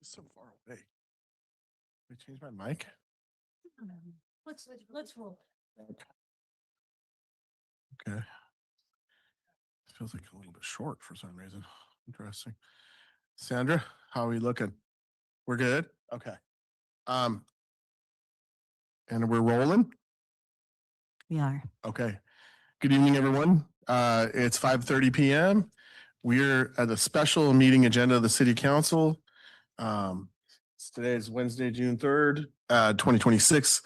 So far away. Did I change my mic? Let's roll. Okay. Feels like a little bit short for some reason. Interesting. Sandra, how are we looking? We're good? Okay. And we're rolling? We are. Okay. Good evening, everyone. It's 5:30 p.m. We're at a special meeting agenda of the City Council. Today is Wednesday, June 3rd, 2026.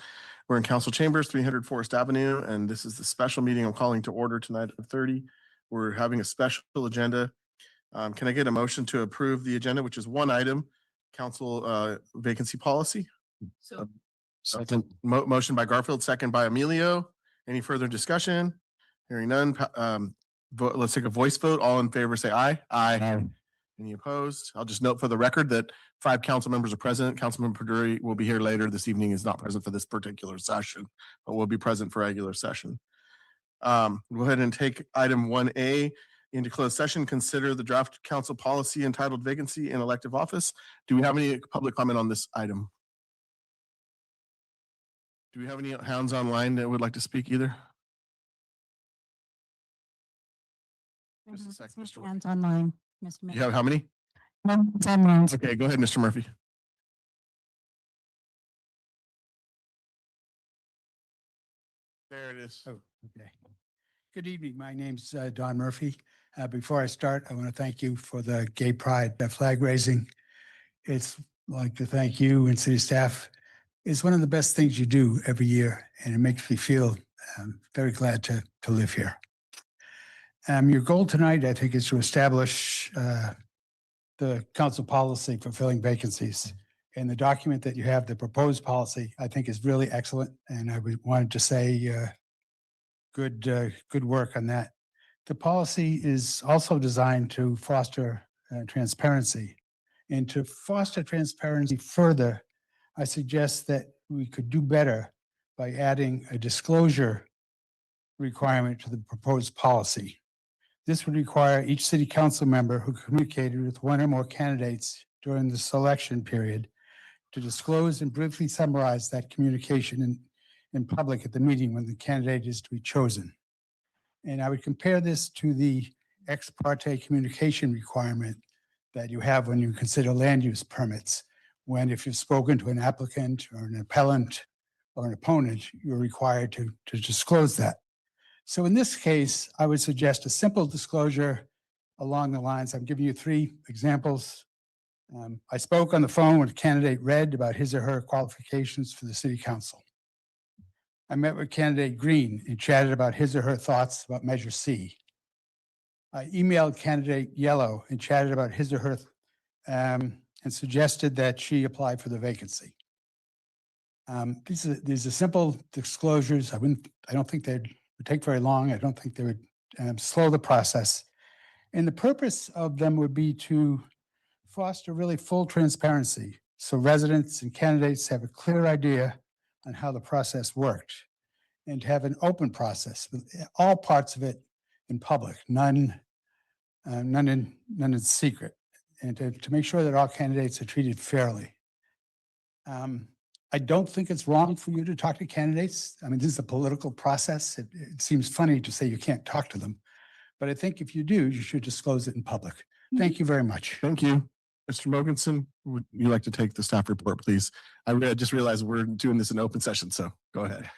We're in Council Chambers, 300 Forest Avenue, and this is the special meeting I'm calling to order tonight at 30. We're having a special agenda. Can I get a motion to approve the agenda, which is one item, council vacancy policy? Second. Motion by Garfield, second by Emilio. Any further discussion? Hearing none. Let's take a voice vote. All in favor, say aye. Aye. Any opposed? I'll just note for the record that 5 council members are present. Councilmember Perduri will be here later this evening, is not present for this particular session, but will be present for regular session. Go ahead and take item 1A into closed session. Consider the draft council policy entitled vacancy in elective office. Do we have any public comment on this item? Do we have any hounds online that would like to speak either? Just a second, Mr. Hands online, Mr. You Murphy. have how many? Hands online. Okay, go ahead, Mr. Murphy. There it is. Oh, okay. Good evening. My name's Don Murphy. Before I start, I want to thank you for the Gay Pride flag raising. It's like to thank you and city staff. It's one of the best things you do every year, and it makes me feel very glad to live here. Your goal tonight, I think, is to establish the council policy for filling vacancies. And the document that you have, the proposed policy, I think is really excellent. And I wanted to say good work on that. The policy is also designed to foster transparency. And to foster transparency further, I suggest that we could do better by adding a disclosure requirement to the proposed policy. This would require each city council member who communicated with one or more candidates during the selection period to disclose and briefly summarize that communication in public at the meeting when the candidate is to be chosen. And I would compare this to the ex parte communication requirement that you have when you consider land use permits, when if you've spoken to an applicant or an appellant or an opponent, you're required to disclose that. So in this case, I would suggest a simple disclosure along the lines. I'm giving you 3 examples. I spoke on the phone with candidate Red about his or her qualifications for the city council. I met with candidate Green and chatted about his or her thoughts about Measure C. I emailed candidate Yellow and chatted about his or her and suggested that she apply for the vacancy. These are simple disclosures. I don't think they would take very long. I don't think they would slow the process. And the purpose of them would be to foster really full transparency so residents and candidates have a clear idea on how the process worked, and to have an open process with all parts of it in public, none in secret, and to make sure that all candidates are treated fairly. I don't think it's wrong for you to talk to candidates. I mean, this is a political process. It seems funny to say you can't talk to them, but I think if you do, you should disclose it in public. Thank you very much. Thank you. Mr. Mogensen, would you like to take the staff report, please? I just realized we're doing this in open session, so go ahead.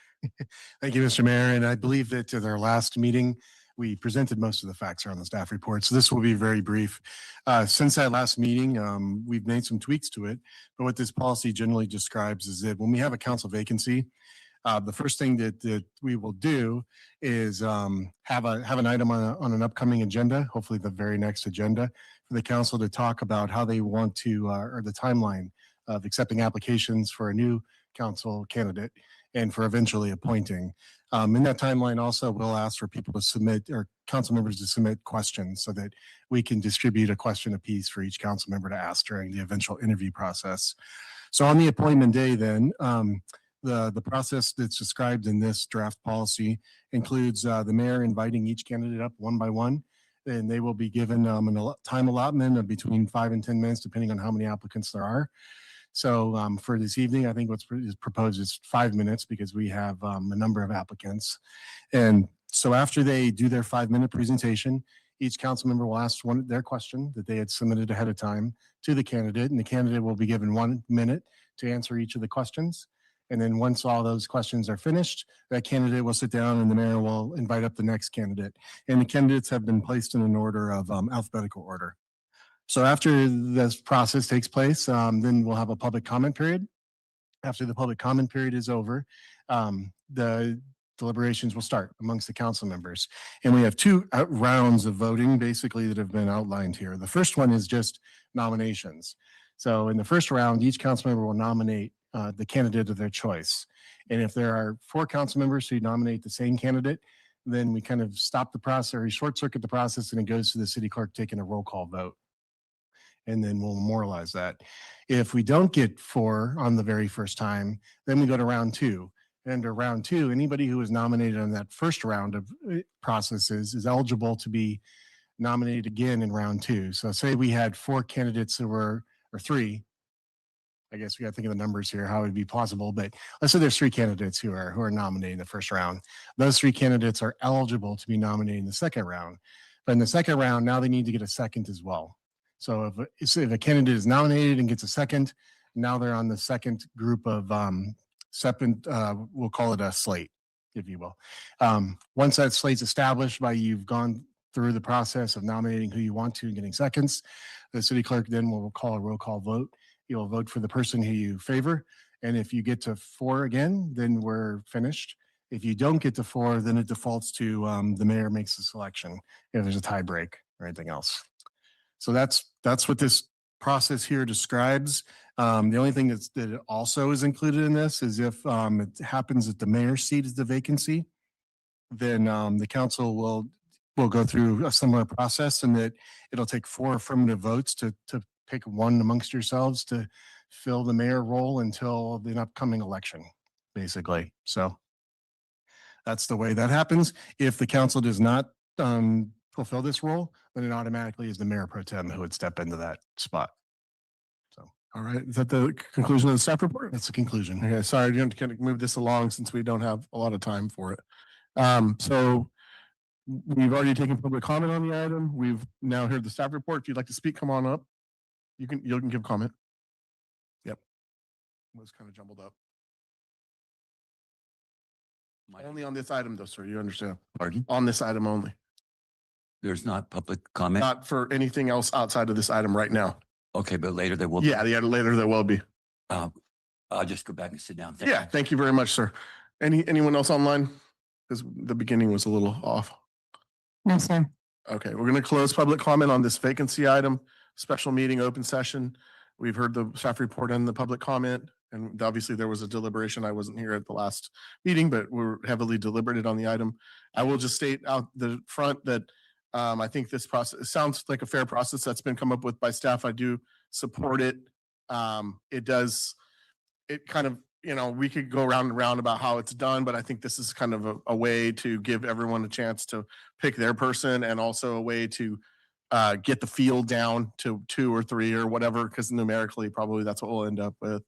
Thank you, Mr. Mayor. And I believe that at our last meeting, we presented most of the facts around the staff report. So this will be very brief. Since that last meeting, we've made some tweaks to it. But what this policy generally describes is that when we have a council vacancy, the first thing that we will do is have an item on an upcoming agenda, hopefully the very next agenda, for the council to talk about how they want to, or the timeline of accepting applications for a new council candidate and for eventually appointing. In that timeline also, we'll ask for people to submit, or council members to submit questions so that we can distribute a question apiece for each council member to ask during the eventual interview process. So on the appointment day then, the process that's described in this draft policy includes the mayor inviting each candidate up one by one and they will be given time allotment of between 5 and 10 minutes, depending on how many applicants there are. So for this evening, I think what's proposed is 5 minutes because we have a number of applicants. And so after they do their 5-minute presentation, each council member will ask their question that they had submitted ahead of time to the candidate, and the candidate will be given 1 minute to answer each of the questions. And then once all those questions are finished, that candidate will sit down and the mayor will invite up the next candidate. And the candidates have been placed in an order of alphabetical order. So after this process takes place, then we'll have a public comment period. After the public comment period is over, the deliberations will start amongst the council members. And we have 2 rounds of voting basically that have been outlined here. The first one is just nominations. So in the first round, each council member will nominate the candidate of their choice. And if there are 4 council members who nominate the same candidate, then we kind of stop the process or short circuit the process and it goes to the city clerk taking a roll call vote. And then we'll memorialize that. If we don't get 4 on the very first time, then we go to round 2. And under round 2, anybody who was nominated on that first round of processes is eligible to be nominated again in round 2. So say we had 4 candidates who were, or 3, I guess we got to think of the numbers here, how it would be possible, but let's say there's 3 candidates who are nominated in the first round. Those 3 candidates are eligible to be nominated in the second round. But in the second round, now they need to get a second as well. So if a candidate is nominated and gets a second, now they're on the second group of we'll call it a slate, if you will. Once that slate's established by you've gone through the process of nominating who you want to and getting seconds, the city clerk then will call a roll call vote. You'll vote for the person who you favor. And if you get to 4 again, then we're finished. If you don't get to 4, then it defaults to the mayor makes the selection if there's a tie break or anything else. So that's what this process here describes. The only thing that also is included in this is if it happens that the mayor's seat is the vacancy, then the council will go through a similar process, and that it'll take 4 affirmative votes to pick one amongst yourselves to fill the mayor role until the upcoming election, basically. So that's the way that happens. If the council does not fulfill this role, then it automatically is the mayor pro tem who would step into that spot. So, All right, is that the conclusion of the staff report? that's the conclusion. Okay, sorry, I'm going to kind of move this along since we don't have a lot of time for it. So we've already taken public comment on the item. We've now heard the staff report. If you'd like to speak, come on up. You can give comment. Yep. It was kind of jumbled up. Only on this item though, sir, you understand? Pardon? On this item only, There's not public comment? not for anything else outside of this item right now. Okay, but later there will be. Yeah, later there will be. I'll just go back and sit down. Thank you. Yeah, thank you very much, sir. Anyone else online? Because the beginning was a little off. No, sir. Okay, we're going to close public comment on this vacancy item, special meeting, open session. We've heard the staff report and the public comment, and obviously there was a deliberation. I wasn't here at the last meeting, but we're heavily deliberated on the item. I will just state out the front that I think this process sounds like a fair process that's been come up with by staff. I do support it. It kind of, we could go round and round about how it's done, but I think this is kind of a way to give everyone a chance to pick their person, and also a way to get the field down to 2 or 3 or whatever, because numerically probably that's what we'll end up with,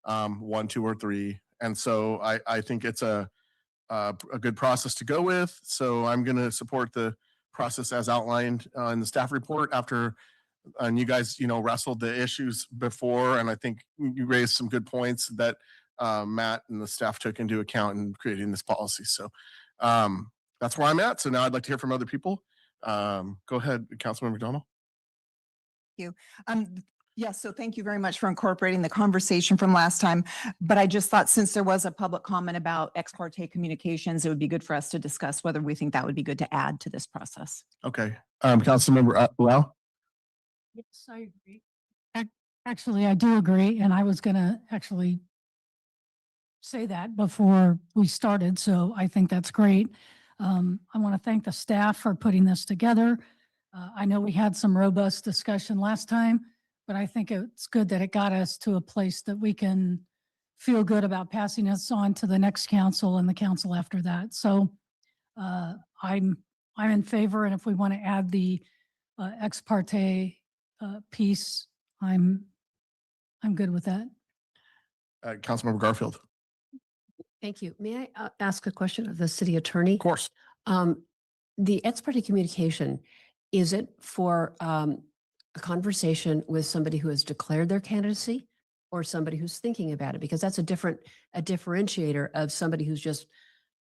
1, 2, or 3. And so I think it's a good process to go with. So I'm going to support the process as outlined in the staff report after, and you guys, wrestled the issues before, and I think you raised some good points that Matt and the staff took into account in creating this policy. So that's where I'm at. So now I'd like to hear from other people. Go ahead, Councilmember McDonald. Yes, so thank you very much for incorporating the conversation from last time. But I just thought, since there was a public comment about ex parte communications, it would be good for us to discuss whether we think that would be good to add to this process. Okay, Councilmember Lau. Yes, I agree. Actually, I do agree, and I was going to actually say that before we started, so I think that's great. I want to thank the staff for putting this together. I know we had some robust discussion last time, but I think it's good that it got us to a place that we can feel good about passing this on to the next council and the council after that. So I'm I'm in favor. And if we want to add the ex parte piece, I'm good with that. Councilmember Garfield. Thank you. May I ask a question of the city attorney? Of course. The ex parte communication, is it for a conversation with somebody who has declared their candidacy or somebody who's thinking about it? Because that's a differentiator of somebody who's just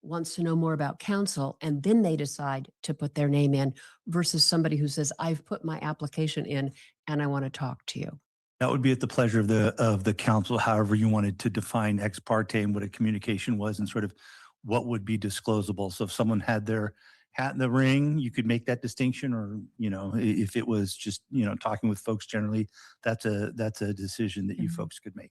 wants to know more about council and then they decide to put their name in versus somebody who says, I've put my application in and I want to talk to you. That would be at the pleasure of the council, however you wanted to define ex parte and what a communication was and sort of what would be disclosable. So if someone had their hat in the ring, you could make that distinction, or, you know, if it was just, you know, talking with folks generally, that's a decision that you folks could make.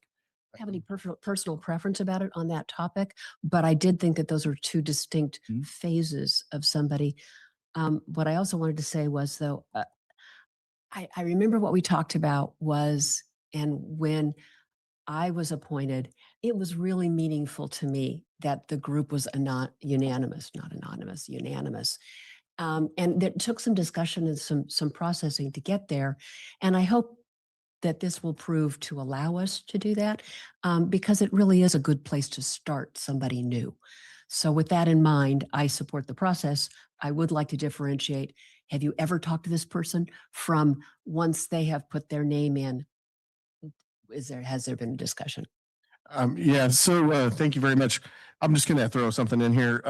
Have any personal preference about it on that topic, but I did think that those are two distinct phases of somebody. What I also wanted to say was, though, I remember what we talked about was, and when I was appointed, it was really meaningful to me that the group was unanimous. And it took some discussion and some processing to get there. And I hope that this will prove to allow us to do that, because it really is a good place to start somebody new. So with that in mind, I support the process. I would like to differentiate. Have you ever talked to this person from once they have put their name in? Has there been a discussion? Yeah, so thank you very much. I'm just gonna throw something in here.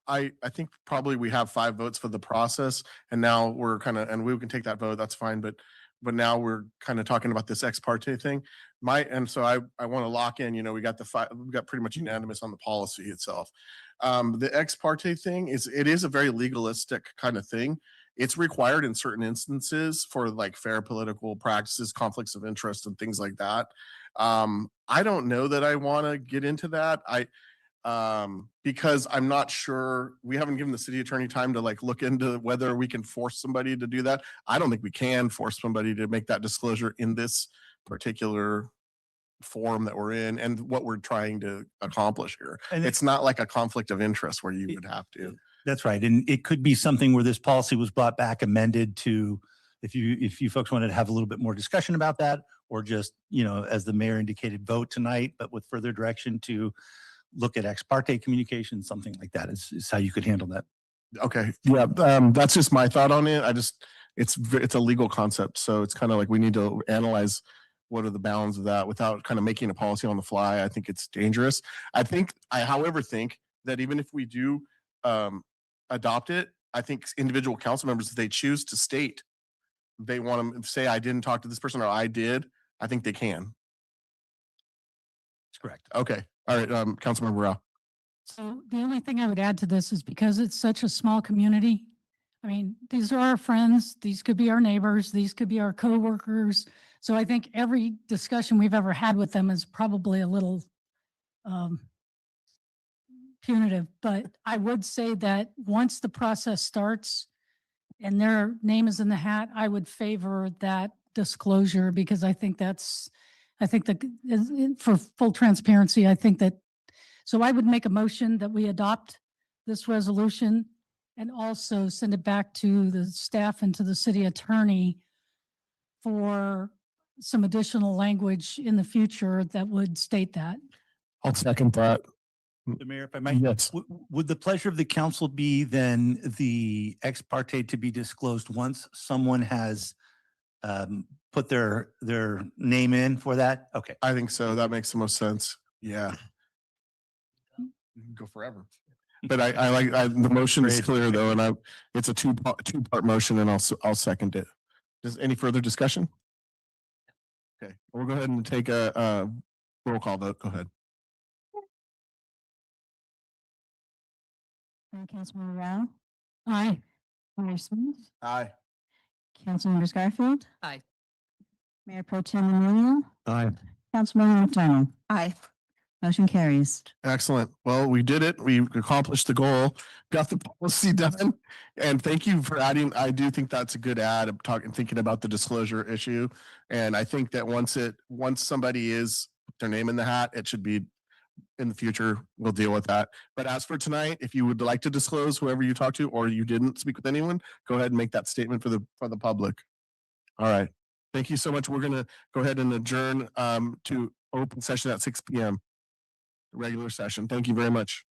I think probably we have 5 votes for the process, and now we're kind of, and we can take that vote, that's fine, but now we're kind of talking about this ex parte thing. And so I want to lock in, you know, we got pretty much unanimous on the policy itself. The ex parte thing it is a very legalistic kind of thing. It's required in certain instances for like fair political practices, conflicts of interest and things like that. I don't know that I want to get into that. Because I'm not sure, we haven't given the city attorney time to like look into whether we can force somebody to do that. I don't think we can force somebody to make that disclosure in this particular form that we're in and what we're trying to accomplish here. And it's not like a conflict of interest where you would have to. That's right. And it could be something where this policy was brought back, amended to, if you folks wanted to have a little bit more discussion about that, or just, you know, as the mayor indicated, vote tonight, but with further direction to look at ex parte communication, something like that is how you could handle that. Okay. Yeah. That's just my thought on it. It's a legal concept. So it's kind of like we need to analyze what are the bounds of that without kind of making a policy on the fly. I think it's dangerous. I however think that even if we do adopt it, I think individual council members, if they choose to state they want to say, I didn't talk to this person or I did, I think they can. That's correct. Okay. All right. Councilmember Rao. So the only thing I would add to this is because it's such a small community. I mean, these are our friends. These could be our neighbors. These could be our coworkers. So I think every discussion we've ever had with them is probably a little punitive. But I would say that once the process starts and their name is in the hat, I would favor that disclosure, because I think that for full transparency, so I would make a motion that we adopt this resolution and also send it back to the staff and to the city attorney for some additional language in the future that would state that. I'll second that. The mayor, if I might, Yes. would the pleasure of the council be then the ex parte to be disclosed once someone has put their name in for that? Okay. I think so. That makes the most sense. Yeah. You can go forever. But I like, the motion is Great. clear though, and it's a two-part motion and I'll second it. Does any further discussion? Okay, we'll go ahead and take a roll call vote. Go ahead. Councilmember Rao, Aye. Mayor Smith, Aye. Councilmembers Garfield. Aye. Mayor Pro Tem Emilio, Aye. Councilmember McDonald. Aye. Motion carries. Excellent. Well, we did it. We accomplished the goal, got the policy done. And thank you for adding. I do think that's a good add. I'm thinking about the disclosure issue. And I think that once somebody is their name in the hat, it should be in the future, we'll deal with that. But as for tonight, if you would like to disclose whoever you talked to, or you didn't speak with anyone, go ahead and make that statement for the public. All right. Thank you so much. We're gonna go ahead and adjourn to open session at 6 p.m. Regular session. Thank you very much.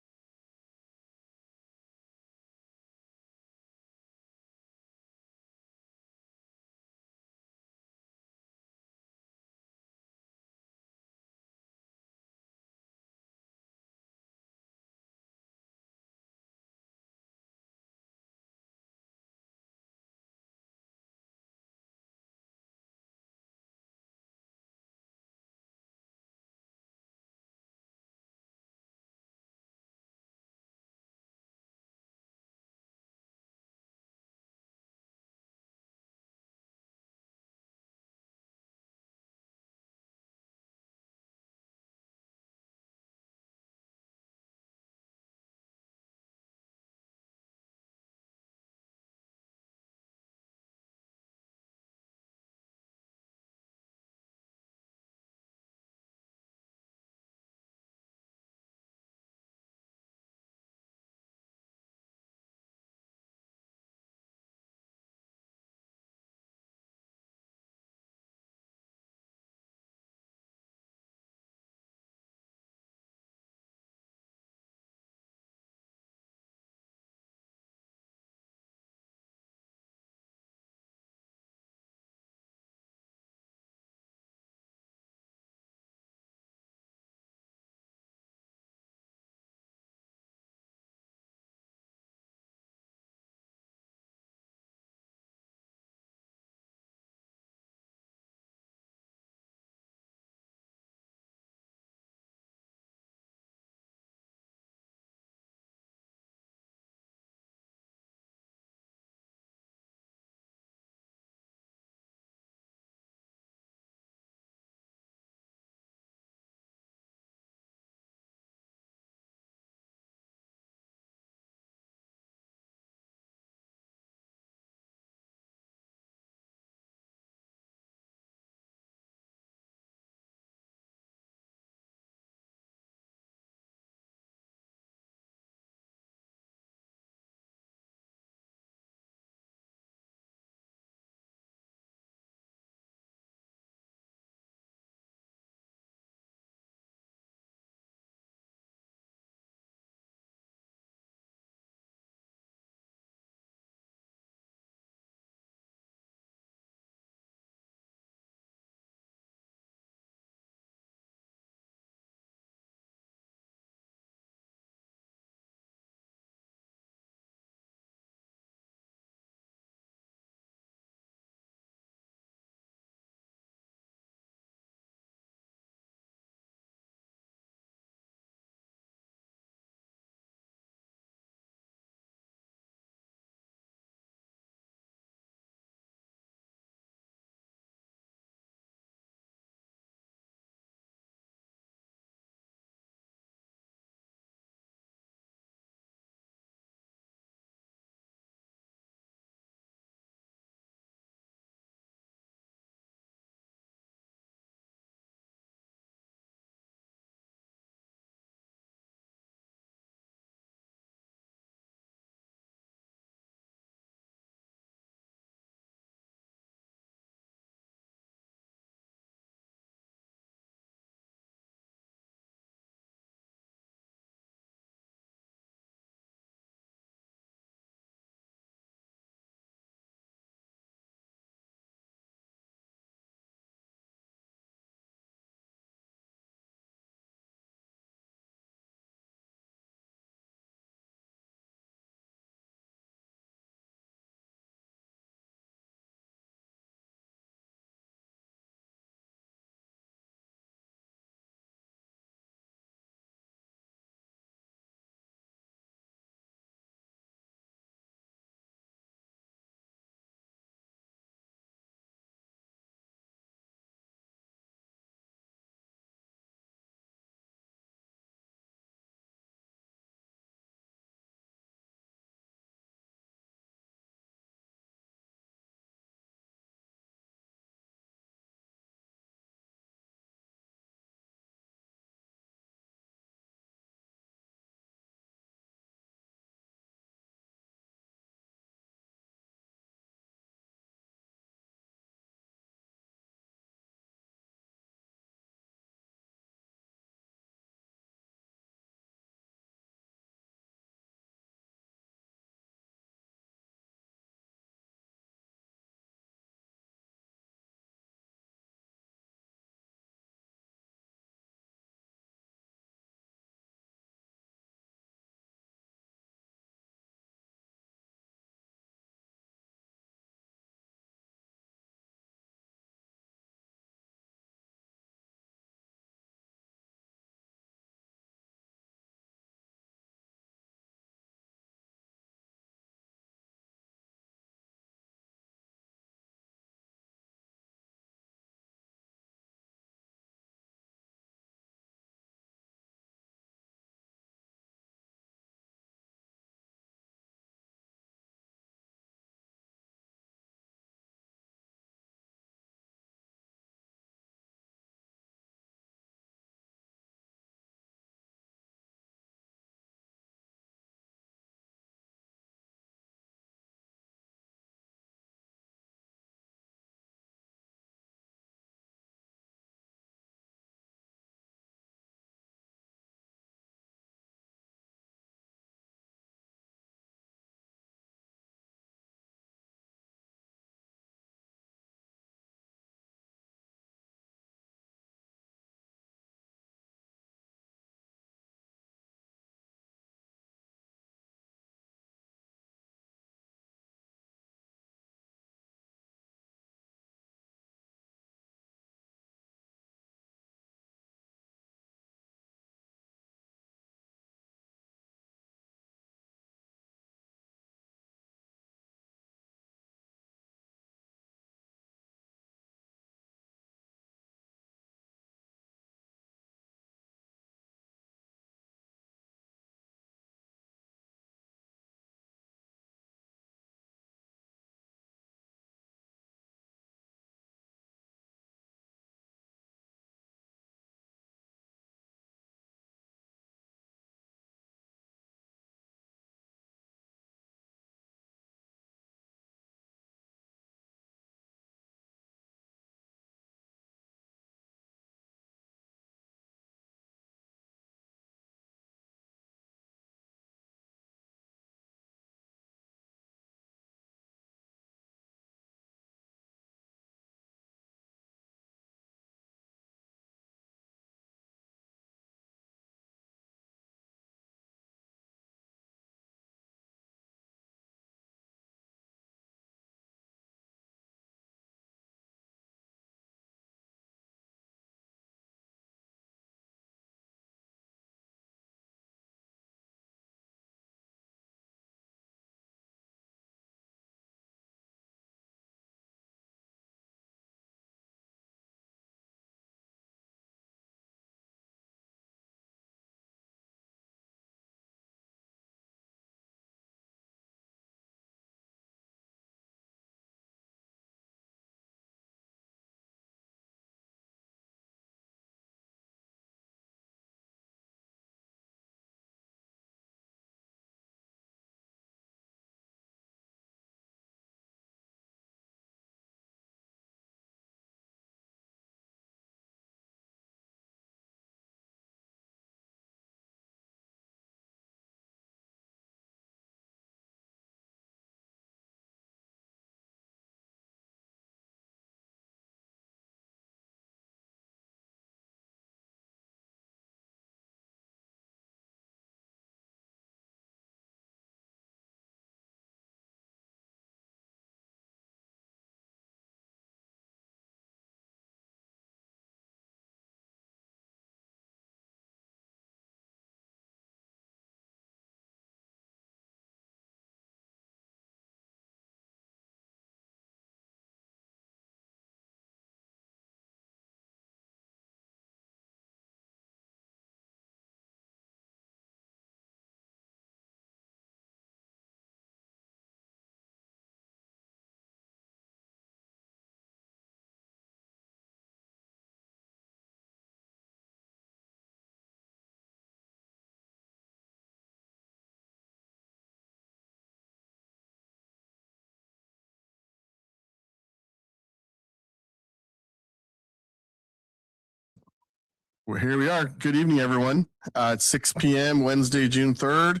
Well, here we are. Good evening, everyone. It's 6 p.m. Wednesday, June 3rd.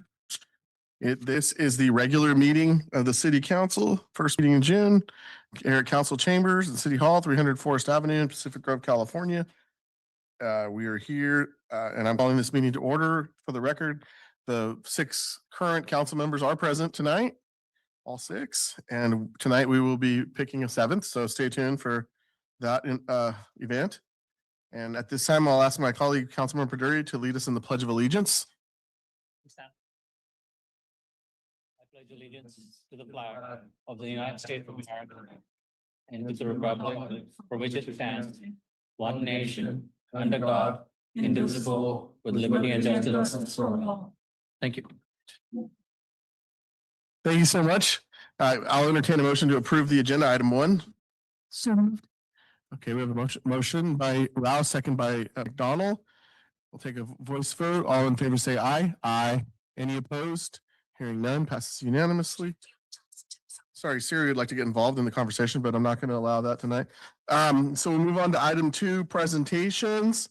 This is the regular meeting of the City Council, first meeting in June, here at Council Chambers and City Hall, 300 Forest Avenue in Pacific Grove, California. We are here, and I'm calling this meeting to order. For the record, the 6 current council members are present tonight, all 6, and tonight we will be picking a 7th, so stay tuned for that event. And at this time, I'll ask my colleague, Councilmember Perduri, to lead us in the Pledge of Allegiance. I pledge allegiance to the flag of the United States of America and to the republic for which it stands, one nation, under God, indivisible, with liberty and justice for all. Thank you. Thank you so much. I'll entertain a motion to approve the agenda item 1. So moved. Okay, we have a motion by Rao, second by McDonald. We'll take a voice vote. All in favor say aye. Aye. Any opposed? Hearing none, passes unanimously. Sorry, Siri would like to get involved in the conversation, but I'm not going to allow that tonight. So we'll move on to item 2, presentations.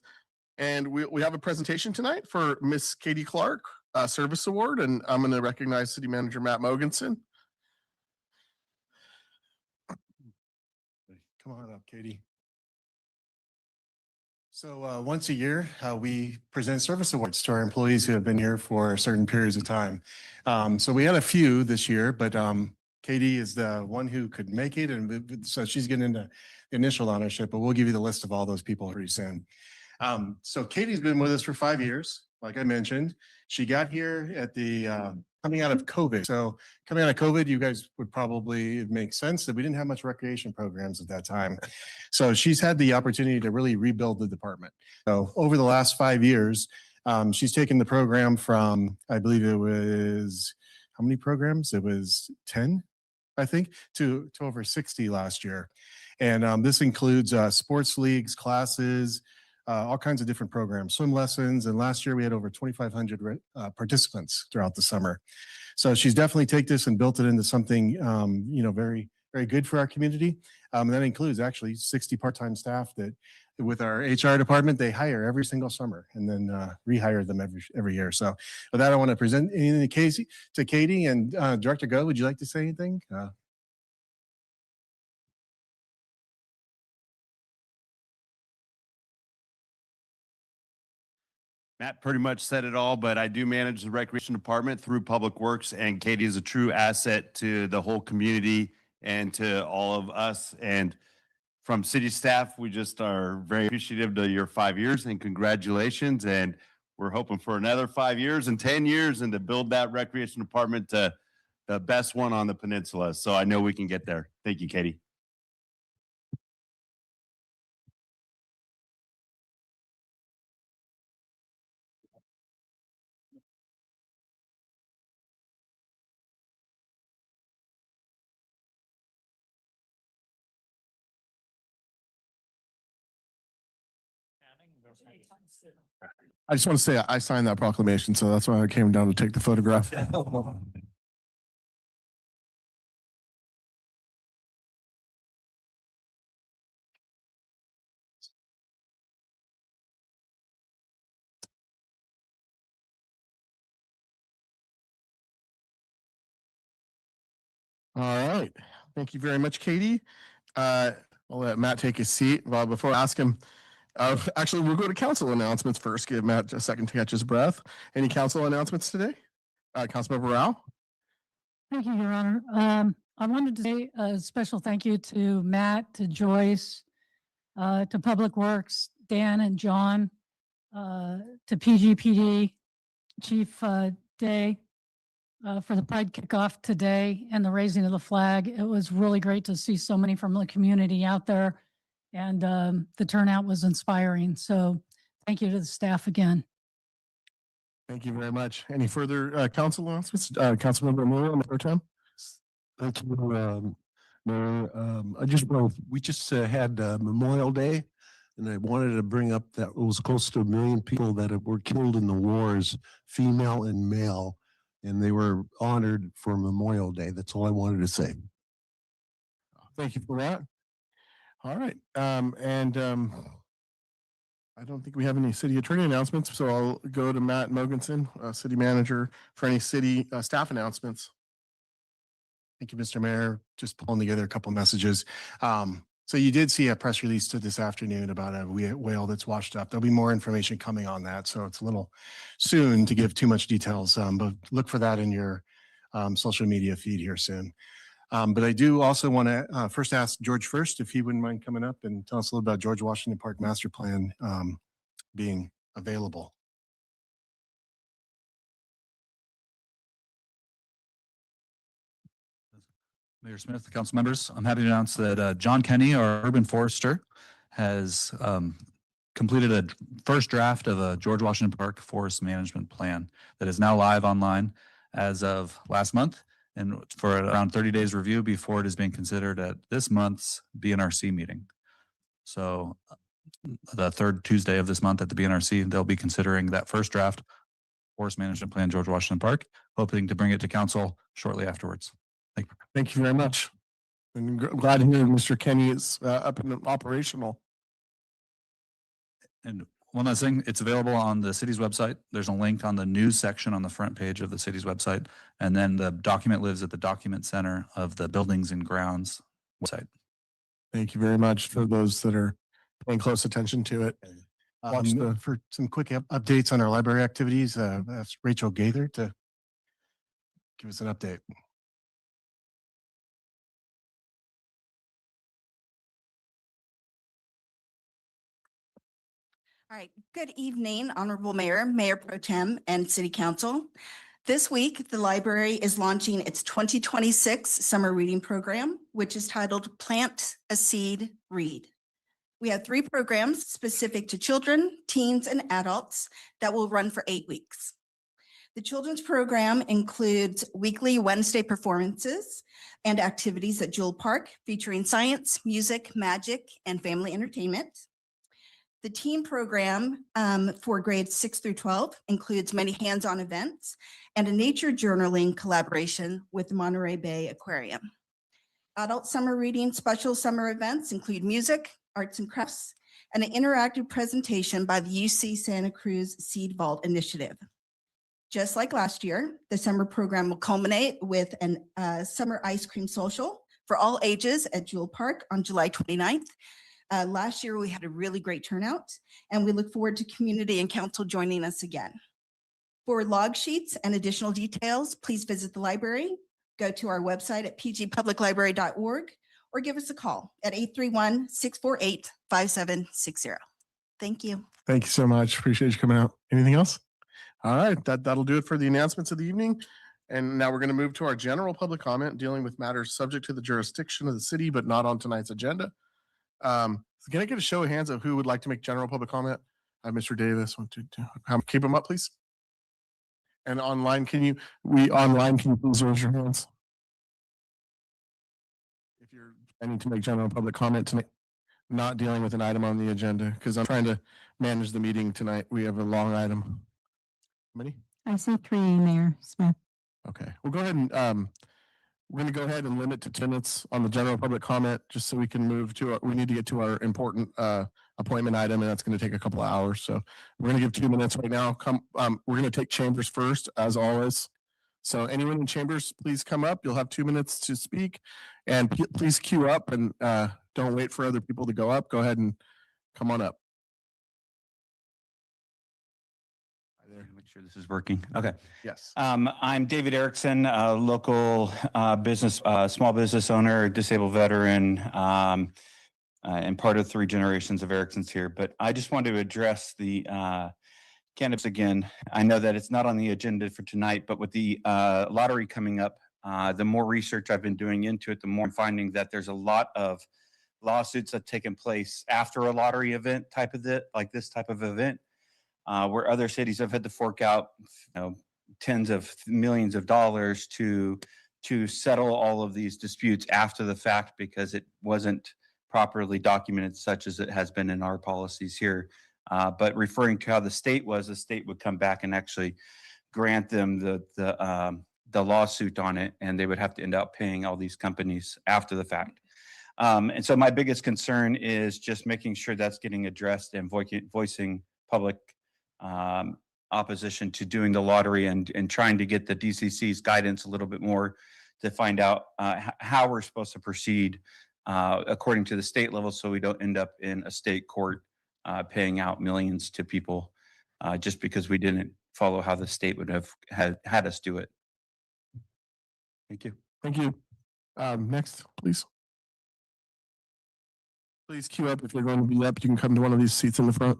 And we have a presentation tonight for Miss Katie Clark, Service Award, and I'm going to recognize City Manager Matt Mogensen. Come on up, Katie. So once a year, we present service awards to our employees who have been here for certain periods of time. So we had a few this year, but Katie is the one who could make it. And so she's getting into initial ownership, but we'll give you the list of all those people pretty soon. So Katie's been with us for 5 years. Like I mentioned, she got here at the coming out of COVID. So coming out of COVID, you guys would probably, it makes sense that we didn't have much recreation programs at that time. So she's had the opportunity to really rebuild the department. So over the last 5 years, she's taken the program from, I believe it was, how many programs? It was 10, I think, to over 60 last year. And this includes sports leagues, classes, all kinds of different programs, swim lessons. And last year we had over 2,500 participants throughout the summer. So she's definitely taken this and built it into something, very, very good for our community. And that includes actually 60 part-time staff that with our HR department, they hire every single summer and then rehire them every year. So with that, I want to present anything to Katie and Director Go. Would you like to say anything? Matt pretty much said it all, but I do manage the recreation department through Public Works, and Katie is a true asset to the whole community and to all of us. And from city staff, we just are very appreciative to your 5 years and congratulations. And we're hoping for another 5 years and 10 years and to build that recreation department to the best one on the peninsula. So I know we can get there. Thank you, Katie. I just want to say I signed that proclamation, so that's why I came down to take the photograph. All right. Thank you very much, Katie. I'll let Matt take his seat. Well, before I ask him, actually, we'll go to council announcements first. Give Matt a second to catch his breath. Any council announcements today? Councilmember Rao? Thank you, Your Honor. I wanted to say a special thank you to Matt, to Joyce, to Public Works, Dan and John, to PGPD, Chief Day, for the Pride kickoff today and the raising of the flag. It was really great to see so many from the community out there, and the turnout was inspiring. So thank you to the staff again. Thank you very much. Any further council announcements? Councilmember Moore on the time? Thank you, Mayor. We just had Memorial Day, and I wanted to bring up that it was close to 1 million people that were killed in the wars, female and male, and they were honored for Memorial Day. That's all I wanted to say. Thank you for that. All right. I don't think we have any city attorney announcements, so I'll go to Matt Mogensen, city manager, for any city staff announcements. Thank you, Mr. Mayor. Just pulling together a couple messages. So you did see a press release to this afternoon about a whale that's washed up. There'll be more information coming on that. So it's a little soon to give too much details, but look for that in your social media feed here soon. But I do also want to first ask George first, if he wouldn't mind coming up and tell us a little about George Washington Park Master Plan being available. Mayor Smith, council members, I'm happy to announce that John Kenny, our urban forester, has completed a first draft of a George Washington Park Forest Management Plan that is now live online as of last month, and for around 30 days review before it is being considered at this month's BNRC meeting. So the third Tuesday of this month at the BNRC, they'll be considering that first draft Forest Management Plan, George Washington Park, hoping to bring it to council shortly afterwards. Thank you very much. And glad to hear Mr. Kenny is up and operational. And one last thing, it's available on the city's website. There's a link on the news section on the front page of the city's website. And then the document lives at the document center of the Buildings and Grounds website. Thank you very much for those that are paying close attention to it. For some quick updates on our library activities, ask Rachel Gaither to give us an update. All right. Good evening, Honorable Mayor, Mayor Pro Tem, and City Council. This week, the library is launching its 2026 summer reading program, which is titled Plant a Seed, Read. We have 3 programs specific to children, teens, and adults that will run for 8 weeks. The children's program includes weekly Wednesday performances and activities at Jewel Park featuring science, music, magic, and family entertainment. The teen program for grades 6 through 12 includes many hands-on events and a nature journaling collaboration with the Monterey Bay Aquarium. Adult summer reading special summer events include music, arts and crafts, and an interactive presentation by the UC Santa Cruz Seed Vault Initiative. Just like last year, the summer program will culminate with a summer ice cream social for all ages at Jewel Park on July 29th. Last year, we had a really great turnout, and we look forward to community and council joining us again. For log sheets and additional details, please visit the library, go to our website at pgpubliclibrary.org, or give us a call at 831-648-5760. Thank you. Thank you so much. Appreciate you coming out. Anything else? All right, that'll do it for the announcements of the evening. And now we're going to move to our general public comment dealing with matters subject to the jurisdiction of the city, but not on tonight's agenda. Can I get a show of hands of who would like to make general public comment? Mr. Davis, 1, 2, 2. Keep them up, please. And online, can you please raise your hands? If you're planning to make general public comment tonight, not dealing with an item on the agenda, because I'm trying to manage the meeting tonight. We have a long item. How many? I see 3, Mayor Smith. Okay, we'll go ahead and we're going to go ahead and limit to 10 minutes on the general public comment, just so we can move to, we need to get to our important appointment item, and that's going to take a couple of hours. So we're going to give 2 minutes right now. We're going to take chambers first, as always. So anyone in chambers, please come up. You'll have 2 minutes to speak, and please queue up and don't wait for other people to go up. Go ahead and come on up. Make sure this is working. Okay. Yes. I'm David Erickson, a local small business owner, disabled veteran, and part of 3 generations of Ericksons here. But I just wanted to address the cannabis again. I know that it's not on the agenda for tonight, but with the lottery coming up, the more research I've been doing into it, the more I'm finding that there's a lot of lawsuits that have taken place after a lottery event like this type of event. Where other cities have had to fork out, tens of millions of dollars to settle all of these disputes after the fact because it wasn't properly documented, such as it has been in our policies here. But referring to how the state would come back and actually grant them the lawsuit on it, and they would have to end up paying all these companies after the fact. And so my biggest concern is just making sure that's getting addressed and voicing public opposition to doing the lottery and trying to get the DCC's guidance a little bit more to find out how we're supposed to proceed according to the state level, so we don't end up in a state court paying out millions to people just because we didn't follow how the state would have had us do it. Thank you. Thank you. Next, please. Please queue up. If you're going to be up, you can come to one of these seats in the front.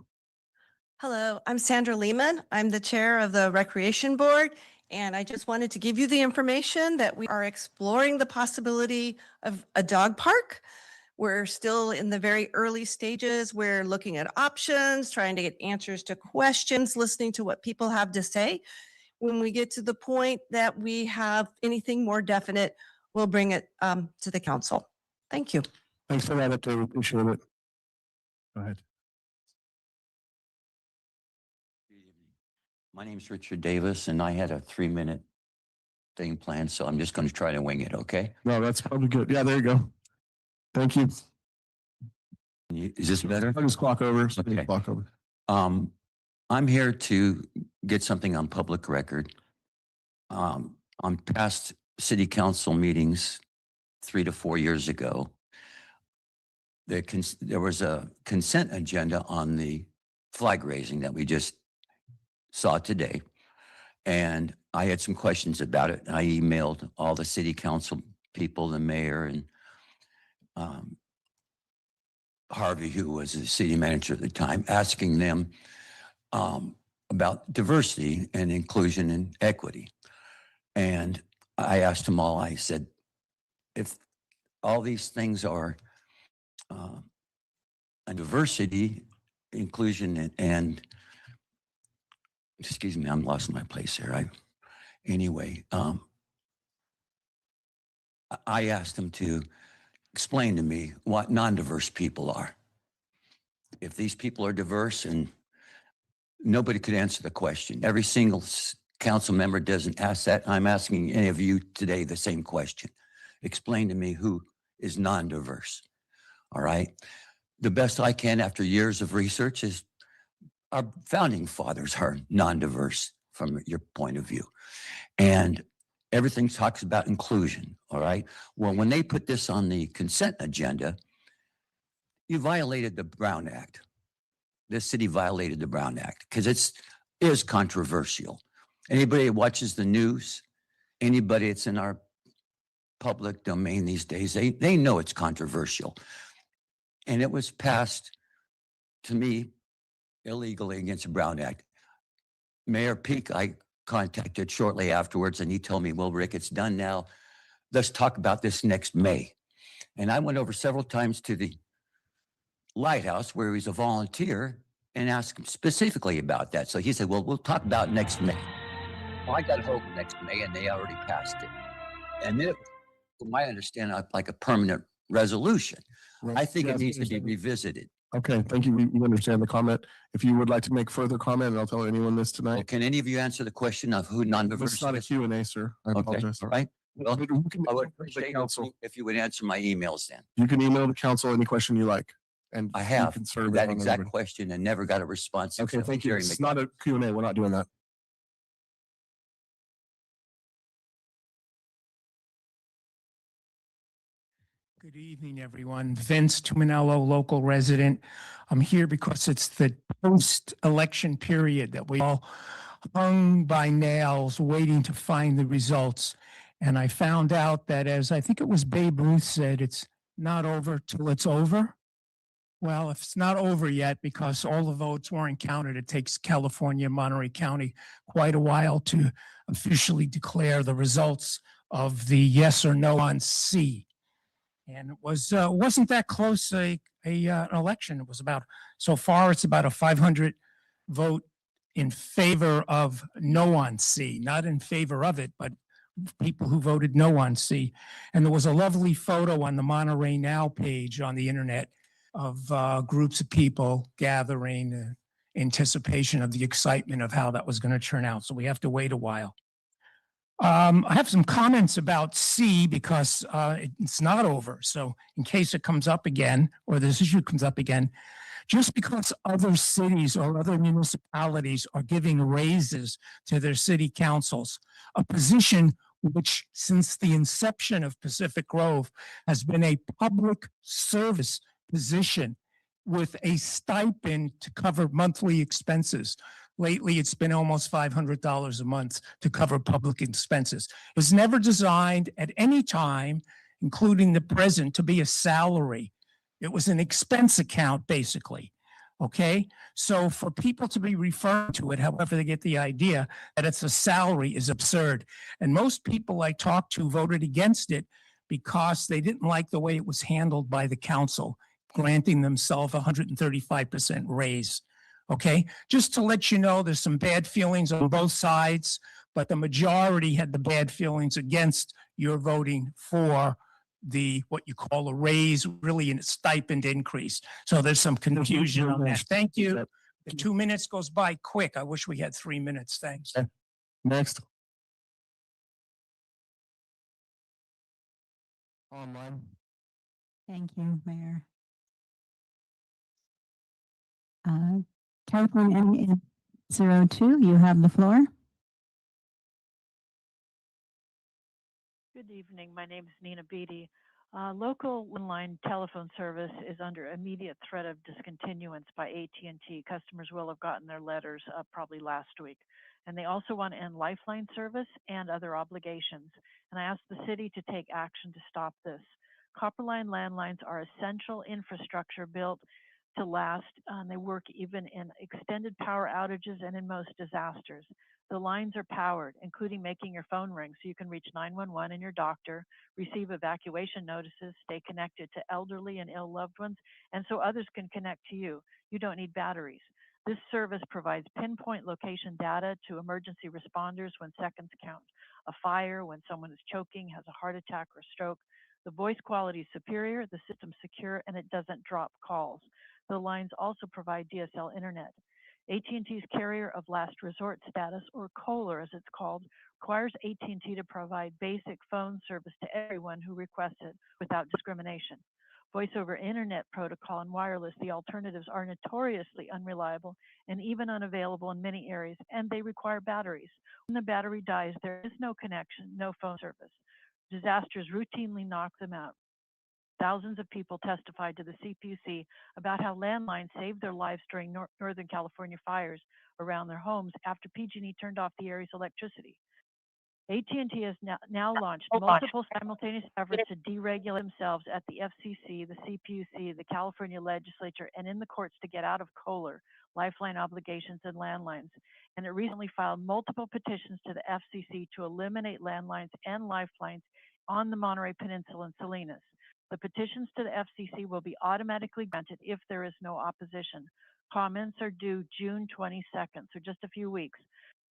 Hello, I'm Sandra Lehman. I'm the chair of the Recreation Board, and I just wanted to give you the information that we are exploring the possibility of a dog park. We're still in the very early stages. We're looking at options, trying to get answers to questions, listening to what people have to say. When we get to the point that we have anything more definite, we'll bring it to the council. Thank you. Thanks for that update. We appreciate it. Go ahead. My name's Richard Davis, and I had a 3-minute thing planned, so I'm just going to try to wing it, okay? No, that's probably good. Yeah, there you go. Thank you. Is this better? I'll just clock over. So Okay. Clock over. I'm here to get something on public record. On past city council meetings 3 to 4 years ago, there was a consent agenda on the flag raising that we just saw today. And I had some questions about it. I emailed all the city council people, the mayor, and Harvey, who was the city manager at the time, asking them about diversity and inclusion and equity. And I asked them all, I said, if all these things are a diversity, inclusion, and excuse me, I'm lost my place here. Anyway, I asked them to explain to me what non-diverse people are. If these people are diverse, and nobody could answer the question. Every single council member doesn't ask that. I'm asking any of you today the same question. Explain to me who is non-diverse. All right. The best I can after years of research is our founding fathers are non-diverse from your point of view. And everything talks about inclusion. All right. Well, when they put this on the consent agenda, you violated the Brown Act. This city violated the Brown Act because it is controversial. Anybody that watches the news, anybody that's in our public domain these days, they know it's controversial. And it was passed, to me, illegally against the Brown Act. Mayor Peak, I contacted shortly afterwards, and he told me, well, Rick, it's done now. Let's talk about this next May. And I went over several times to the Lighthouse, where he's a volunteer, and asked him specifically about that. So he said, well, we'll talk about next May. Well, I got home next May, and they already passed it. And then, from my understanding, like a permanent resolution. Right. I think Yeah, it needs to be revisited. Okay, thank you. We understand the comment. If you would like to make further comment, and I'll tell anyone this Well, tonight. can any of you answer the question of who non-diverse It's not a is? Q&A, sir. I Okay, apologize. all right. Well, You can- I would the appreciate council. if you would answer my emails then. You can email the council any question you like. And I you have can serve it that on exact everybody. question and never got a response. Okay, except thank you. Jerry It's McDonough. not a Q&A. We're not doing that. Good evening, everyone. Vince Tuminello, local resident. I'm here because it's the post-election period that we all hung by nails waiting to find the results. And I found out that, as I think it was Babe Ruth said, it's not over till it's over. Well, if it's not over yet, because all the votes weren't counted, it takes California, Monterey County quite a while to officially declare the results of the yes or no on C. And it wasn't that close an election. It was about, so far it's about a 500 vote in favor of no on C, not in favor of it, but people who voted no on C. And there was a lovely photo on the Monterey Now page on the internet of groups of people gathering, anticipation of the excitement of how that was going to turn out. So we have to wait a while. I have some comments about C because it's not over. So in case it comes up again, or this issue comes up again, just because other cities or other municipalities are giving raises to their city councils, a position which since the inception of Pacific Grove has been a public service position with a stipend to cover monthly expenses. Lately, it's been almost $500 a month to cover public expenses. It was never designed at any time, including the present, to be a salary. It was an expense account, basically. Okay, so for people to be referring to it, however they get the idea that it's a salary, is absurd. And most people I talked to voted against it because they didn't like the way it was handled by the council, granting themselves 135% raise. Okay, just to let you know, there's some bad feelings on both sides, but the majority had the bad feelings against your voting for the, what you call a raise, really a stipend increase. So there's some confusion on that. Thank you. The 2 minutes goes by quick. I wish we had 3 minutes. Thanks. Next. Online. Thank you, Mayor. California M02, you have the floor. Good evening. My name is Nina Beatty. Local online telephone service is under immediate threat of discontinuance by AT&T. Customers will have gotten their letters probably last week. And they also want to end Lifeline service and other obligations. And I asked the city to take action to stop this. Copperline landlines are essential infrastructure built to last. They work even in extended power outages and in most disasters. The lines are powered, including making your phone ring so you can reach 911 and your doctor, receive evacuation notices, stay connected to elderly and ill loved ones, and so others can connect to you. You don't need batteries. This service provides pinpoint location data to emergency responders when seconds count. A fire, when someone is choking, has a heart attack or stroke. The voice quality is superior, the system's secure, and it doesn't drop calls. The lines also provide DSL internet. AT&T's carrier of last resort status, or COLR as it's called, requires AT&T to provide basic phone service to everyone who requests it without discrimination. Voice over internet protocol and wireless, the alternatives are notoriously unreliable and even unavailable in many areas, and they require batteries. When the battery dies, there is no connection, no phone service. Disasters routinely knock them out. Thousands of people testified to the CPUC about how landlines saved their lives during Northern California fires around their homes after PG&E turned off the area's electricity. AT&T has now launched multiple simultaneous efforts to deregulate themselves at the FCC, the CPUC, the California legislature, and in the courts to get out of COLR, lifeline obligations, and landlines. And it recently filed multiple petitions to the FCC to eliminate landlines and lifelines on the Monterey Peninsula and Salinas. The petitions to the FCC will be automatically granted if there is no opposition. Comments are due June 22nd, so just a few weeks.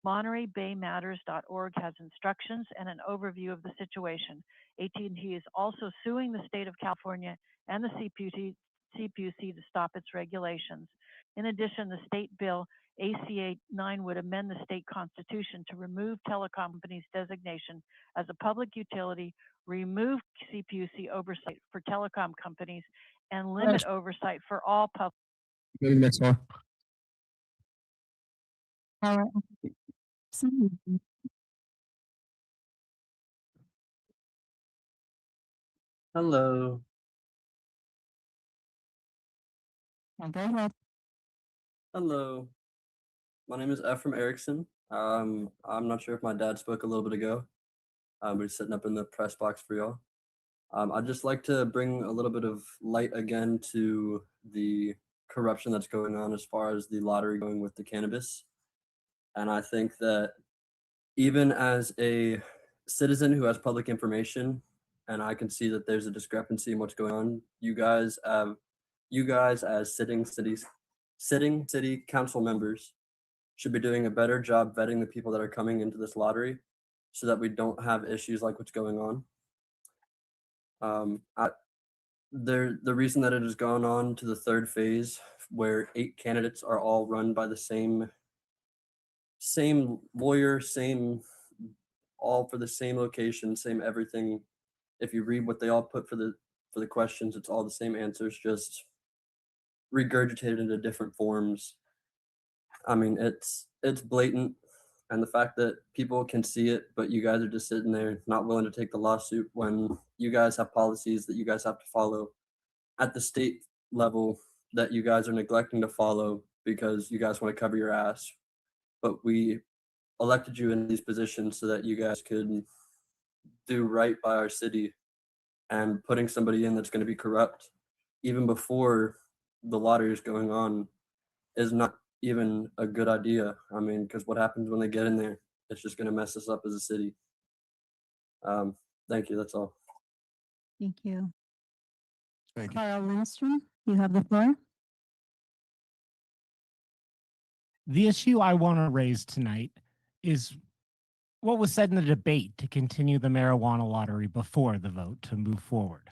MontereyBayMatters.org has instructions and an overview of the situation. AT&T is also suing the state of California and the CPUC to stop its regulations. In addition, the state bill ACA 9 would amend the state constitution to remove telecom companies' designation as a public utility, remove CPUC oversight for telecom companies, and limit oversight for all public. Next one. Hello. Go ahead. Hello. My name is Ephraim Erickson. I'm not sure if my dad spoke a little bit ago, but he's sitting up in the press box for y'all. I'd just like to bring a little bit of light again to the corruption that's going on as far as the lottery going with the cannabis. And I think that even as a citizen who has public information, and I can see that there's a discrepancy in what's going on, you guys as sitting city council members should be doing a better job vetting the people that are coming into this lottery so that we don't have issues like what's going on. The reason that it has gone on to the third phase where 8 candidates are all run by the same lawyer, all for the same location, same everything. If you read what they all put for the questions, it's all the same answers, just regurgitated into different forms. I mean, it's blatant, and the fact that people can see it, but you guys are just sitting there not willing to take the lawsuit when you guys have policies that you guys have to follow at the state level that you guys are neglecting to follow because you guys want to cover your ass. But we elected you in these positions so that you guys could do right by our city, and putting somebody in that's going to be corrupt even before the lottery is going on is not even a good idea. I mean, because what happens when they get in there? It's just going to mess us up as a city. Thank you. That's all. Thank you. Thank you. Carl Lindstrom, you have the floor. The issue I want to raise tonight is what was said in the debate to continue the marijuana lottery before the vote to move forward.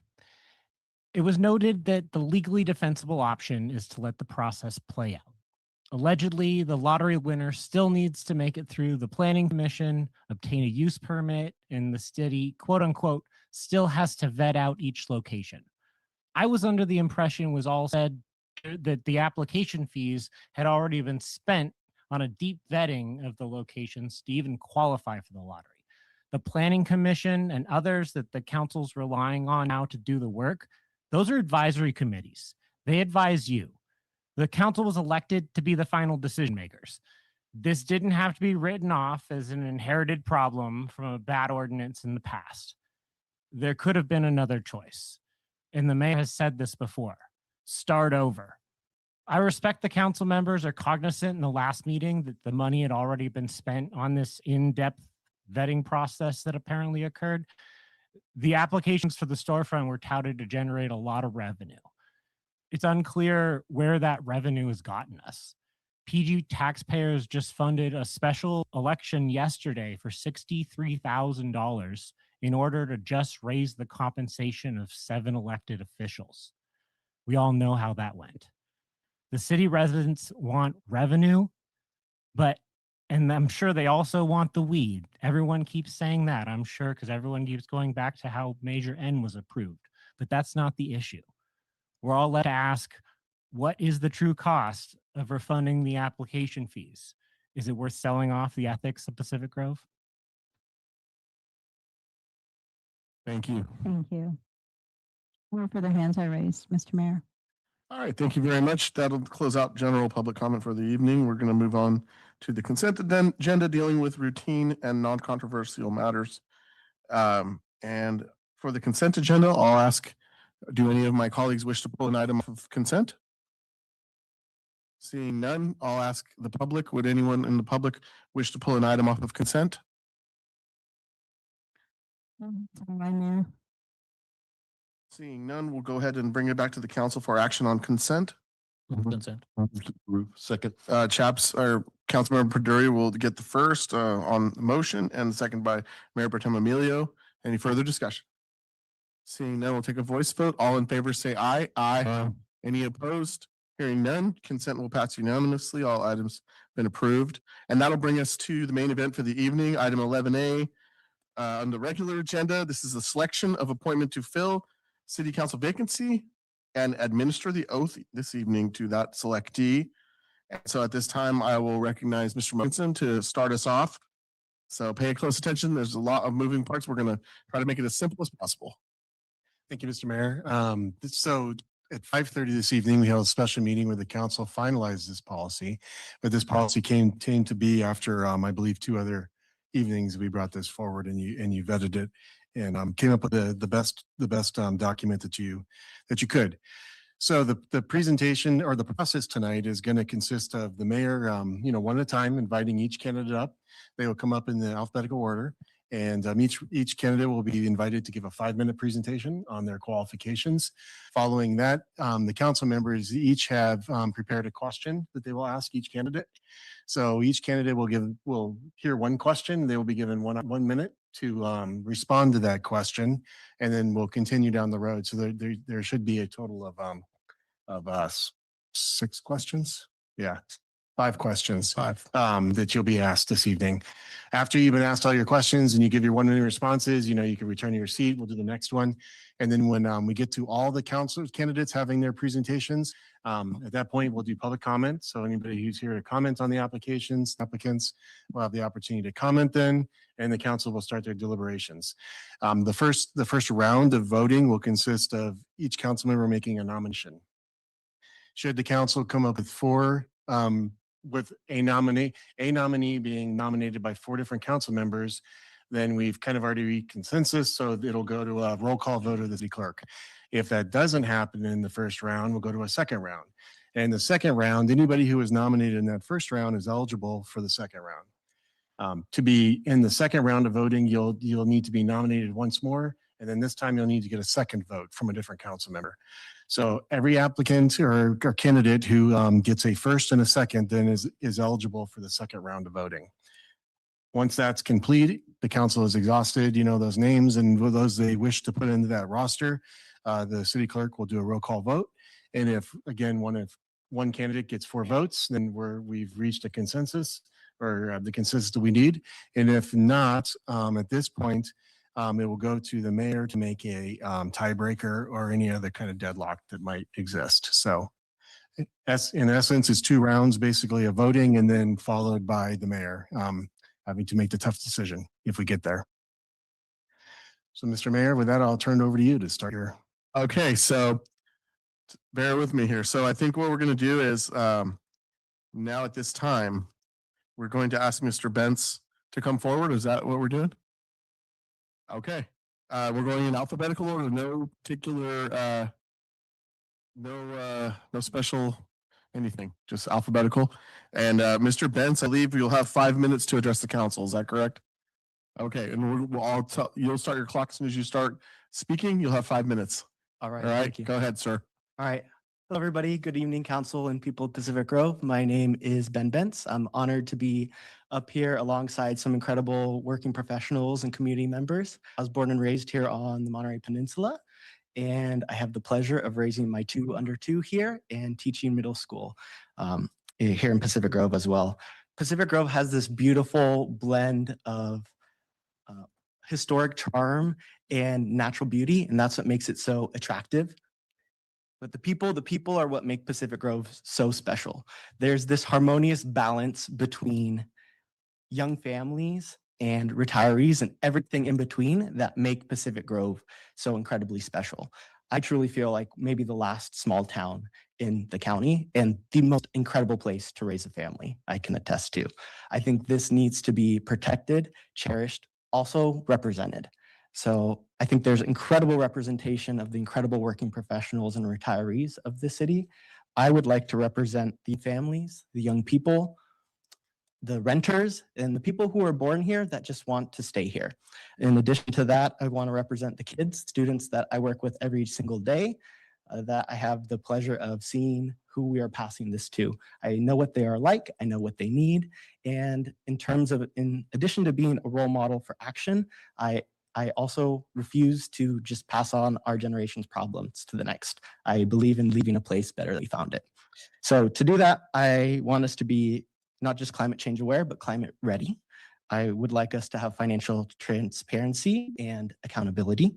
It was noted that the legally defensible option is to let the process play out. Allegedly, the lottery winner still needs to make it through the planning commission, obtain a use permit, and the city, quote unquote, still has to vet out each location. I was under the impression it was all said that the application fees had already been spent on a deep vetting of the locations to even qualify for the lottery. The planning commission and others that the council's relying on now to do the work, those are advisory committees. They advise you. The council was elected to be the final decision makers. This didn't have to be written off as an inherited problem from a bad ordinance in the past. There could have been another choice. And the mayor has said this before, start over. I respect the council members are cognizant in the last meeting that the money had already been spent on this in-depth vetting process that apparently occurred. The applications for the storefront were touted to generate a lot of revenue. It's unclear where that revenue has gotten us. PG taxpayers just funded a special election yesterday for $63,000 in order to just raise the compensation of 7 elected officials. We all know how that went. The city residents want revenue, and I'm sure they also want the weed. Everyone keeps saying that, I'm sure, because everyone keeps going back to how Measure N was approved, but that's not the issue. We're all led to ask, what is the true cost of refunding the application fees? Is it worth selling off the ethics of Pacific Grove? Thank you. Thank you. No further hands are raised, Mr. Mayor. All right, thank you very much. That'll close out general public comment for the evening. We're going to move on to the consent agenda dealing with routine and non-controversial matters. And for the consent agenda, I'll ask, do any of my colleagues wish to pull an item of consent? Seeing none, I'll ask the public, would anyone in the public wish to pull an item off of consent? Fine, Mayor. Seeing none, we'll go ahead and bring it back to the council for action on consent. Consent. Second. Chaps or Councilmember Perduri will get the first on the motion and the second by Mayor Pro Tem Emilio. Any further discussion? Seeing none, we'll take a voice vote. All in favor say aye. Aye. Any opposed? Hearing none, consent will pass unanimously. All items been approved. And that'll bring us to the main event for the evening, item 11A. On the regular agenda, this is a selection of appointment to fill city council vacancy and administer the oath this evening to that selectee. And so at this time, I will recognize Mr. Munson to start us off. So pay close attention. There's a lot of moving parts. We're going to try to make it as simple as possible. Thank you, Mr. Mayor. So at 5:30 this evening, we held a special meeting where the council finalized this policy. But this policy came to be after, I believe, 2 other evenings we brought this forward and you vetted it and came up with the best document that you could. So the presentation or the process tonight is going to consist of the mayor, one at a time, inviting each candidate up. They will come up in the alphabetical order, and each candidate will be invited to give a 5-minute presentation on their qualifications. Following that, the council members each have prepared a question that they will ask each candidate. So each candidate will hear one question. They will be given 1 minute to respond to that question, and then we'll continue down the road. So there should be a total of 6 questions. Yeah. 5 questions. That you'll be asked this evening. After you've been asked all your questions and you give your 1-minute responses, you can return to your seat. We'll do the next one. And then when we get to all the council candidates having their presentations, at that point, we'll do public comment. So anybody who's here to comment on the applicants will have the opportunity to comment then, and the council will start their deliberations. The first round of voting will consist of each council member making a nomination. Should the council come up with 4, with a nominee being nominated by 4 different council members, then we've kind of already reached consensus, so it'll go to a roll call vote of the city clerk. If that doesn't happen in the first round, we'll go to a second round. And the second round, anybody who was nominated in that first round is eligible for the second round. To be in the second round of voting, you'll need to be nominated once more, and then this time you'll need to get a second vote from a different council member. So every applicant or candidate who gets a first and a second then is eligible for the second round of voting. Once that's complete, the council is exhausted, those names and those they wish to put into that roster. The city clerk will do a roll call vote. And if, again, one candidate gets 4 votes, then we've reached a consensus or the consensus that we need. And if not, at this point, it will go to the mayor to make a tiebreaker or any other kind of deadlock that might exist. So in essence, it's 2 rounds, basically of voting and then followed by the mayor having to make the tough decision if we get there. So Mr. Mayor, with that, I'll turn it over to you to start your. Okay, so bear with me here. So I think what we're going to do is now at this time, we're going to ask Mr. Bentz to come forward. Is that what we're doing? Okay, we're going in alphabetical order, no particular, no special anything, just alphabetical. And Mr. Bentz, I believe you'll have 5 minutes to address the council. Is that correct? Okay, and we'll all you'll start your clock as soon as you start speaking. You'll have 5 minutes. All right. All right, Thank you. go ahead, sir. All right. Hello, everybody. Good evening, council and people of Pacific Grove. My name is Ben Bentz. I'm honored to be up here alongside some incredible working professionals and community members. I was born and raised here on the Monterey Peninsula, and I have the pleasure of raising my 2 under 2 here and teaching middle school here in Pacific Grove as well. Pacific Grove has this beautiful blend of historic charm and natural beauty, and that's what makes it so attractive. But the people are what make Pacific Grove so special. There's this harmonious balance between young families and retirees and everything in between that make Pacific Grove so incredibly special. I truly feel like maybe the last small town in the county and the most incredible place to raise a family, I can attest to. I think this needs to be protected, cherished, also represented. So I think there's incredible representation of the incredible working professionals and retirees of the city. I would like to represent the families, the young people, the renters, and the people who are born here that just want to stay here. In addition to that, I want to represent the kids, students that I work with every single day, that I have the pleasure of seeing who we are passing this to. I know what they are like, I know what they need, and in addition to being a role model for action, I also refuse to just pass on our generation's problems to the next. I believe in leaving a place better than we found it. So to do that, I want us to be not just climate change aware, but climate ready. I would like us to have financial transparency and accountability.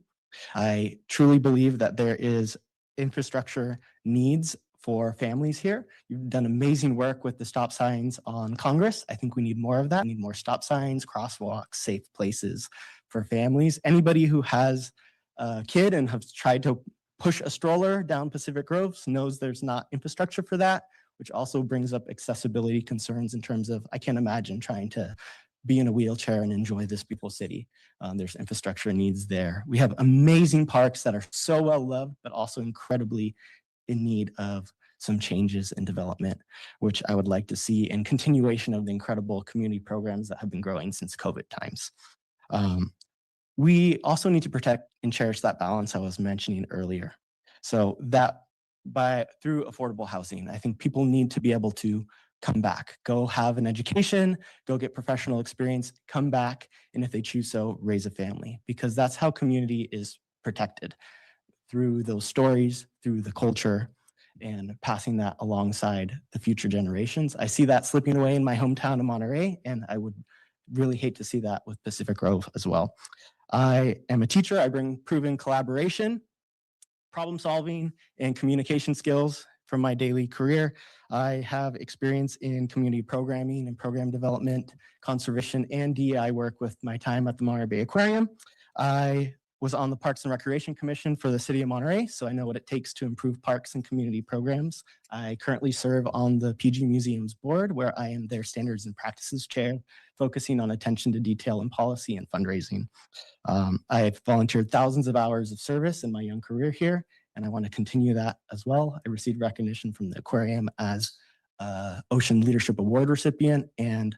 I truly believe that there is infrastructure needs for families here. You've done amazing work with the stop signs on Congress. I think we need more of that. We need more stop signs, crosswalks, safe places for families. Anybody who has a kid and have tried to push a stroller down Pacific Grove knows there's not infrastructure for that, which also brings up accessibility concerns in terms of, I can't imagine trying to be in a wheelchair and enjoy this beautiful city. There's infrastructure needs there. We have amazing parks that are so well loved, but also incredibly in need of some changes in development, which I would like to see in continuation of the incredible community programs that have been growing since COVID times. We also need to protect and cherish that balance I was mentioning earlier. So that through affordable housing, I think people need to be able to come back, go have an education, go get professional experience, come back, and if they choose so, raise a family, because that's how community is protected, through those stories, through the culture, and passing that alongside the future generations. I see that slipping away in my hometown of Monterey, and I would really hate to see that with Pacific Grove as well. I am a teacher. I bring proven collaboration, problem solving, and communication skills from my daily career. I have experience in community programming and program development, conservation, and DEI work with my time at the Monterey Bay Aquarium. I was on the Parks and Recreation Commission for the City of Monterey, so I know what it takes to improve parks and community programs. I currently serve on the PG Museums Board, where I am their Standards and Practices Chair, focusing on attention to detail in policy and fundraising. I have volunteered thousands of hours of service in my young career here, and I want to continue that as well. I received recognition from the aquarium as Ocean Leadership Award recipient, and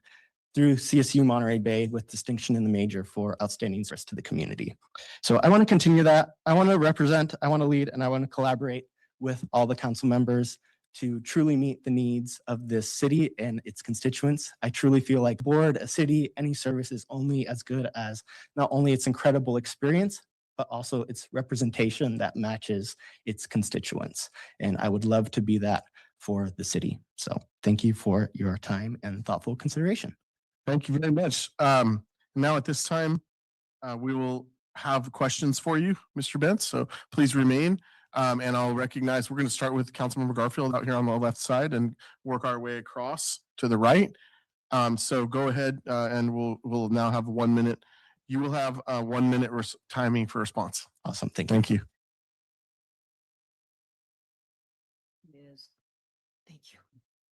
through CSU Monterey Bay with distinction in the major for outstanding service to the community. So I want to continue that. I want to represent, I want to lead, and I want to collaborate with all the council members to truly meet the needs of this city and its constituents. I truly feel like board, a city, any service is only as good as not only its incredible experience, but also its representation that matches its constituents. And I would love to be that for the city. So thank you for your time and thoughtful consideration. Thank you very much. Now at this time, we will have questions for you, Mr. Bentz, so please remain. And I'll recognize, we're going to start with Councilmember Garfield out here on the left side and work our way across to the right. So go ahead and we'll now have 1 minute. You will have 1 minute timing for response. Awesome. Thank you. Thank you. Thank you.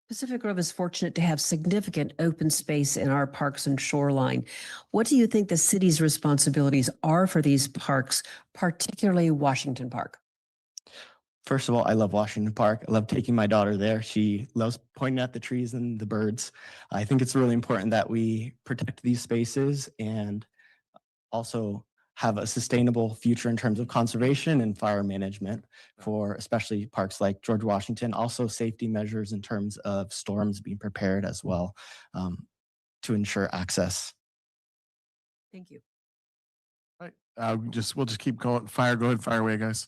Pacific Grove is fortunate to have significant open space in our parks and shoreline. What do you think the city's responsibilities are for these parks, particularly Washington Park? First of all, I love Washington Park. I love taking my daughter there. She loves pointing at the trees and the birds. I think it's really important that we protect these spaces and also have a sustainable future in terms of conservation and fire management for especially parks like George Washington. Also safety measures in terms of storms being prepared as well to ensure access. Thank you. All right. We'll just keep going. Go ahead, fire away, guys.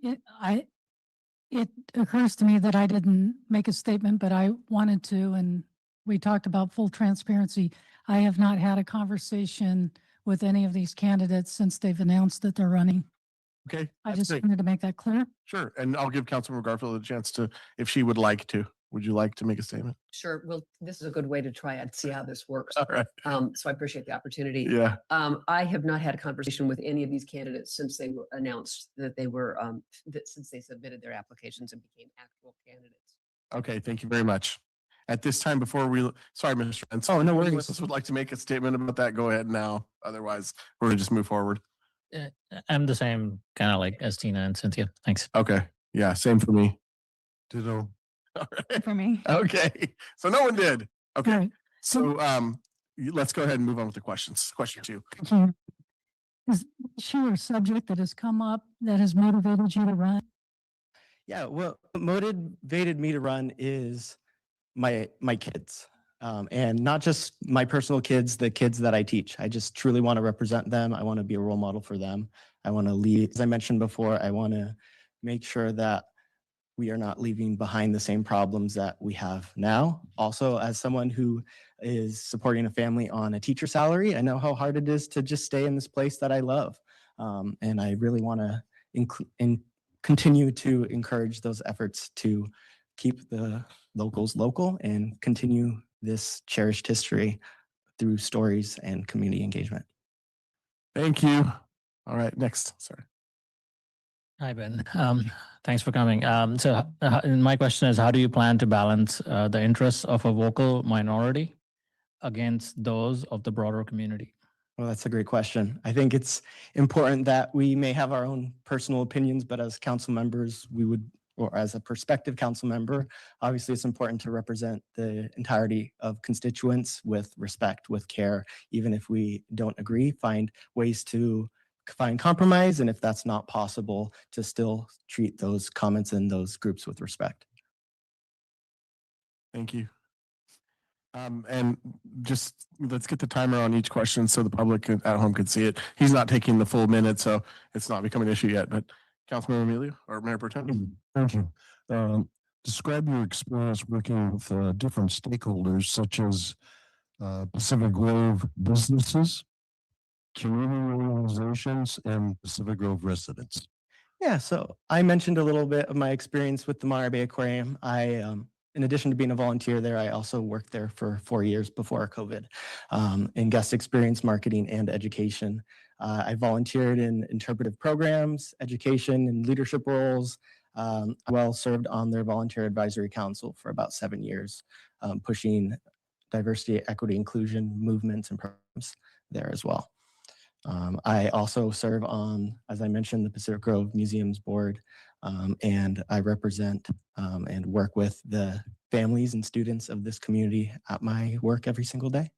It occurs to me that I didn't make a statement, but I wanted to, and we talked about full transparency. I have not had a conversation with any of these candidates since they've announced that they're running. Okay. I that's just great. wanted to make that clear. Sure. And I'll give Councilmember Garfield a chance to, if she would like to. Would you like to make a statement? Sure. Well, this is a good way to try and see how this works. All right. So I appreciate the opportunity. Yeah. I have not had a conversation with any of these candidates since they were announced that they were, since they submitted their applications and became actual candidates. Okay. Thank you very much. At this time, before sorry, Mr. Spence. Oh, no If anyone worries. else would like to make a statement about that, go ahead now. Otherwise, we're gonna just move forward. I'm the same kind of like as Tina and Cynthia. Thanks. Okay. Yeah. Same for me. Ditto. All right. For me. Okay. So no one did. Okay. All right. So let's go ahead and move on with the questions. Question 2. Is there a subject that has come up that has motivated you to run? Yeah, what motivated me to run is my kids. And not just my personal kids, the kids that I teach. I just truly want to represent them. I want to be a role model for them. I want to lead, as I mentioned before, I want to make sure that we are not leaving behind the same problems that we have now. Also, as someone who is supporting a family on a teacher salary, I know how hard it is to just stay in this place that I love. And I really want to continue to encourage those efforts to keep the locals local and continue this cherished history through stories and community engagement. Thank you. All right. Next. Sorry. Hi, Ben. Thanks for coming. So my question is, how do you plan to balance the interests of a vocal minority against those of the broader community? Well, that's a great question. I think it's important that we may have our own personal opinions, but as council members, or as a prospective council member, obviously it's important to represent the entirety of constituents with respect, with care, even if we don't agree, find ways to find compromise, and if that's not possible, to still treat those comments and those groups with respect. Thank you. And just let's get the timer on each question so the public at home can see it. He's not taking the full minute, so it's not become an issue yet, but Councilmember Amelia or Mayor Pro Tem. Thank you. Describe your experience working with different stakeholders such as Pacific Grove businesses, community organizations, and Pacific Grove residents. Yeah, so I mentioned a little bit of my experience with the Monterey Bay Aquarium. In addition to being a volunteer there, I also worked there for 4 years before COVID in guest experience marketing and education. I volunteered in interpretive programs, education, and leadership roles. Well served on their volunteer advisory council for about 7 years, pushing diversity, equity, inclusion movements and programs there as well. I also serve on, as I mentioned, the Pacific Grove Museums Board, and I represent and work with the families and students of this community at my work every single day.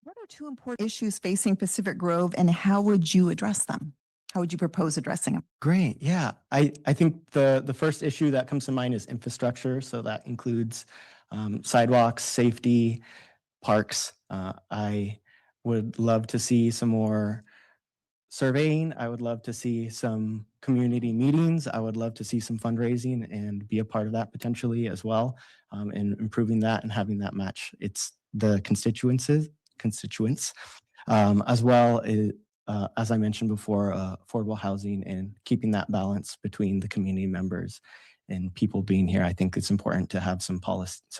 What are two important issues facing Pacific Grove and how would you address them? How would you propose addressing them? Great. Yeah. I think the first issue that comes to mind is infrastructure. So that includes sidewalks, safety, parks. I would love to see some more surveying. I would love to see some community meetings. I would love to see some fundraising and be a part of that potentially as well, and improving that and having that match. It's the constituents, as well as I mentioned before, affordable housing and keeping that balance between the community members and people being here. I think it's important to have some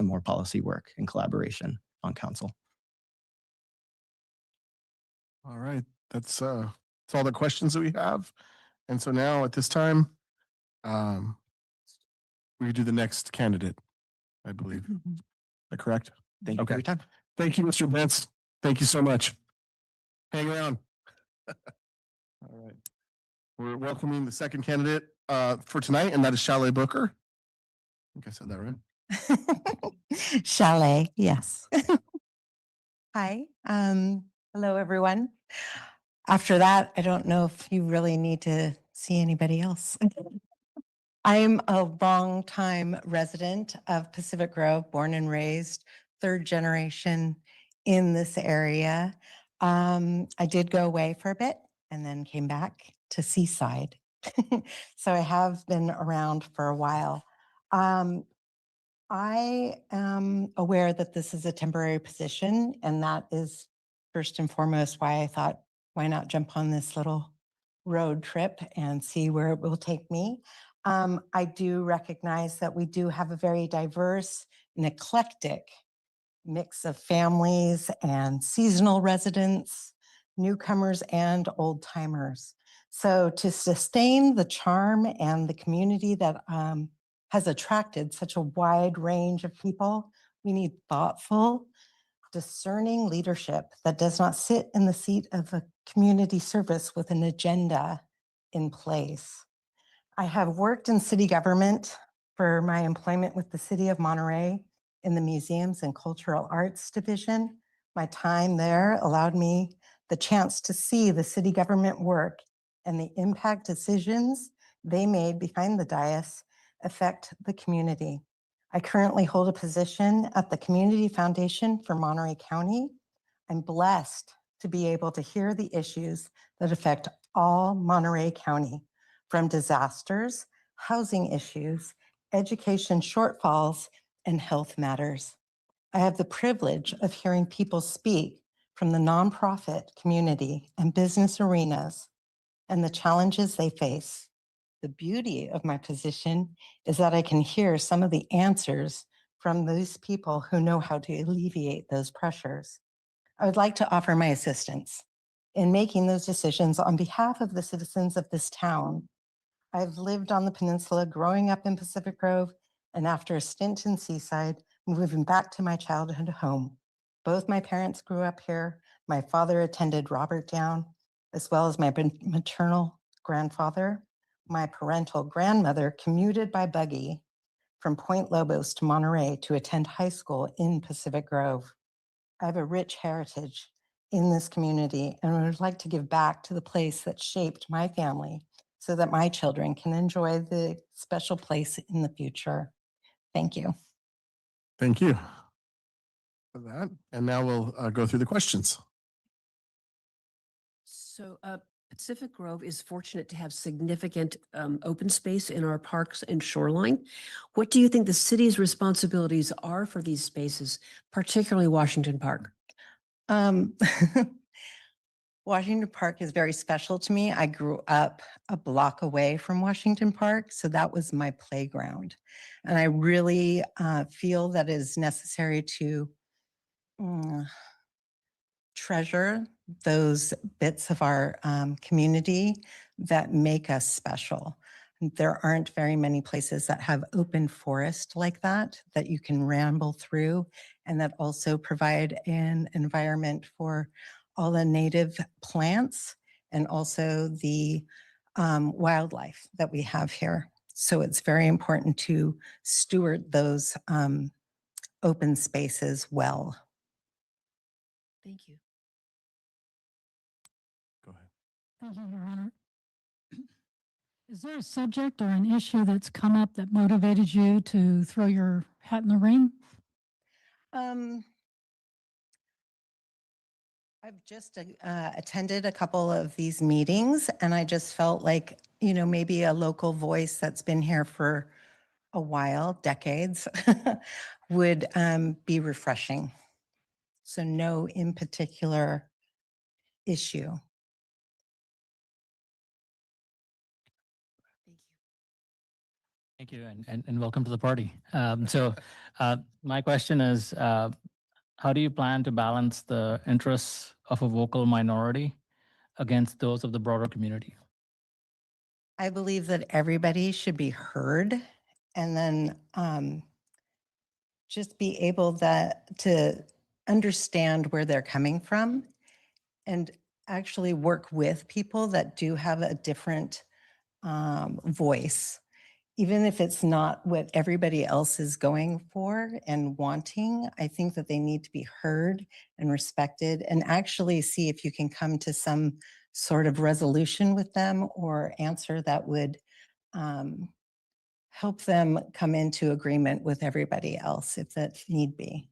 more policy work and collaboration on council. All right, that's all the questions that we have. And so now at this time, we do the next candidate, I believe. Is that correct? Thank you for your time. Thank you, Mr. Bentz. Thank you so much. Hang around. All right. We're welcoming the second candidate for tonight, and that is Chalet Booker. I think I said that right. Chalet, yes. Hi, hello, everyone. After that, I don't know if you really need to see anybody else. I'm a longtime resident of Pacific Grove, born and raised, third generation in this area. I did go away for a bit and then came back to Seaside. So I have been around for a while. I am aware that this is a temporary position, and that is first and foremost why I thought, why not jump on this little road trip and see where it will take me. I do recognize that we do have a very diverse and eclectic mix of families and seasonal residents, newcomers and old timers. So to sustain the charm and the community that has attracted such a wide range of people, we need thoughtful, discerning leadership that does not sit in the seat of a community service with an agenda in place. I have worked in city government for my employment with the City of Monterey in the Museums and Cultural Arts Division. My time there allowed me the chance to see the city government work and the impact decisions they made behind the dais affect the community. I currently hold a position at the Community Foundation for Monterey County. I'm blessed to be able to hear the issues that affect all Monterey County, from disasters, housing issues, education shortfalls, and health matters. I have the privilege of hearing people speak from the nonprofit community and business arenas and the challenges they face. The beauty of my position is that I can hear some of the answers from those people who know how to alleviate those pressures. I would like to offer my assistance in making those decisions on behalf of the citizens of this town. I've lived on the peninsula, growing up in Pacific Grove, and after a stint in Seaside, moving back to my childhood home. Both my parents grew up here. My father attended Robert Down, as well as my maternal grandfather. My parental grandmother commuted by buggy from Point Lobos to Monterey to attend high school in Pacific Grove. I have a rich heritage in this community, and I would like to give back to the place that shaped my family so that my children can enjoy the special place in the future. Thank you. Thank you for that. And now we'll go through the questions. So Pacific Grove is fortunate to have significant open space in our parks and shoreline. What do you think the city's responsibilities are for these spaces, particularly Washington Park? Um, Washington Park is very special to me. I grew up a block away from Washington Park, so that was my playground. And I really feel that it is necessary to treasure those bits of our community that make us special. There aren't very many places that have open forest like that you can ramble through, and that also provide an environment for all the native plants and also the wildlife that we have here. So it's very important to steward those open spaces well. Thank you. Thank you, Your Honor. Is there a subject or an issue that's come up that motivated you to throw your hat in the ring? I've just attended a couple of these meetings, and I just felt like, maybe a local voice that's been here for a while, decades, would be refreshing. So no in particular issue. Thank you, and welcome to the party. My question is, how do you plan to balance the interests of a vocal minority against those of the broader community? I believe that everybody should be heard, and then just be able to understand where they're coming from and actually work with people that do have a different voice. Even if it's not what everybody else is going for and wanting, I think that they need to be heard and respected, and actually see if you can come to some sort of resolution with them or answer that would help them come into agreement with everybody else if that need be.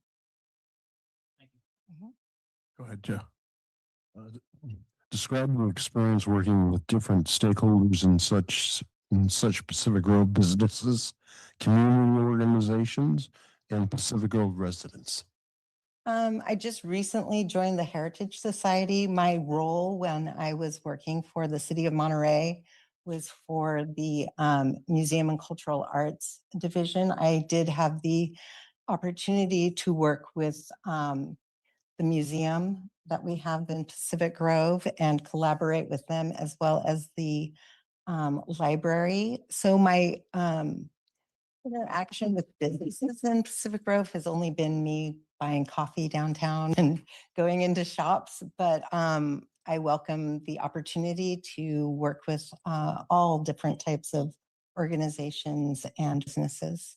Go ahead, Joe. Describe your experience working with different stakeholders in such Pacific Grove businesses, community organizations, and Pacific Grove residents. I just recently joined the Heritage Society. My role when I was working for the City of Monterey was for the Museum and Cultural Arts Division. I did have the opportunity to work with the museum that we have in Pacific Grove and collaborate with them, as well as the library. So my interaction with businesses in Pacific Grove has only been me buying coffee downtown and going into shops, but I welcome the opportunity to work with all different types of organizations and businesses.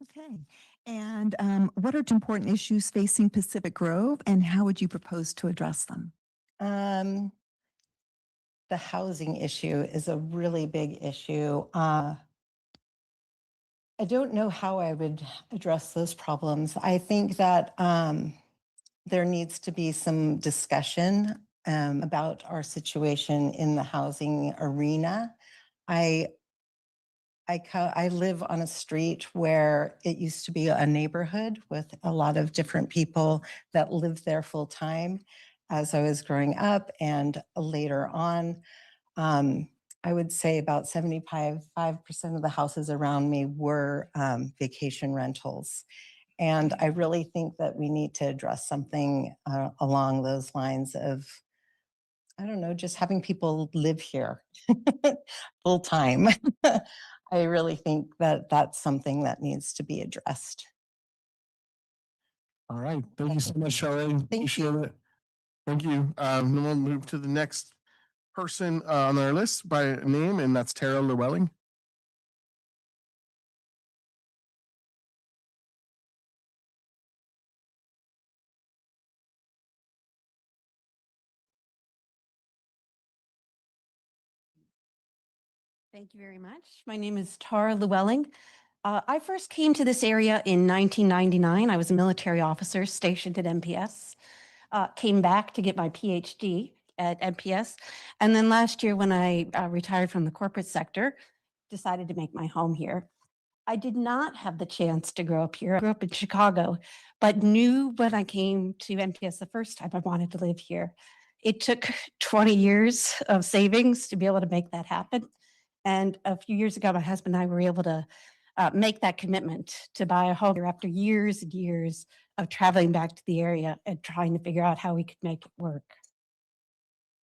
Okay. And what are important issues facing Pacific Grove, and how would you propose to address them? The housing issue is a really big issue. I don't know how I would address those problems. I think that there needs to be some discussion about our situation in the housing arena. I live on a street where it used to be a neighborhood with a lot of different people that lived there full time as I was growing up, and later on. I would say about 75% of the houses around me were vacation rentals. And I really think that we need to address something along those lines of, I don't know, just having people live here full time. I really think that that's something that needs to be addressed. All right. Thank you so much, Charlene. Appreciate it. Thank you. Then we'll move to the next person on our list by name, and that's Tara Llewellyn. Thank you very much. My name is Tara Llewellyn. I first came to this area in 1999. I was a military officer stationed at MPS. came back to get my PhD at MPS. And then last year, when I retired from the corporate sector, decided to make my home here. I did not have the chance to grow up here. I grew up in Chicago, but knew when I came to MPS the first time I wanted to live here. It took 20 years of savings to be able to make that happen. And a few years ago, my husband and I were able to make that commitment to buy a home here after years and years of traveling back to the area and trying to figure out how we could make it work.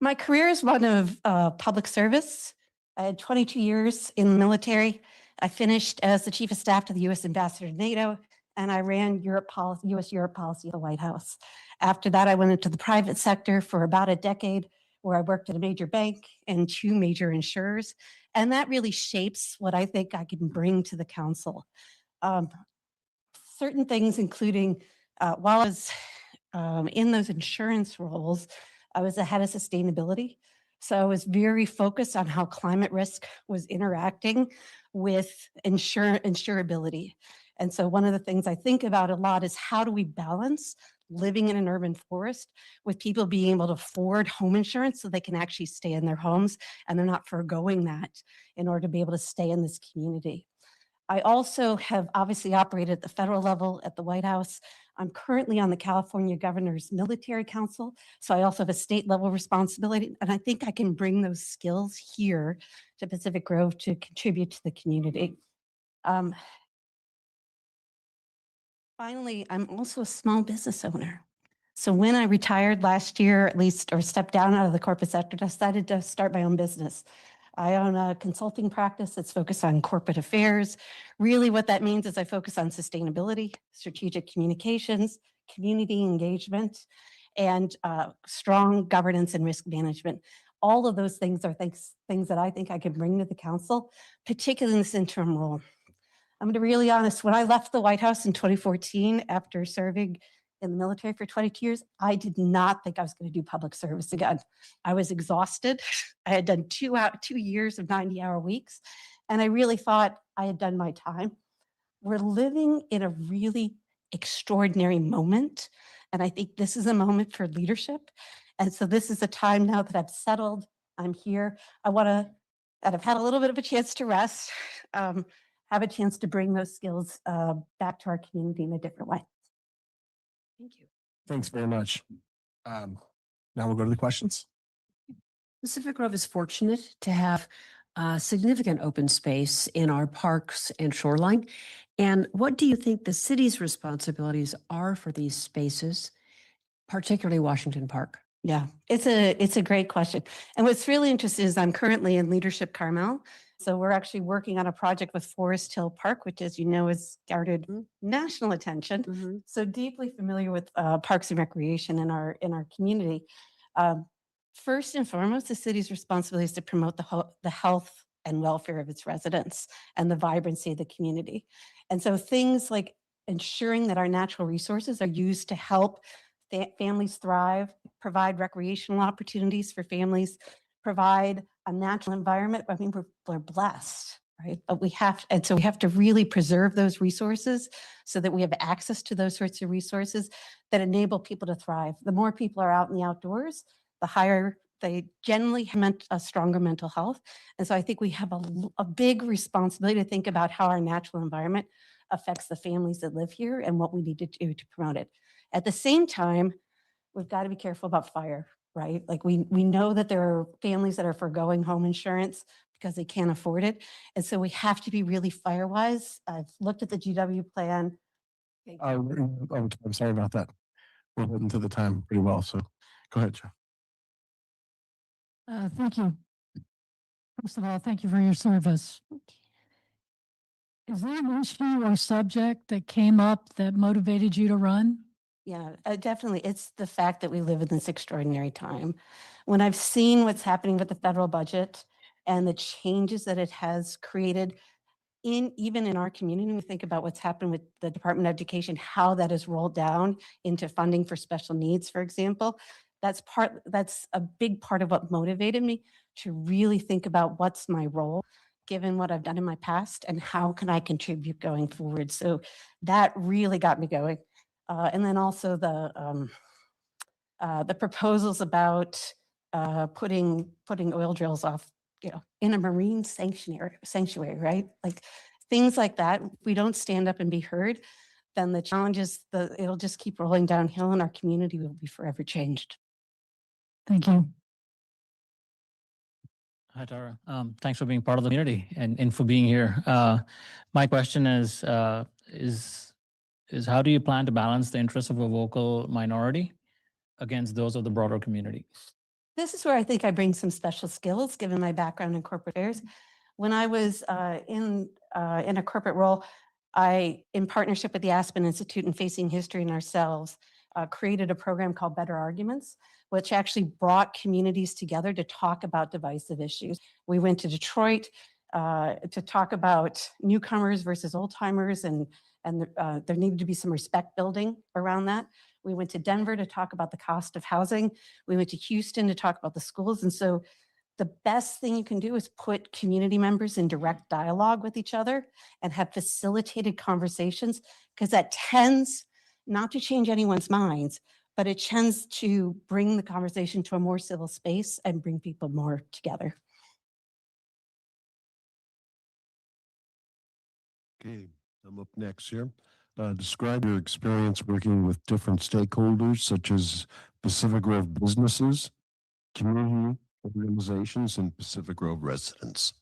My career is one of public service. I had 22 years in the military. I finished as the chief of staff to the U.S. ambassador to NATO, and I ran Europe policy, U.S. Europe policy at the White House. After that, I went into the private sector for about a decade, where I worked at a major bank and 2 major insurers. And that really shapes what I think I can bring to the council. Certain things, including while I was in those insurance roles, I was the head of sustainability. So I was very focused on how climate risk was interacting with insurability. And so one of the things I think about a lot is how do we balance living in an urban forest with people being able to afford home insurance so they can actually stay in their homes and they're not foregoing that in order to be able to stay in this community. I also have obviously operated at the federal level at the White House. I'm currently on the California Governor's Military Council, so I also have a state level responsibility, and I think I can bring those skills here to Pacific Grove to contribute to the community. Finally, I'm also a small business owner. So when I retired last year, at least, or stepped down out of the corporate sector, I decided to start my own business. I own a consulting practice that's focused on corporate affairs. Really what that means is I focus on sustainability, strategic communications, community engagement, and strong governance and risk management. All of those things are things that I think I can bring to the council, particularly in this interim role. I'm going to be really honest, when I left the White House in 2014, after serving in the military for 22 years, I did not think I was going to do public service again. I was exhausted. I had done 2 years of 90-hour weeks, and I really thought I had done my time. We're living in a really extraordinary moment, and I think this is a moment for leadership. And so this is a time now that I've settled, I'm here. And I've had a little bit of a chance to rest, have a chance to bring those skills back to our community in a different way. Thank you. Thanks very much. Now we'll go to the questions. Pacific Grove is fortunate to have significant open space in our parks and shoreline. And what do you think the city's responsibilities are for these spaces, particularly Washington Park? Yeah, it's a great question. And what's really interesting is I'm currently in Leadership Carmel. So we're actually working on a project with Forest Hill Park, which, as you know, has garnered national attention. So deeply familiar with parks and recreation in our community. First and foremost, the city's responsibility is to promote the health and welfare of its residents and the vibrancy of the community. And so things like ensuring that our natural resources are used to help families thrive, provide recreational opportunities for families, provide a natural environment. I mean, we're blessed, right? But we have to really preserve those resources so that we have access to those sorts of resources that enable people to thrive. The more people are out in the outdoors, the higher they generally have a stronger mental health. And so I think we have a big responsibility to think about how our natural environment affects the families that live here and what we need to do to promote it. At the same time, we've got to be careful about fire, right? Like we know that there are families that are foregoing home insurance because they can't afford it. And so we have to be really fire wise. I've looked at the GW plan. I'm sorry about that. We're holding to the time pretty well. So go ahead, Jeff. Thank you. First of all, thank you for your service. Is there an issue or subject that came up that motivated you to run? Yeah, definitely. It's the fact that we live in this extraordinary time. When I've seen what's happening with the federal budget and the changes that it has created even in our community, we think about what's happened with the Department of Education, how that has rolled down into funding for special needs, for example. That's a big part of what motivated me to really think about what's my role, given what I've done in my past, and how can I contribute going forward. So that really got me going. And then also the proposals about putting oil drills off, in a marine sanctuary, right? Like things like that. If we don't stand up and be heard, then the challenges, it'll just keep rolling downhill and our community will be forever changed. Thank you. Hi, Tara. Thanks for being part of the community and for being here. My question is how do you plan to balance the interests of a vocal minority against those of the broader community? This is where I think I bring some special skills, given my background in corporate affairs. When I was in a corporate role, I, in partnership with the Aspen Institute and Facing History and ourselves, created a program called Better Arguments, which actually brought communities together to talk about divisive issues. We went to Detroit to talk about newcomers versus old timers, and there needed to be some respect building around that. We went to Denver to talk about the cost of housing. We went to Houston to talk about the schools. And so the best thing you can do is put community members in direct dialogue with each other and have facilitated conversations, because that tends not to change anyone's minds, but it tends to bring the conversation to a more civil space and bring people more together. Okay, I'm up next here. Describe your experience working with different stakeholders such as Pacific Grove businesses, community organizations, and Pacific Grove residents.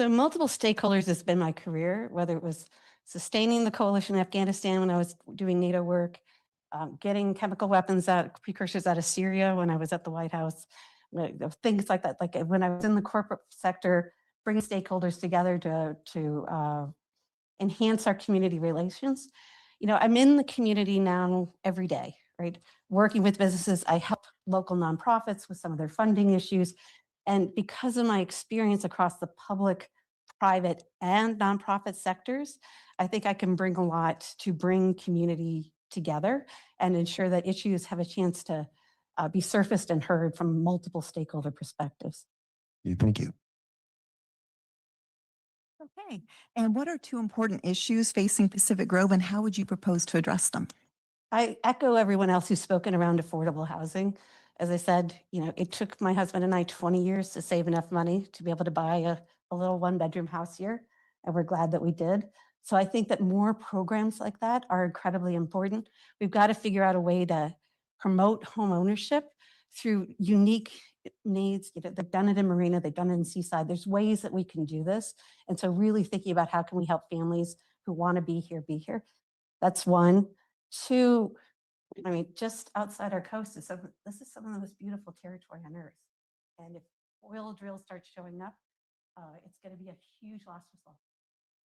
So multiple stakeholders has been my career, whether it was sustaining the coalition in Afghanistan when I was doing NATO work, getting chemical weapons precursors out of Syria when I was at the White House, things like that. Like when I was in the corporate sector, bringing stakeholders together to enhance our community relations. I'm in the community now every day, right? Working with businesses. I help local nonprofits with some of their funding issues. And because of my experience across the public, private, and nonprofit sectors, I think I can bring a lot to bring community together and ensure that issues have a chance to be surfaced and heard from multiple stakeholder perspectives. Thank you. Okay. And what are two important issues facing Pacific Grove, and how would you propose to address them? I echo everyone else who's spoken around affordable housing. As I said, it took my husband and I 20 years to save enough money to be able to buy a little one-bedroom house here, and we're glad that we did. So I think that more programs like that are incredibly important. We've got to figure out a way to promote home ownership through unique needs. They've done it in Marina, they've done it in Seaside. There's ways that we can do this. And so really thinking about how can we help families who want to be here. That's one. Two, just outside our coast, this is some of the most beautiful territory on earth. And if oil drills start showing up, it's going to be a huge loss for us.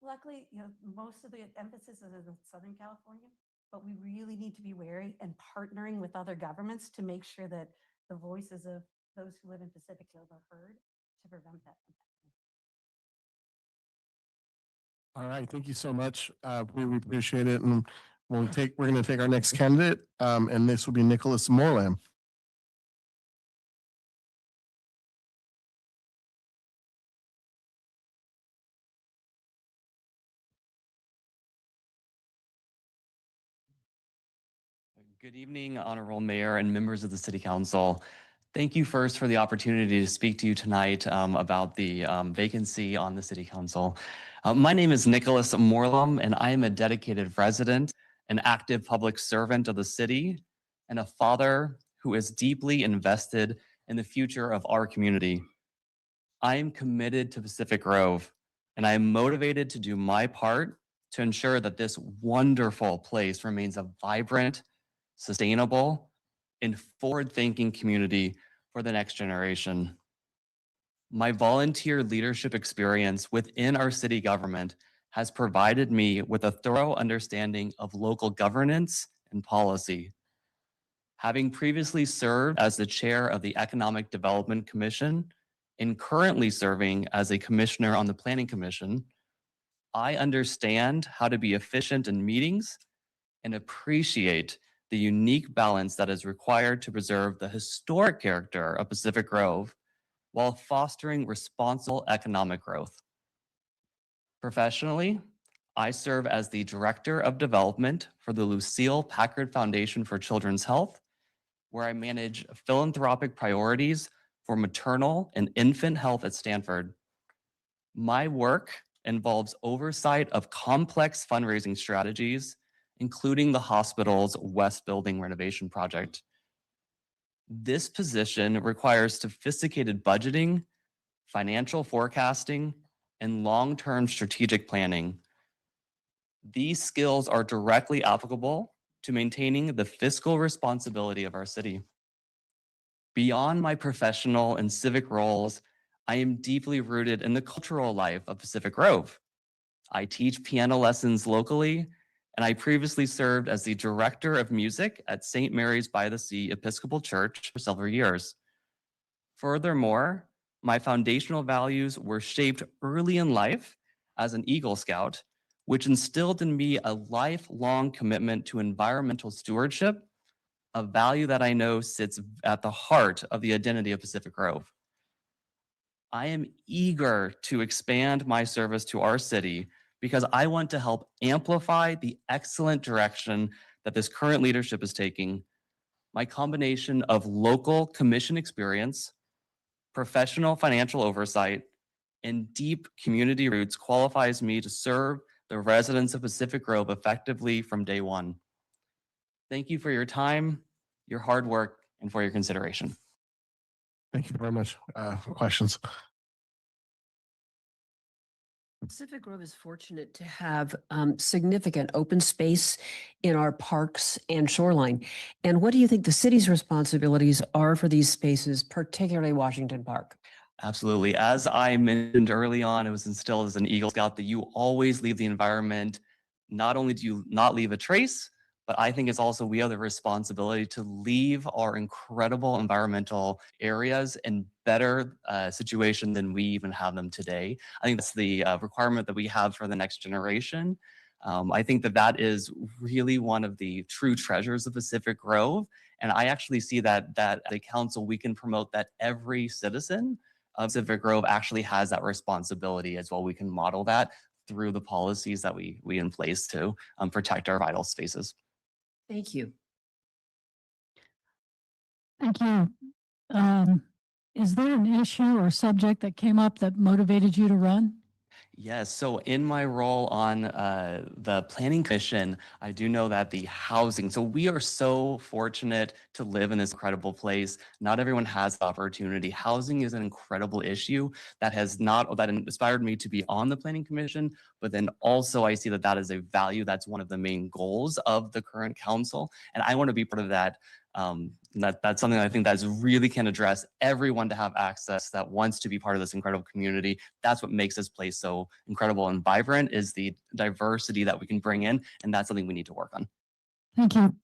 Luckily, most of the emphasis is in Southern California, but we really need to be wary and partnering with other governments to make sure that the voices of those who live in Pacific Grove are heard to prevent that from happening. All right, thank you so much. We appreciate it. And we're going to take our next candidate, and this will be Nicholas Morlam. Good evening, Honorable Mayor and members of the City Council. Thank you first for the opportunity to speak to you tonight about the vacancy on the City Council. My name is Nicholas Morlam, and I am a dedicated resident, an active public servant of the city, and a father who is deeply invested in the future of our community. I am committed to Pacific Grove, and I am motivated to do my part to ensure that this wonderful place remains a vibrant, sustainable, and forward-thinking community for the next generation. My volunteer leadership experience within our city government has provided me with a thorough understanding of local governance and policy. Having previously served as the chair of the Economic Development Commission and currently serving as a commissioner on the Planning Commission, I understand how to be efficient in meetings and appreciate the unique balance that is required to preserve the historic character of Pacific Grove while fostering responsible economic growth. Professionally, I serve as the Director of Development for the Lucille Packard Foundation for Children's Health where I manage philanthropic priorities for maternal and infant health at Stanford. My work involves oversight of complex fundraising strategies, including the hospital's West Building renovation project. This position requires sophisticated budgeting, financial forecasting, and long-term strategic planning. These skills are directly applicable to maintaining the fiscal responsibility of our city. Beyond my professional and civic roles, I am deeply rooted in the cultural life of Pacific Grove. I teach piano lessons locally, and I previously served as the director of music at St. Mary's by the Sea Episcopal Church for several years. Furthermore, my foundational values were shaped early in life as an Eagle Scout, which instilled in me a lifelong commitment to environmental stewardship, a value that I know sits at the heart of the identity of Pacific Grove. I am eager to expand my service to our city because I want to help amplify the excellent direction that this current leadership is taking. My combination of local commission experience, professional financial oversight, and deep community roots qualifies me to serve the residents of Pacific Grove effectively from day one. Thank you for your time, your hard work, and for your consideration. Thank you very much. Questions? Pacific Grove is fortunate to have significant open space in our parks and shoreline. And what do you think the city's responsibilities are for these spaces, particularly Washington Park? Absolutely. As I mentioned early on, it was instilled as an Eagle Scout that you always leave the environment. Not only do you not leave a trace, but I think it's also we have the responsibility to leave our incredible environmental areas in better situation than we even have them today. I think that's the requirement that we have for the next generation. I think that that is really one of the true treasures of Pacific Grove. And I actually see that the council, we can promote that every citizen of Pacific Grove actually has that responsibility as well. We can model that through the policies that we in place to protect our vital spaces. Thank you. Thank you. Is there an issue or subject that came up that motivated you to run? Yes, so in my role on the Planning Commission, I do know that the housing, so we are so fortunate to live in this incredible place. Not everyone has the opportunity. Housing is an incredible issue that inspired me to be on the Planning Commission, but then also I see that that is a value that's one of the main goals of the current council. And I want to be part of that. That's something I think that really can address everyone to have access that wants to be part of this incredible community. That's what makes this place so incredible and vibrant is the diversity that we can bring in. And that's something we need to work on. Thank you.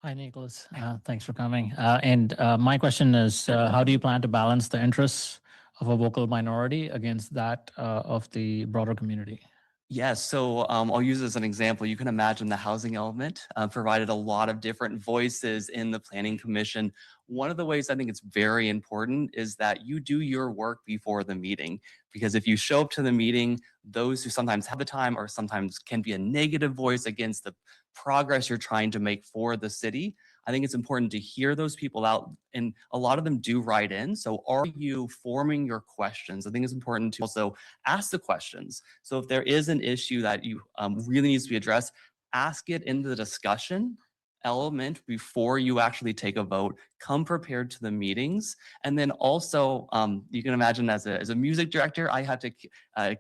Hi, Nicholas. Thanks for coming. And my question is, how do you plan to balance the interests of a vocal minority against that of the broader community? Yes, so I'll use as an example. You can imagine the housing element provided a lot of different voices in the Planning Commission. One of the ways I think it's very important is that you do your work before the meeting, because if you show up to the meeting, those who sometimes have the time or sometimes can be a negative voice against the progress you're trying to make for the city, I think it's important to hear those people out, and a lot of them do write in. So are you forming your questions? I think it's important to also ask the questions. So if there is an issue that you really needs to be addressed, ask it in the discussion element before you actually take a vote. Come prepared to the meetings. And then also, you can imagine as a music director, I have to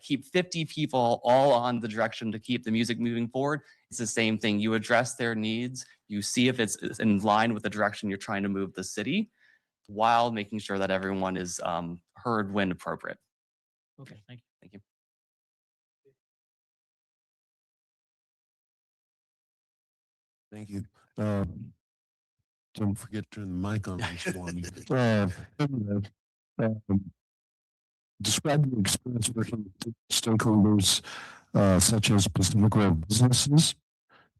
keep 50 people all on the direction to keep the music moving forward. It's the same thing. You address their needs. You see if it's in line with the direction you're trying to move the city while making sure that everyone is heard when appropriate. Okay, thank you. Thank you. Thank you. Don't forget to turn the mic on this one. Describe your experience working with stakeholders such as Pacific Grove businesses,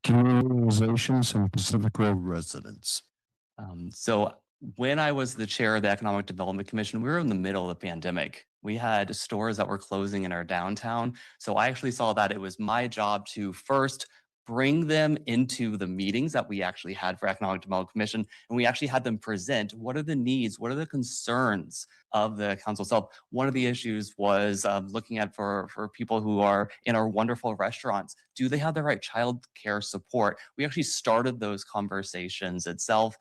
community organizations, and Pacific Grove residents. So when I was the chair of the Economic Development Commission, we were in the middle of the pandemic. We had stores that were closing in our downtown. So I actually saw that it was my job to first bring them into the meetings that we actually had for Economic Development Commission, and we actually had them present what are the needs, what are the concerns of the council itself. One of the issues was looking at for people who are in our wonderful restaurants, do they have the right child care support? We actually started those conversations itself.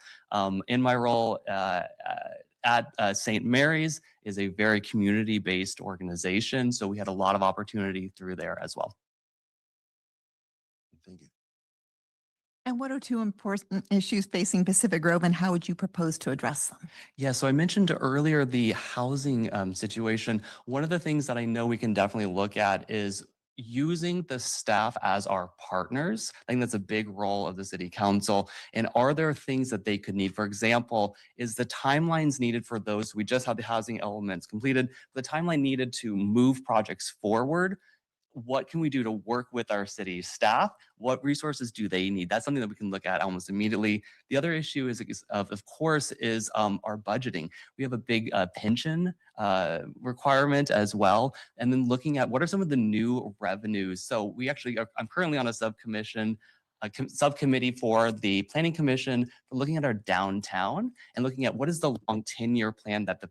In my role at St. Mary's is a very community-based organization, so we had a lot of opportunity through there as well. Thank you. And what are two important issues facing Pacific Grove, and how would you propose to address them? Yeah, so I mentioned earlier the housing situation. One of the things that I know we can definitely look at is using the staff as our partners. I think that's a big role of the city council. And are there things that they could need? For example, is the timelines needed for those, we just had the housing elements completed, the timeline needed to move projects forward? What can we do to work with our city staff? What resources do they need? That's something that we can look at almost immediately. The other issue is, of course, is our budgeting. We have a big pension requirement as well. And then looking at what are some of the new revenues. So we actually, I'm currently on a subcommittee for the Planning Commission for looking at our downtown and looking at what is the long 10-year plan that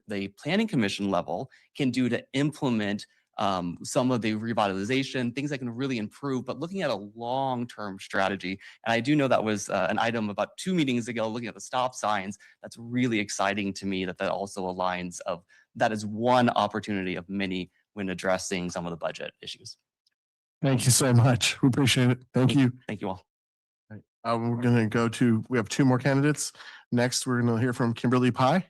the Planning Commission level can do to implement some of the revitalization, things that can really improve, but looking at a long-term strategy. And I do know that was an item about 2 meetings ago, looking at the stop signs. That's really exciting to me that also aligns of, that is one opportunity of many when addressing some of the budget issues. Thank you so much. We appreciate it. Thank you. Thank you all. We're going to we have 2 more candidates. Next, we're going to hear from Kimberly Pye.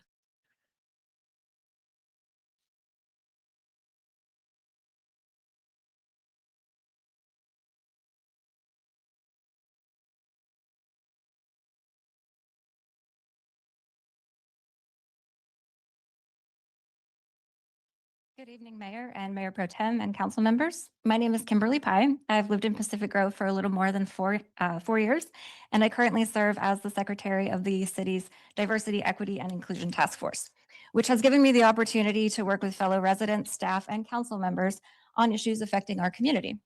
Good evening, Mayor and Mayor Pro Tem and council members. My name is Kimberly Pye. I've lived in Pacific Grove for a little more than 4 years, and I currently serve as the secretary of the city's Diversity, Equity, and Inclusion Task Force, which has given me the opportunity to work with fellow residents, staff, and council members on issues affecting our community.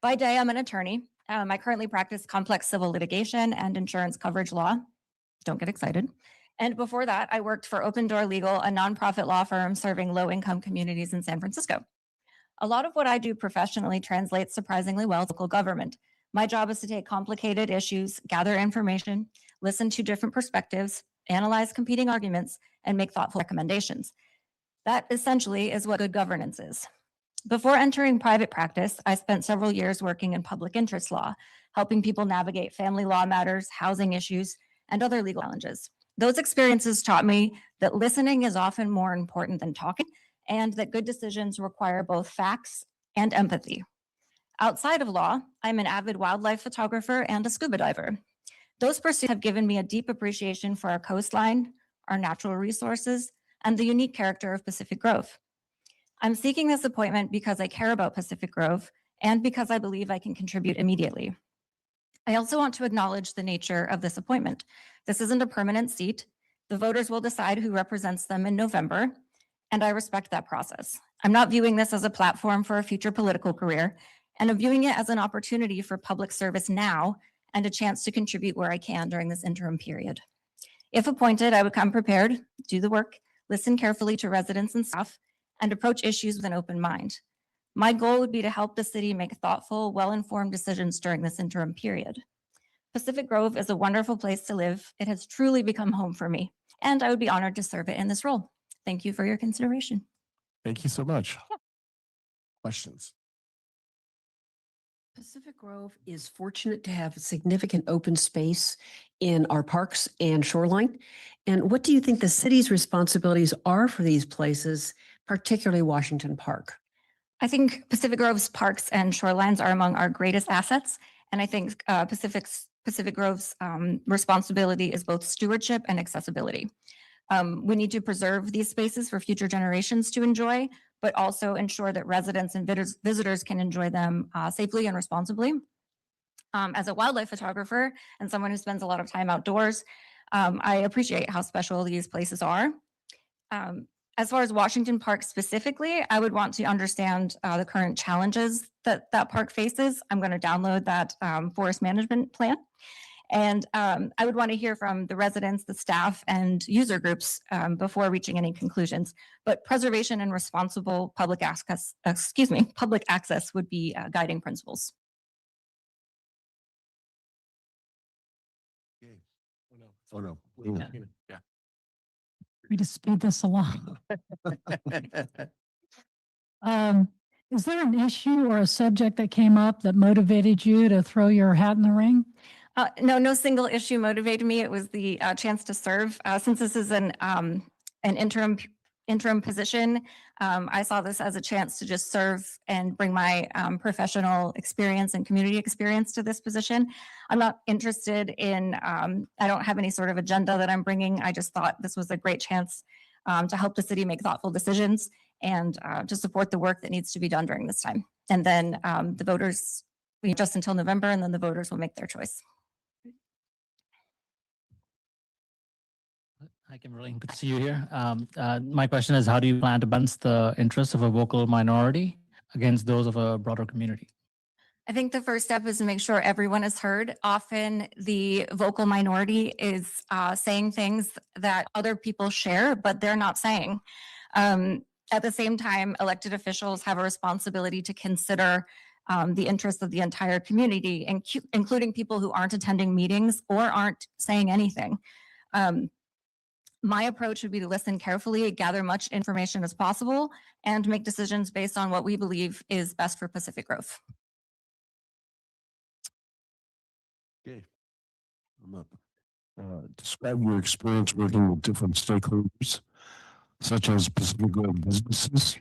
By day, I'm an attorney. I currently practice complex civil litigation and insurance coverage law. Don't get excited. And before that, I worked for Open Door Legal, a nonprofit law firm serving low-income communities in San Francisco. A lot of what I do professionally translates surprisingly well to local government. My job is to take complicated issues, gather information, listen to different perspectives, analyze competing arguments, and make thoughtful recommendations. That essentially is what good governance is. Before entering private practice, I spent several years working in public interest law, helping people navigate family law matters, housing issues, and other legal challenges. Those experiences taught me that listening is often more important than talking, and that good decisions require both facts and empathy. Outside of law, I'm an avid wildlife photographer and a scuba diver. Those pursuits have given me a deep appreciation for our coastline, our natural resources, and the unique character of Pacific Grove. I'm seeking this appointment because I care about Pacific Grove and because I believe I can contribute immediately. I also want to acknowledge the nature of this appointment. This isn't a permanent seat. The voters will decide who represents them in November, and I respect that process. I'm not viewing this as a platform for a future political career, and I'm viewing it as an opportunity for public service now and a chance to contribute where I can during this interim period. If appointed, I would come prepared, do the work, listen carefully to residents and staff, and approach issues with an open mind. My goal would be to help the city make thoughtful, well-informed decisions during this interim period. Pacific Grove is a wonderful place to live. It has truly become home for me, and I would be honored to serve it in this role. Thank you for your consideration. Thank you so much. Questions? Pacific Grove is fortunate to have significant open space in our parks and shoreline. And what do you think the city's responsibilities are for these places, particularly Washington Park? I think Pacific Grove's parks and shorelines are among our greatest assets. And I think Pacific Grove's responsibility is both stewardship and accessibility. We need to preserve these spaces for future generations to enjoy, but also ensure that residents and visitors can enjoy them safely and responsibly. As a wildlife photographer and someone who spends a lot of time outdoors, I appreciate how special these places are. As far as Washington Park specifically, I would want to understand the current challenges that that that park faces, I'm going to download that forest management plan. And I would want to hear from the residents, the staff, and user groups before reaching any conclusions. But preservation and responsible public access, public access would be guiding principles. Oh, no. Yeah. We just speed this along. Is there an issue or a subject that came up that motivated you to throw your hat in the ring? No single issue motivated me. It was the chance to serve. Since this is an interim position, I saw this as a chance to just serve and bring my professional experience and community experience to this position. I'm not interested in, I don't have any sort of agenda that I'm bringing. I just thought this was a great chance to help the city make thoughtful decisions and to support the work that needs to be done during this time. And then the voters, just until November, and then the voters will make their choice. Hi, Kimberly. Good to see you here. My question is, how do you plan to balance the interests of a vocal minority against those of a broader community? I think the first step is to make sure everyone is heard. Often the vocal minority is saying things that other people share, but they're not saying. At the same time, elected officials have a responsibility to consider the interests of the entire community, including people who aren't attending meetings or aren't saying anything. My approach would be to listen carefully, gather much information as possible, and make decisions based on what we believe is best for Pacific Grove. Okay. I'm up. Describe your experience working with different stakeholders, such as Pacific Grove businesses,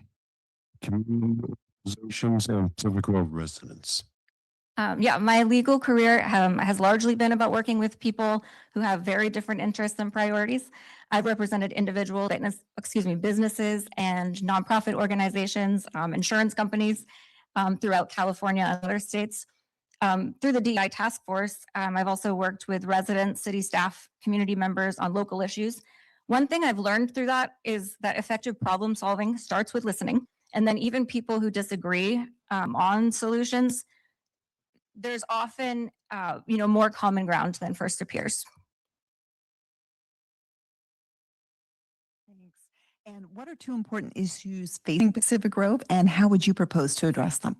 community organizations, and Pacific Grove residents. Yeah, my legal career has largely been about working with people who have very different interests and priorities. I've represented individual, businesses and nonprofit organizations, insurance companies throughout California and other states. Through the DEI task force, I've also worked with residents, city staff, community members on local issues. One thing I've learned through that is that effective problem solving starts with listening. And then even people who disagree on solutions, there's often, more common ground than first appears. Thanks. And what are two important issues facing Pacific Grove, and how would you propose to address them?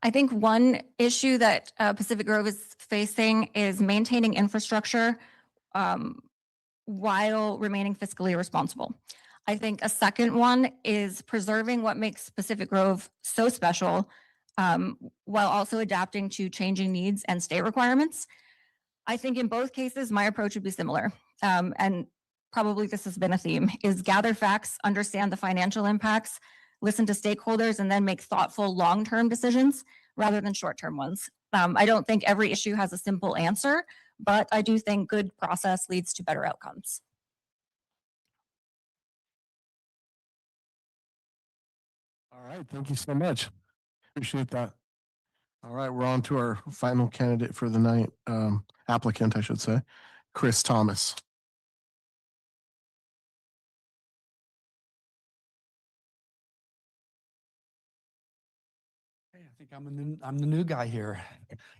I think one issue that Pacific Grove is facing is maintaining infrastructure while remaining fiscally responsible. I think a second one is preserving what makes Pacific Grove so special while also adapting to changing needs and state requirements. I think in both cases, my approach would be similar. And probably this has been a theme, is gather facts, understand the financial impacts, listen to stakeholders, and then make thoughtful long-term decisions rather than short-term ones. I don't think every issue has a simple answer, but I do think good process leads to better outcomes. All right, thank you so much. Appreciate that. All right, we're on to our final candidate for the night, applicant, I should say, Chris Thomas. Hey, I think I'm the new guy here.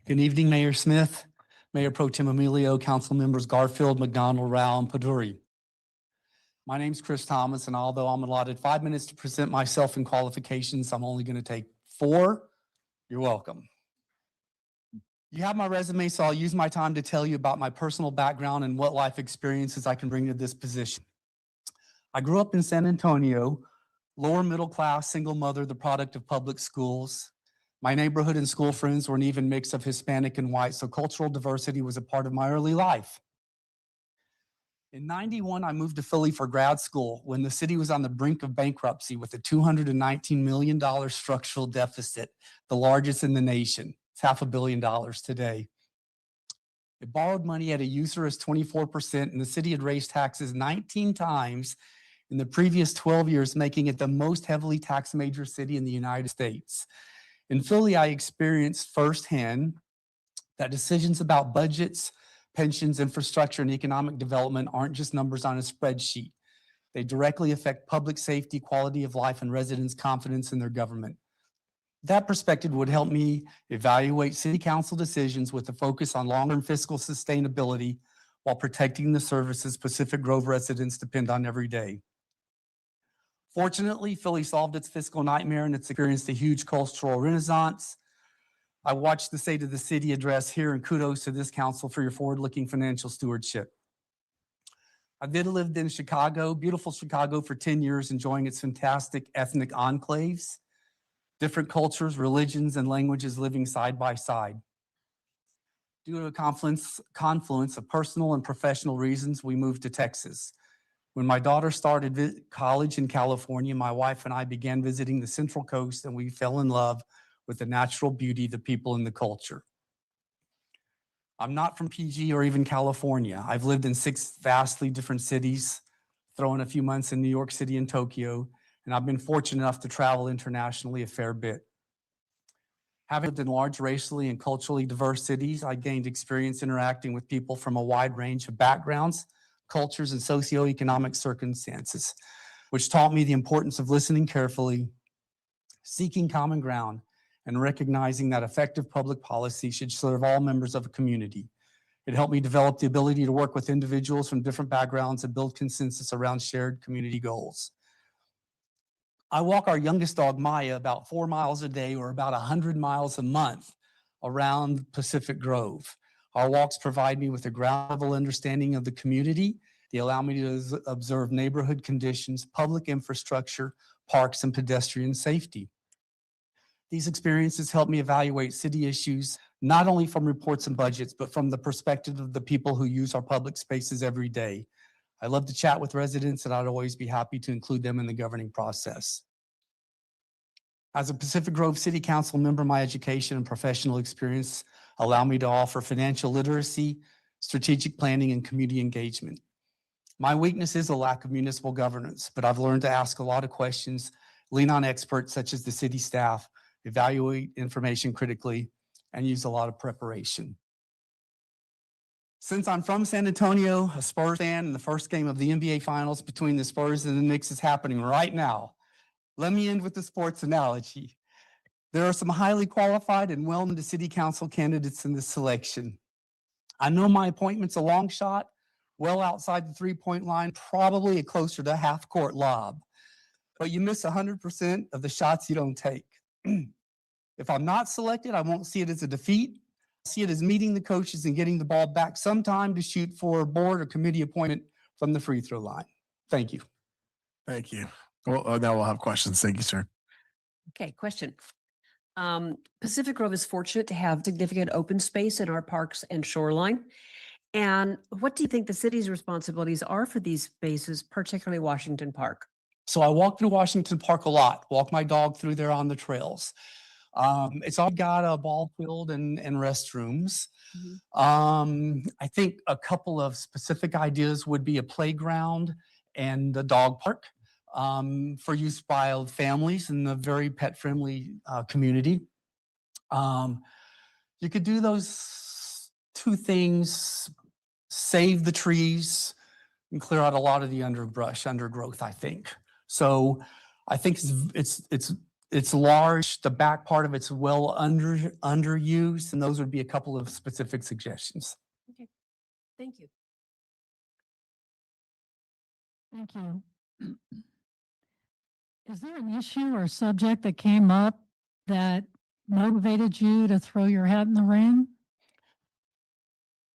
Good evening, Mayor Smith, Mayor Pro Tem Emilio, council members Garfield, McDonald, Rao, and Paduri. My name's Chris Thomas, and although I'm allotted 5 minutes to present myself and qualifications, I'm only going to take 4. You're welcome. You have my resume, so I'll use my time to tell you about my personal background and what life experiences I can bring to this position. I grew up in San Antonio, lower middle class, single mother, the product of public schools. My neighborhood and school friends were an even mix of Hispanic and white, so cultural diversity was a part of my early life. In '91, I moved to Philly for grad school when the city was on the brink of bankruptcy with a $219 million structural deficit, the largest in the nation. It's $500 million today. It borrowed money at a usurious 24%, and the city had raised taxes 19 times in the previous 12 years, making it the most heavily taxed major city in the United States. In Philly, I experienced firsthand that decisions about budgets, pensions, infrastructure, and economic development aren't just numbers on a spreadsheet. They directly affect public safety, quality of life, and residents' confidence in their government. That perspective would help me evaluate city council decisions with a focus on long-term fiscal sustainability while protecting the services Pacific Grove residents depend on every day. Fortunately, Philly solved its fiscal nightmare and it's experienced a huge cultural renaissance. I watched the State of the City address here, and kudos to this council for your forward-looking financial stewardship. I did live in Chicago, beautiful Chicago, for 10 years, enjoying its fantastic ethnic enclaves, different cultures, religions, and languages living side by side. Due to a confluence of personal and professional reasons, we moved to Texas. When my daughter started college in California, my wife and I began visiting the Central Coast, and we fell in love with the natural beauty, the people, and the culture. I'm not from PG or even California. I've lived in 6 vastly different cities, thrown a few months in New York City and Tokyo, and I've been fortunate enough to travel internationally a fair bit. Having lived in large racially and culturally diverse cities, I gained experience interacting with people from a wide range of backgrounds, cultures, and socioeconomic circumstances, which taught me the importance of listening carefully, seeking common ground, and recognizing that effective public policy should serve all members of a community. It helped me develop the ability to work with individuals from different backgrounds and build consensus around shared community goals. I walk our youngest dog, Maya, about 4 miles a day or about 100 miles a month around Pacific Grove. Our walks provide me with a ground level understanding of the community. They allow me to observe neighborhood conditions, public infrastructure, parks, and pedestrian safety. These experiences help me evaluate city issues, not only from reports and budgets, but from the perspective of the people who use our public spaces every day. I love to chat with residents, and I'd always be happy to include them in the governing process. As a Pacific Grove City Council member, my education and professional experience allow me to offer financial literacy, strategic planning, and community engagement. My weakness is a lack of municipal governance, but I've learned to ask a lot of questions, lean on experts such as the city staff, evaluate information critically, and use a lot of preparation. Since I'm from San Antonio, a Spurs fan, and the first game of the NBA Finals between the Spurs and the Knicks is happening right now, let me end with the sports analogy. There are some highly qualified and well-known city council candidates in this selection. I know my appointment's a long shot, well outside the three-point line, probably a closer to half-court lob. But you miss 100% of the shots you don't take. If I'm not selected, I won't see it as a defeat. I see it as meeting the coaches and getting the ball back sometime to shoot for a board or committee appointment from the free throw line. Thank you. Thank you. Well, now we'll have questions. Thank you, sir. Okay, question. Pacific Grove is fortunate to have significant open space in our parks and shoreline. And what do you think the city's responsibilities are for these spaces, particularly Washington Park? So I walk through Washington Park a lot, walk my dog through there on the trails. It's all got a ball field and restrooms. I think a couple of specific ideas would be a playground and a dog park for use by families in a very pet-friendly community. You could do those 2 things, save the trees and clear out a lot of the undergrowth, I think. So I think it's large. The back part of it's well underused, and those would be a couple of specific suggestions. Okay, thank you. Thank you. Is there an issue or subject that came up that motivated you to throw your hat in the ring?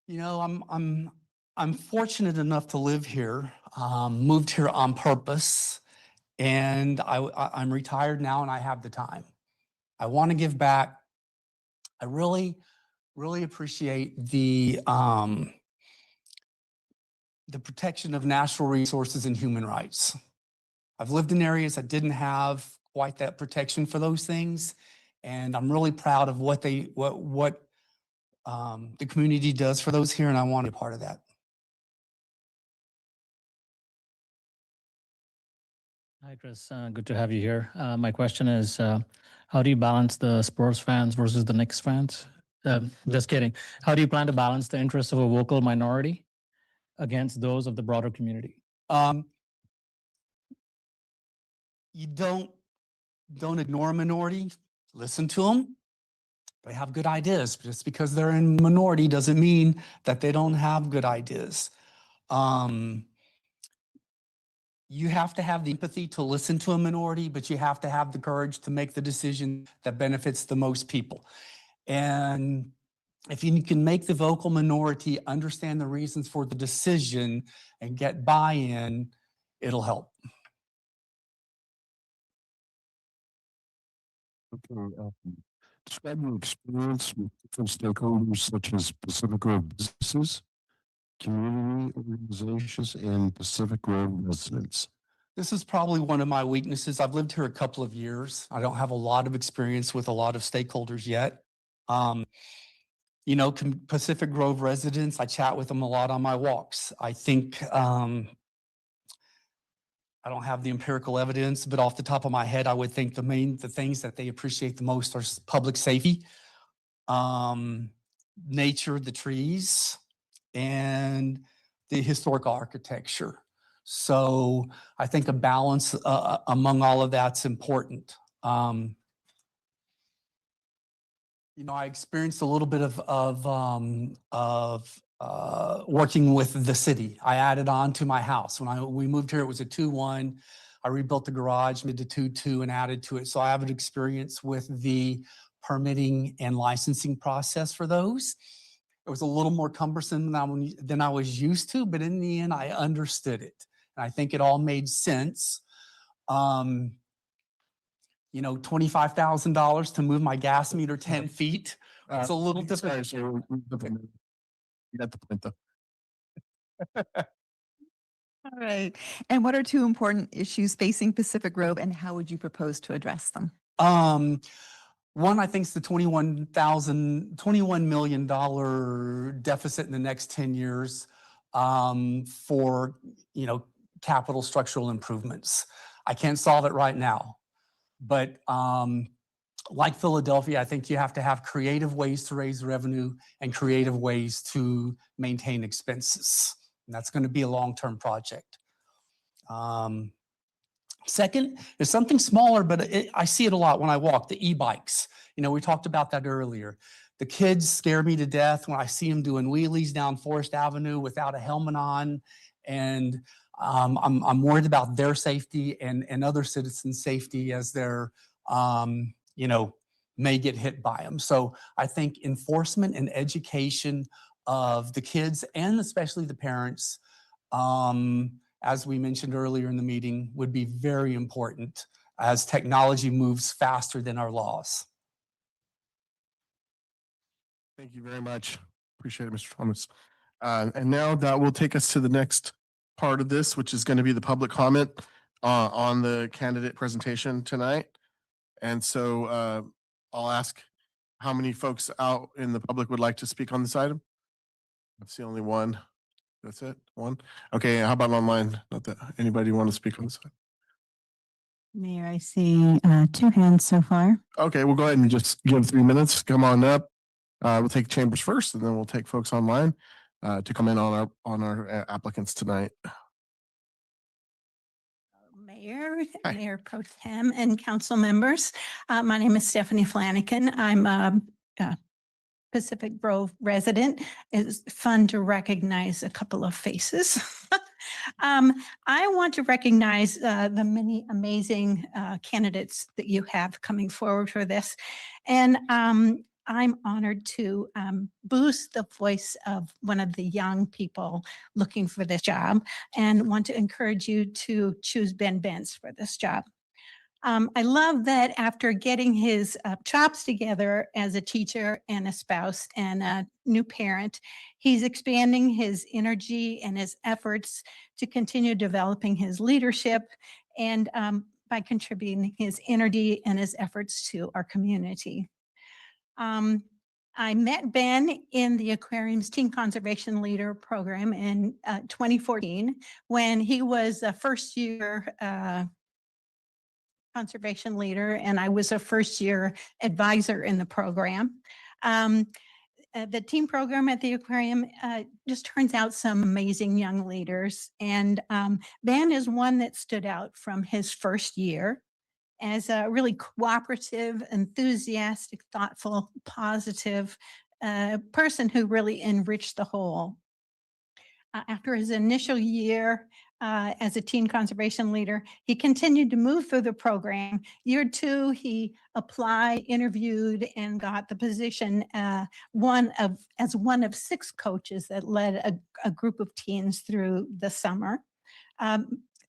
You know, I'm fortunate enough to live here, moved here on purpose, and I'm retired now and I have the time. I want to give back. I really appreciate the protection of natural resources and human rights. I've lived in areas that didn't have quite that protection for those things, and I'm really proud of what the community does for those here, and I want to be a part of that. Hi, Chris. Good to have you here. My question is, how do you balance the Spurs fans versus the Knicks fans? Just kidding. How do you plan to balance the interests of a vocal minority against those of the broader community? You don't ignore a minority. listen to them. They have good ideas, but just because they're in minority doesn't mean that they don't have good ideas. You have to have the empathy to listen to a minority, but you have to have the courage to make the decision that benefits the most people. And if you can make the vocal minority understand the reasons for the decision and get buy-in, it'll help. Okay, describe your experience with different stakeholders such as Pacific Grove businesses, community organizations, and Pacific Grove residents. This is probably one of my weaknesses. I've lived here a couple of years. I don't have a lot of experience with a lot of stakeholders yet. You know, Pacific Grove residents, I chat with them a lot on my walks. I think, I don't have the empirical evidence, but off the top of my head, I would think the things that they appreciate the most are public safety, nature, the trees, and the historical architecture. So I think a balance among all of that's important. You know, I experienced a little bit of working with the city. I added on to my house. When we moved here, it was a 2-1. I rebuilt the garage, made it 2-2 and added to it. So I have an experience with the permitting and licensing process for those. It was a little more cumbersome than I was used to, but in the end, I understood it. And I think it all made sense. You know, $25,000 to move my gas meter 10 feet. It's a little difficult. You got the point though. All right. And what are two important issues facing Pacific Grove, and how would you propose to address them? One, I think, is the $21 million deficit in the next 10 years for, you know, capital structural improvements. I can't solve it right now, but like Philadelphia, I think you have to have creative ways to raise revenue and creative ways to maintain expenses. And that's going to be a long-term project. Second is something smaller, but I see it a lot when I walk, the e-bikes. You know, we talked about that earlier. The kids scare me to death when I see them doing wheelies down Forest Avenue without a helmet on. And I'm worried about their safety and other citizens' safety as they're, you know, may get hit by them. So I think enforcement and education of the kids and especially the parents, as we mentioned earlier in the meeting, would be very important as technology moves faster than our laws. Thank you very much. Appreciate it, Mr. Thomas. And now that will take us to the next part of this, which is going to be the public comment on the candidate presentation tonight. And so I'll ask how many folks out in the public would like to speak on this item? That's the only one. That's it? One? Okay, how about online? Not that anybody want to speak on this side? Mayor, I see 2 hands so far. Okay, we'll go ahead and just give 3 minutes. Come on up. We'll take chambers first, and then we'll take folks online to come in on our applicants tonight. Mayor, Mayor Pro Tem, and council members. My name is Stephanie Flanagan. I'm a Pacific Grove resident. It's fun to recognize a couple of faces. I want to recognize the many amazing candidates that you have coming forward for this. And I'm honored to boost the voice of one of the young people looking for this job and want to encourage you to choose Ben Bentz for this job. I love that after getting his chops together as a teacher and a spouse and a new parent, he's expanding his energy and his efforts to continue developing his leadership and by contributing his energy and his efforts to our community. I met Ben in the Aquarium's Teen Conservation Leader program in 2014 when he was a first-year conservation leader, and I was a first-year advisor in the program. The teen program at the Aquarium just turns out some amazing young leaders, and Ben is one that stood out from his first year. as a really cooperative, enthusiastic, thoughtful, positive person who really enriched the whole. After his initial year as a teen conservation leader, he continued to move through the program. Year 2, he applied, interviewed, and got the position as one of 6 coaches that led a group of teens through the summer.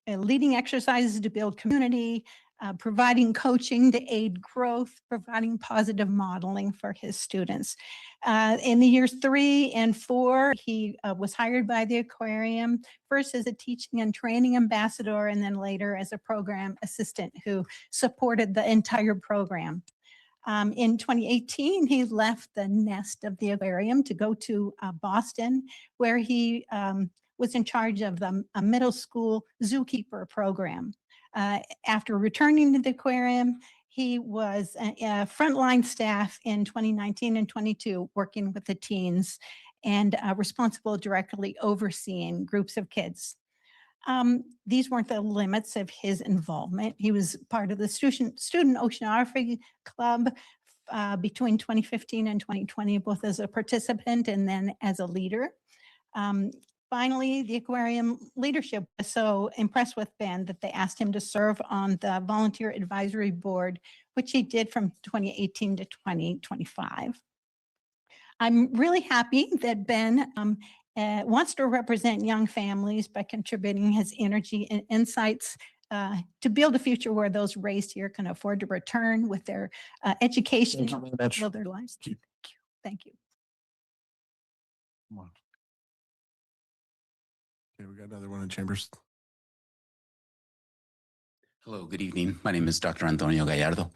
Leading exercises to build community, providing coaching to aid growth, providing positive modeling for his students. In the years 3 and 4, he was hired by the aquarium, first as a teaching and training ambassador, and then later as a program assistant who supported the entire program. In 2018, he left the nest of the aquarium to go to Boston, where he was in charge of the middle school zookeeper program. After returning to the aquarium, he was a frontline staff in 2019 and 22, working with the teens and responsible directly overseeing groups of kids. These weren't the limits of his involvement. He was part of the Student Oceanography Club between 2015 and 2020, both as a participant and then as a leader. Finally, the aquarium leadership was so impressed with Ben that they asked him to serve on the volunteer advisory board, which he did from 2018 to 2025. I'm really happy that Ben wants to represent young families by contributing his energy and insights to build a future where those raised here can afford to return with their education, Thank you very much. build their lives. Thank you. Come on. Okay, we got another one in chambers. Hello, good evening. My name is Dr. Antonio Gallardo.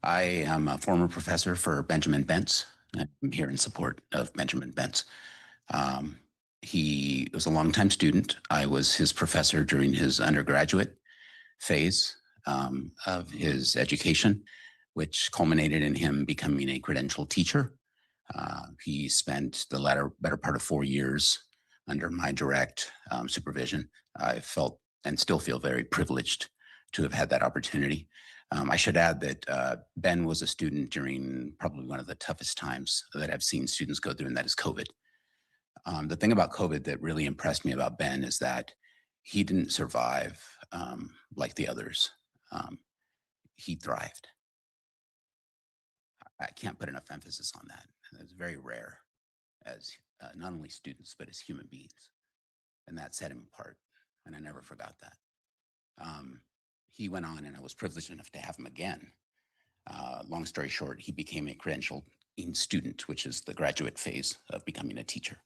I am a former professor for Benjamin Bentz. I'm here in support of Benjamin Bentz. He was a longtime student. I was his professor during his undergraduate phase of his education, which culminated in him becoming a credentialed teacher. He spent the better part of 4 years under my direct supervision. I felt and still feel very privileged to have had that opportunity. I should add that Ben was a student during probably one of the toughest times that I've seen students go through, and that is COVID. The thing about COVID that really impressed me about Ben is that he didn't survive like the others. He thrived. I can't put enough emphasis on that. It's very rare as not only students, but as human beings. And that set him apart. And I never forgot that. He went on, and I was privileged enough to have him again. Long story short, he became a credentialed student, which is the graduate phase of becoming a teacher.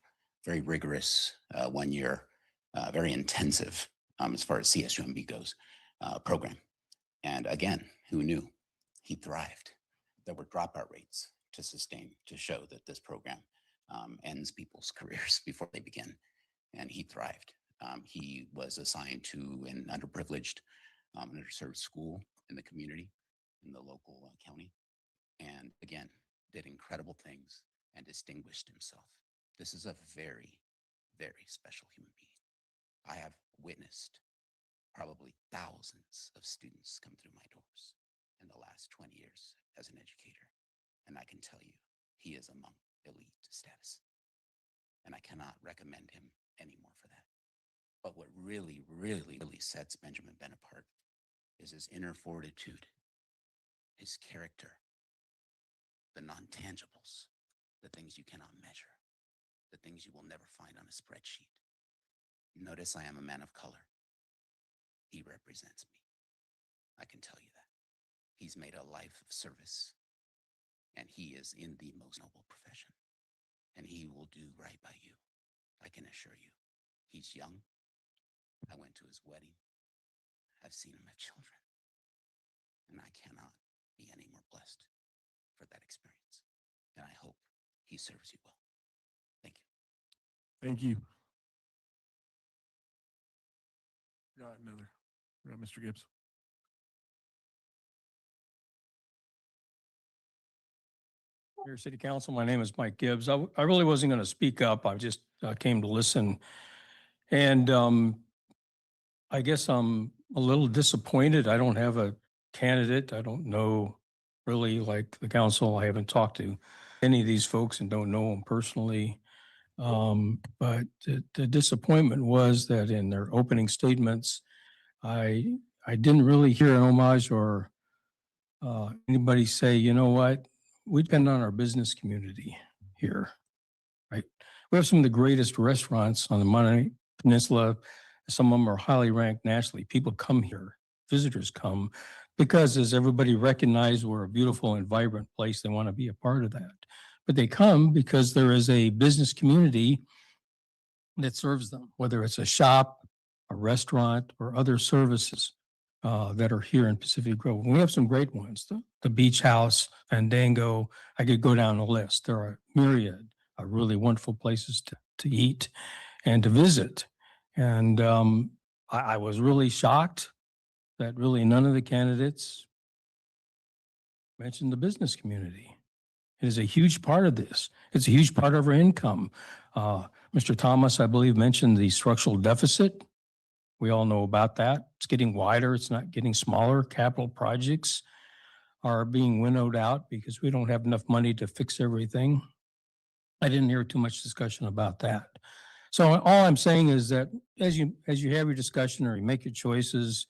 Very rigorous 1 year, very intensive as far as CSUMB goes program. And again, who knew? He thrived. There were dropout rates to sustain, to show that this program ends people's careers before they begin. And he thrived. He was assigned to an underprivileged, underserved school in the community, in the local county. And again, did incredible things and distinguished himself. This is a very, very special human being. I have witnessed probably thousands of students come through my doors in the last 20 years as an educator. And I can tell you, he is among elite status. And I cannot recommend him anymore for that. But what really, really, really sets Benjamin Ben apart is his inner fortitude, his character, the non-tangibles, the things you cannot measure, the things you will never find on a spreadsheet. Notice I am a man of color. He represents me. I can tell you that. He's made a life of service, and he is in the most noble profession, and he will do right by you. I can assure you. He's young. I went to his wedding. I've seen him have children, and I cannot be any more blessed for that experience. And I hope he serves you well. Thank you. Thank you. Got another. Got Mr. Gibbs. Mayor, City Council, my name is Mike Gibbs. I really wasn't going to speak up. I just came to listen. And I guess I'm a little disappointed. I don't have a candidate. I don't know really like the council. I haven't talked to any of these folks and don't know them personally. But the disappointment was that in their opening statements, I didn't really hear an homage or anybody say, you know what, we depend on our business community here, right? We have some of the greatest restaurants on the Monterey Peninsula. Some of them are highly ranked nationally. People come here, visitors come, because as everybody recognized, we're a beautiful and vibrant place. They want to be a part of that. But they come because there is a business community that serves them, whether it's a shop, a restaurant, or other services that are here in Pacific Grove. We have some great ones, the Beach House, Fandango. I could go down the list. There are a myriad of really wonderful places to eat and to visit. And I was really shocked that really none of the candidates mentioned the business community. It is a huge part of this. It's a huge part of our income. Mr. Thomas, I believe, mentioned the structural deficit. We all know about that. It's getting wider. It's not getting smaller. Capital projects are being winnowed out because we don't have enough money to fix everything. I didn't hear too much discussion about that. So all I'm saying is that as you have your discussion or you make your choices,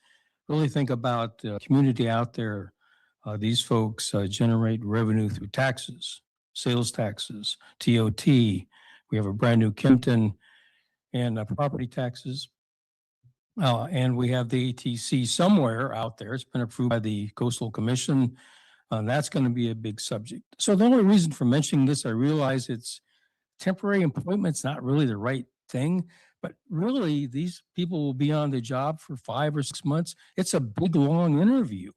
really think about the community out there. These folks generate revenue through taxes, sales taxes, TOT. We have a brand new Kempton and property taxes. And we have the ATC somewhere out there. It's been approved by the Coastal Commission. That's going to be a big subject. So the only reason for mentioning this, I realize it's temporary employment's not really the right thing, but really these people will be on the job for 5 or 6 months. It's a big, long interview.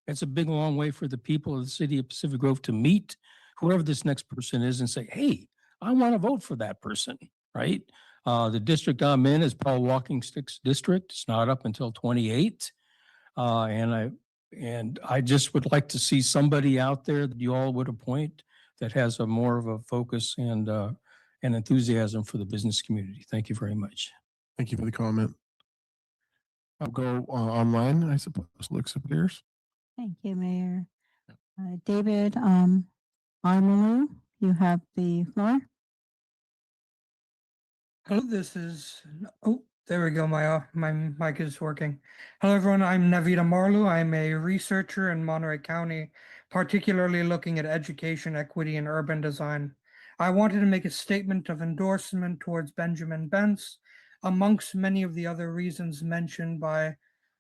It's a big, long way for the people of the city of Pacific Grove to meet whoever this next person is and say, hey, I want to vote for that person, right? The district I'm in is Paul Walking-Stick's district. It's not up until 28. And I just would like to see somebody out there that you all would appoint that has a more of a focus and enthusiasm for the business community. Thank you very much. Thank you for the comment. I'll go online, I suppose. Looks appears. Thank you, Mayor. David Armalu, you have the floor. Hello, this is, oh, there we go. My mic is working. Hello, everyone. I'm Naveed Amarlu. I'm a researcher in Monterey County, particularly looking at education, equity, and urban design. I wanted to make a statement of endorsement towards Benjamin Bentz, amongst many of the other reasons mentioned by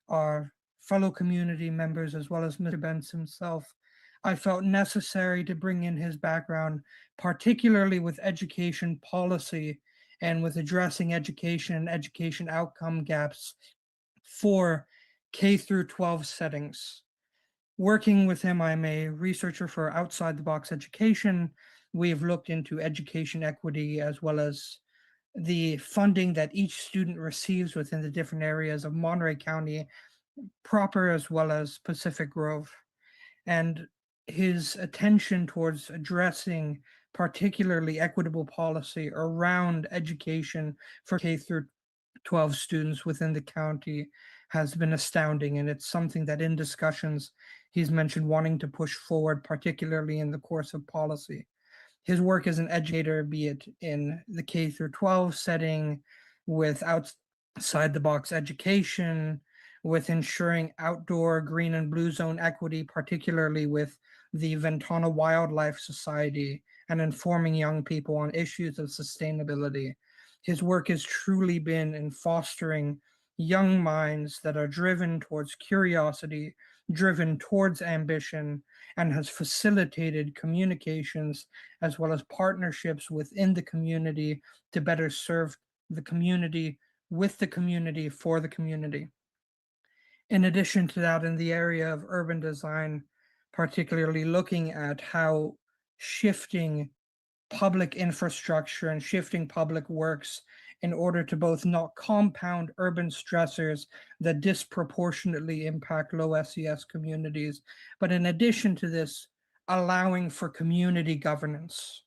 our fellow community members, as well as Mr. Bentz himself. I felt necessary to bring in his background, particularly with education policy and with addressing education and education outcome gaps for K through 12 settings. Working with him, I'm a researcher for Outside the Box Education. We have looked into education equity as well as the funding that each student receives within the different areas of Monterey County proper as well as Pacific Grove. And his attention towards addressing particularly equitable policy around education for K through 12 students within the county has been astounding. And it's something that in discussions, he's mentioned wanting to push forward, particularly in the course of policy. His work as an educator, be it in the K through 12 setting, with outside the box education, with ensuring outdoor green and blue zone equity, particularly with the Ventana Wildlife Society, and informing young people on issues of sustainability. His work has truly been in fostering young minds that are driven towards curiosity, driven towards ambition, and has facilitated communications as well as partnerships within the community to better serve the community, with the community, for the community. In addition to that, in the area of urban design, particularly looking at how shifting public infrastructure and shifting public works in order to both not compound urban stressors that disproportionately impact low SES communities, but in addition to this, allowing for community governance.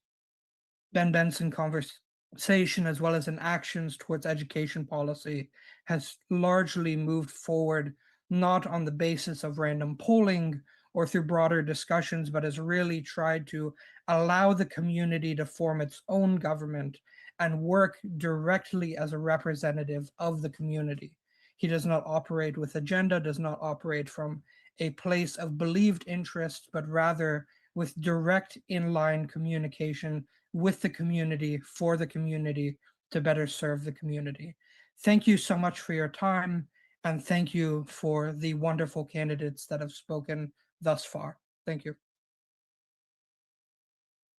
Ben Benson conversation as well as in actions towards education policy has largely moved forward not on the basis of random polling or through broader discussions, but has really tried to allow the community to form its own government and work directly as a representative of the community. He does not operate with agenda, does not operate from a place of believed interest, but rather with direct inline communication with the community, for the community, to better serve the community. Thank you so much for your time, and thank you for the wonderful candidates that have spoken thus far. Thank you.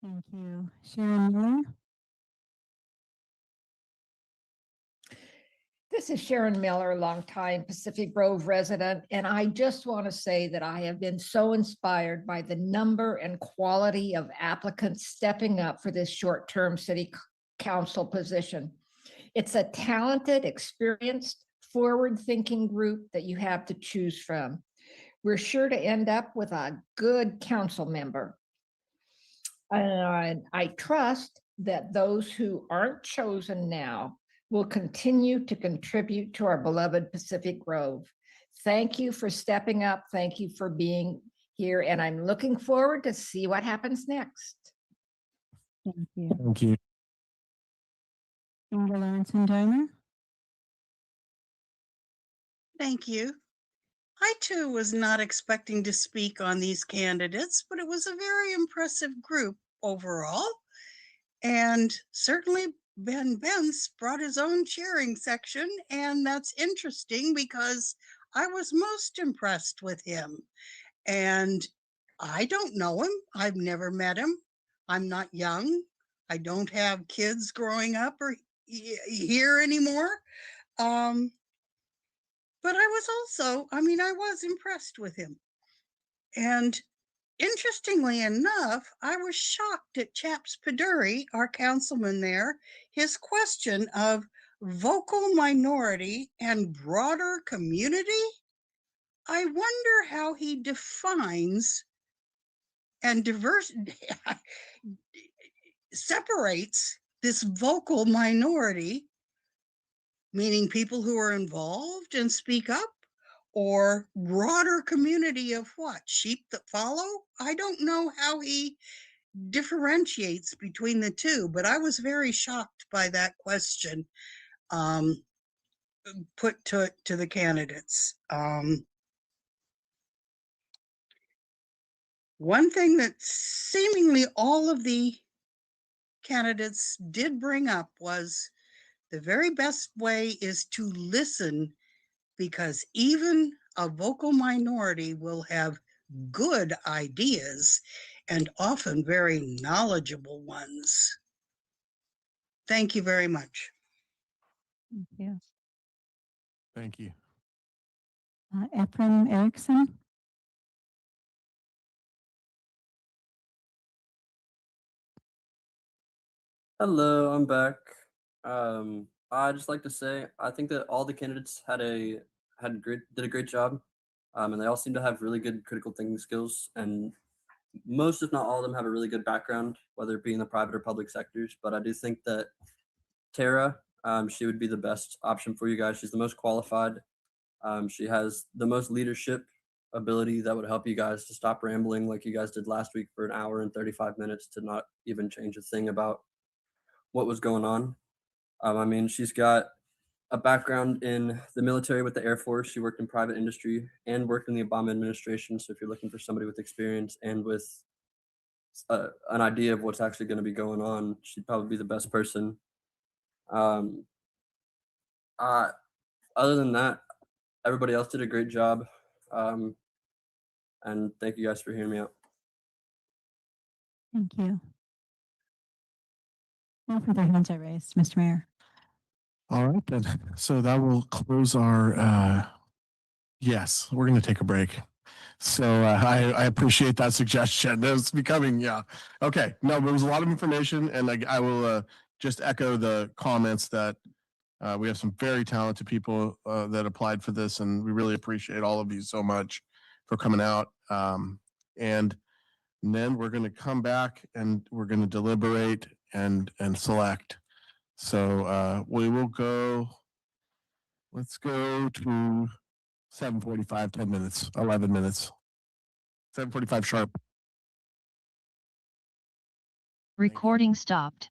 Thank you. Sharon Miller? This is Sharon Miller, longtime Pacific Grove resident, and I just want to say that I have been so inspired by the number and quality of applicants stepping up for this short-term city council position. It's a talented, experienced, forward-thinking group that you have to choose from. We're sure to end up with a good council member. And I trust that those who aren't chosen now will continue to contribute to our beloved Pacific Grove. Thank you for stepping up. Thank you for being here. And I'm looking forward to see what happens next. Thank you. Thank you. Inga Lorenzen Domer? Thank you. I too was not expecting to speak on these candidates, but it was a very impressive group overall. And certainly Ben Bence brought his own cheering section, and that's interesting because I was most impressed with him. And I don't know him. I've never met him. I'm not young. I don't have kids growing up or here anymore. But I was also, I was impressed with him. And interestingly enough, I was shocked at Chaps Paduri, our councilman there, his question of vocal minority and broader community. I wonder how he defines and separates this vocal minority, meaning people who are involved and speak up, or broader community of what? Sheep that follow? I don't know how he differentiates between the two, but I was very shocked by that question put to the candidates. One thing that seemingly all of the candidates did bring up was the very best way is to listen, because even a vocal minority will have good ideas and often very knowledgeable ones. Thank you very much. Thank you. Thank you. Ephraim Erickson? Hello, I'm back. I'd just like to say I think that all the candidates did a great job, and they all seem to have really good critical thinking skills. And most, if not all of them, have a really good background, whether it be in the private or public sectors. But I do think that Tara, she would be the best option for you guys. She's the most qualified. She has the most leadership ability that would help you guys to stop rambling like you guys did last week for an hour and 35 minutes to not even change a thing about what was going on. She's got a background in the military with the Air Force. She worked in private industry and worked in the Obama administration. So if you're looking for somebody with experience and with an idea of what's actually going to be going on, she'd probably be the best person. Other than that, everybody else did a great job. And thank you guys for hearing me out. Thank you. No further hands are raised, Mr. Mayor. All right, then. So that will close our, yes, we're going to take a break. So I appreciate that suggestion. It's becoming, yeah. Okay. No, there was a lot of information, and I will just echo the comments that we have some very talented people that applied for this, and we really appreciate all of you so much for coming out. And then we're going to come back and we're going to deliberate and select. So we will go, let's go to 7:45, 10 minutes, 11 minutes. 7:45 sharp. Recording stopped.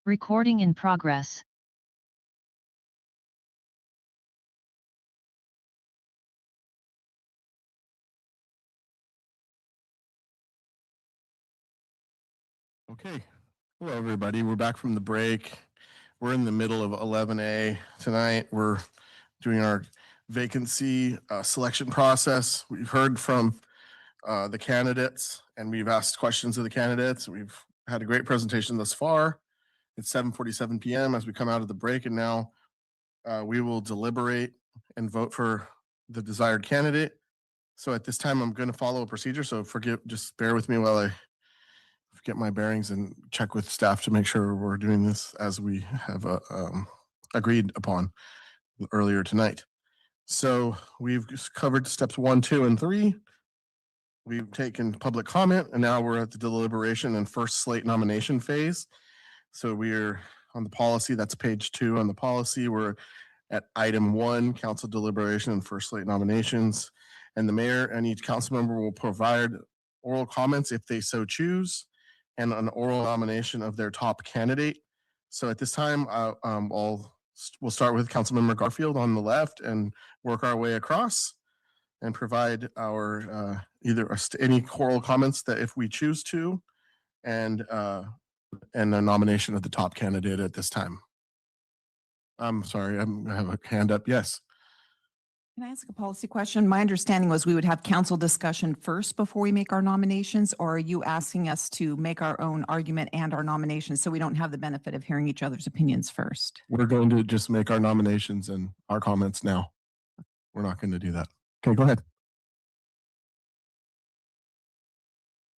Recording in progress. Okay. Hello, everybody. We're back from the break. We're in the middle of 11A tonight. We're doing our vacancy selection process. We've heard from the candidates and we've asked questions of the candidates. We've had a great presentation thus far. It's 7:47 p.m. as we come out of the break, and now we will deliberate and vote for the desired candidate. So at this time, I'm going to follow a procedure. So just bear with me while I get my bearings and check with staff to make sure we're doing this as we have agreed upon earlier tonight. So we've just covered steps 1, 2, and 3. We've taken public comment, and now we're at the deliberation and first slate nomination phase. So we're on the policy, that's page 2 on the policy. We're at item 1, council deliberation and first slate nominations. And the mayor and each council member will provide oral comments if they so choose, and an oral nomination of their top candidate. So at this time, we'll start with Councilmember Garfield on the left and work our way across and provide our any oral comments that if we choose to, and a nomination of the top candidate at this time. I'm sorry, I have a hand up. Yes. Can I ask a policy question? My understanding was we would have council discussion first before we make our nominations, or are you asking us to make our own argument and our nominations so we don't have the benefit of hearing each other's opinions first? We're going to just make our nominations and our comments now. We're not going to do that. Okay, go ahead.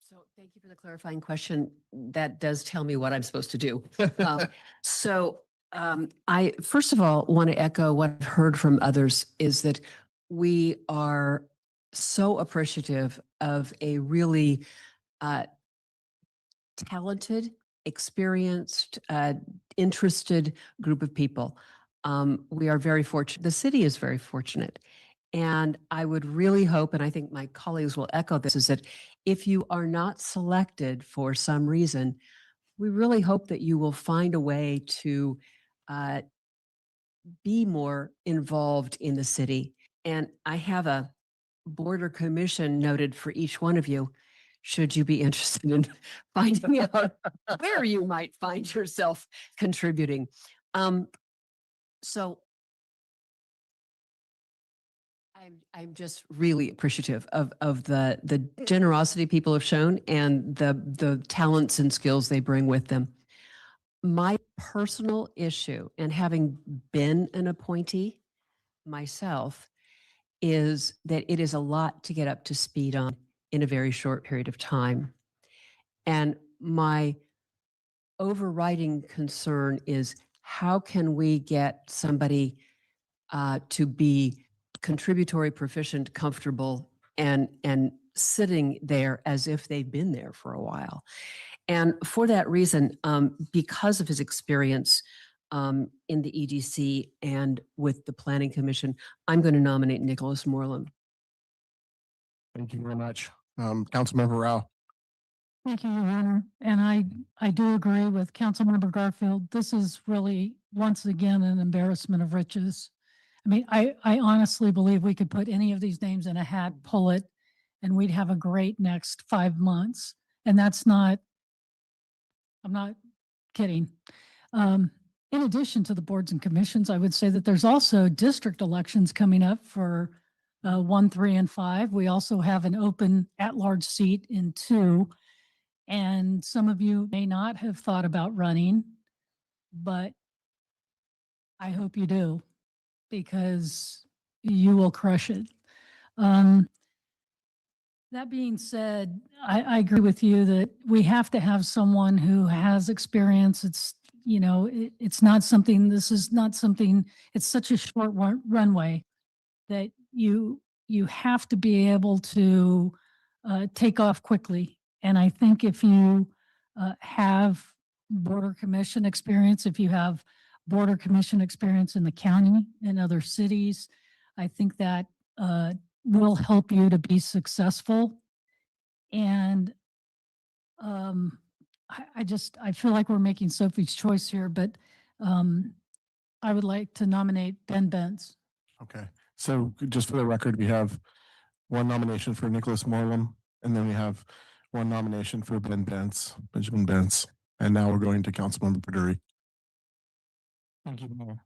So thank you for the clarifying question. That does tell me what I'm supposed to do. I first of all want to echo what I've heard from others is that we are so appreciative of a really talented, experienced, interested group of people. We are very fortunate. The city is very fortunate. And I would really hope, and I think my colleagues will echo this, is that if you are not selected for some reason, we really hope that you will find a way to be more involved in the city. And I have a border commission noted for each one of you, should you be interested in finding out where you might find yourself contributing. So I'm just really appreciative of the generosity people have shown and the talents and skills they bring with them. My personal issue, and having been an appointee myself, is that it is a lot to get up to speed on in a very short period of time. And my overriding concern is how can we get somebody to be contributory, proficient, comfortable, and sitting there as if they've been there for a while. And for that reason, because of his experience in the EDC and with the Planning Commission, I'm going to nominate Nicholas Moreland. Thank you very much. Councilmember Rao. Thank you, Your Honor. And I do agree with Councilmember Garfield. This is really, once again, an embarrassment of riches. I mean, I honestly believe we could put any of these names in a hat, pull it, and we'd have a great next 5 months. And that's not, I'm not kidding. In addition to the boards and commissions, I would say that there's also district elections coming up for 1, 3, and 5. We also have an open at-large seat in 2. And some of you may not have thought about running, but I hope you do, because you will crush it. That being said, I agree with you that we have to have someone who has experience. It's, you know, it's not something, this is not something, it's such a short runway that you have to be able to take off quickly. And I think if you have border commission experience, if you have border commission experience in the county and other cities, I think that will help you to be successful. And I feel like we're making Sophie's choice here, but I would like to nominate Ben Benz. Okay, so just for the record, we have one nomination for Nicholas Morlam, and then we have one nomination for Benjamin Bentz. And now we're going to Councilmember Baduri. Thank you, Mayor.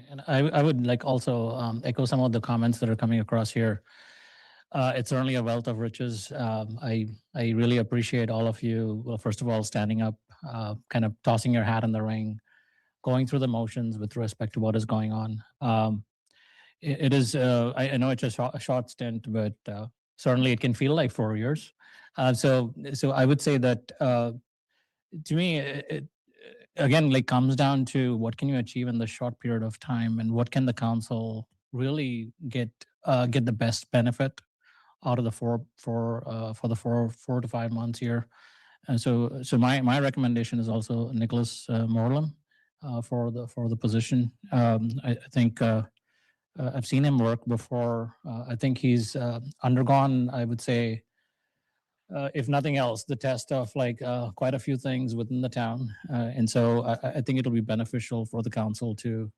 And I would like also echo some of the comments that are coming across here. It's certainly a wealth of riches. I really appreciate all of you. Well, first of all, standing up, kind of tossing your hat in the ring, going through the motions with respect to what is going on. It is, I know it's a short stint, but certainly it can feel like 4 years. So I would say that to me, it again, like comes down to what can you achieve in the short period of time, and what can the council really get the best benefit out of the for the 4 to 5 months here. And so my recommendation is also Nicholas Morlam for the position. I think I've seen him work before. I think he's undergone, I would say, if nothing else, the test of like quite a few things within the town. And so I think it'll be beneficial for the council to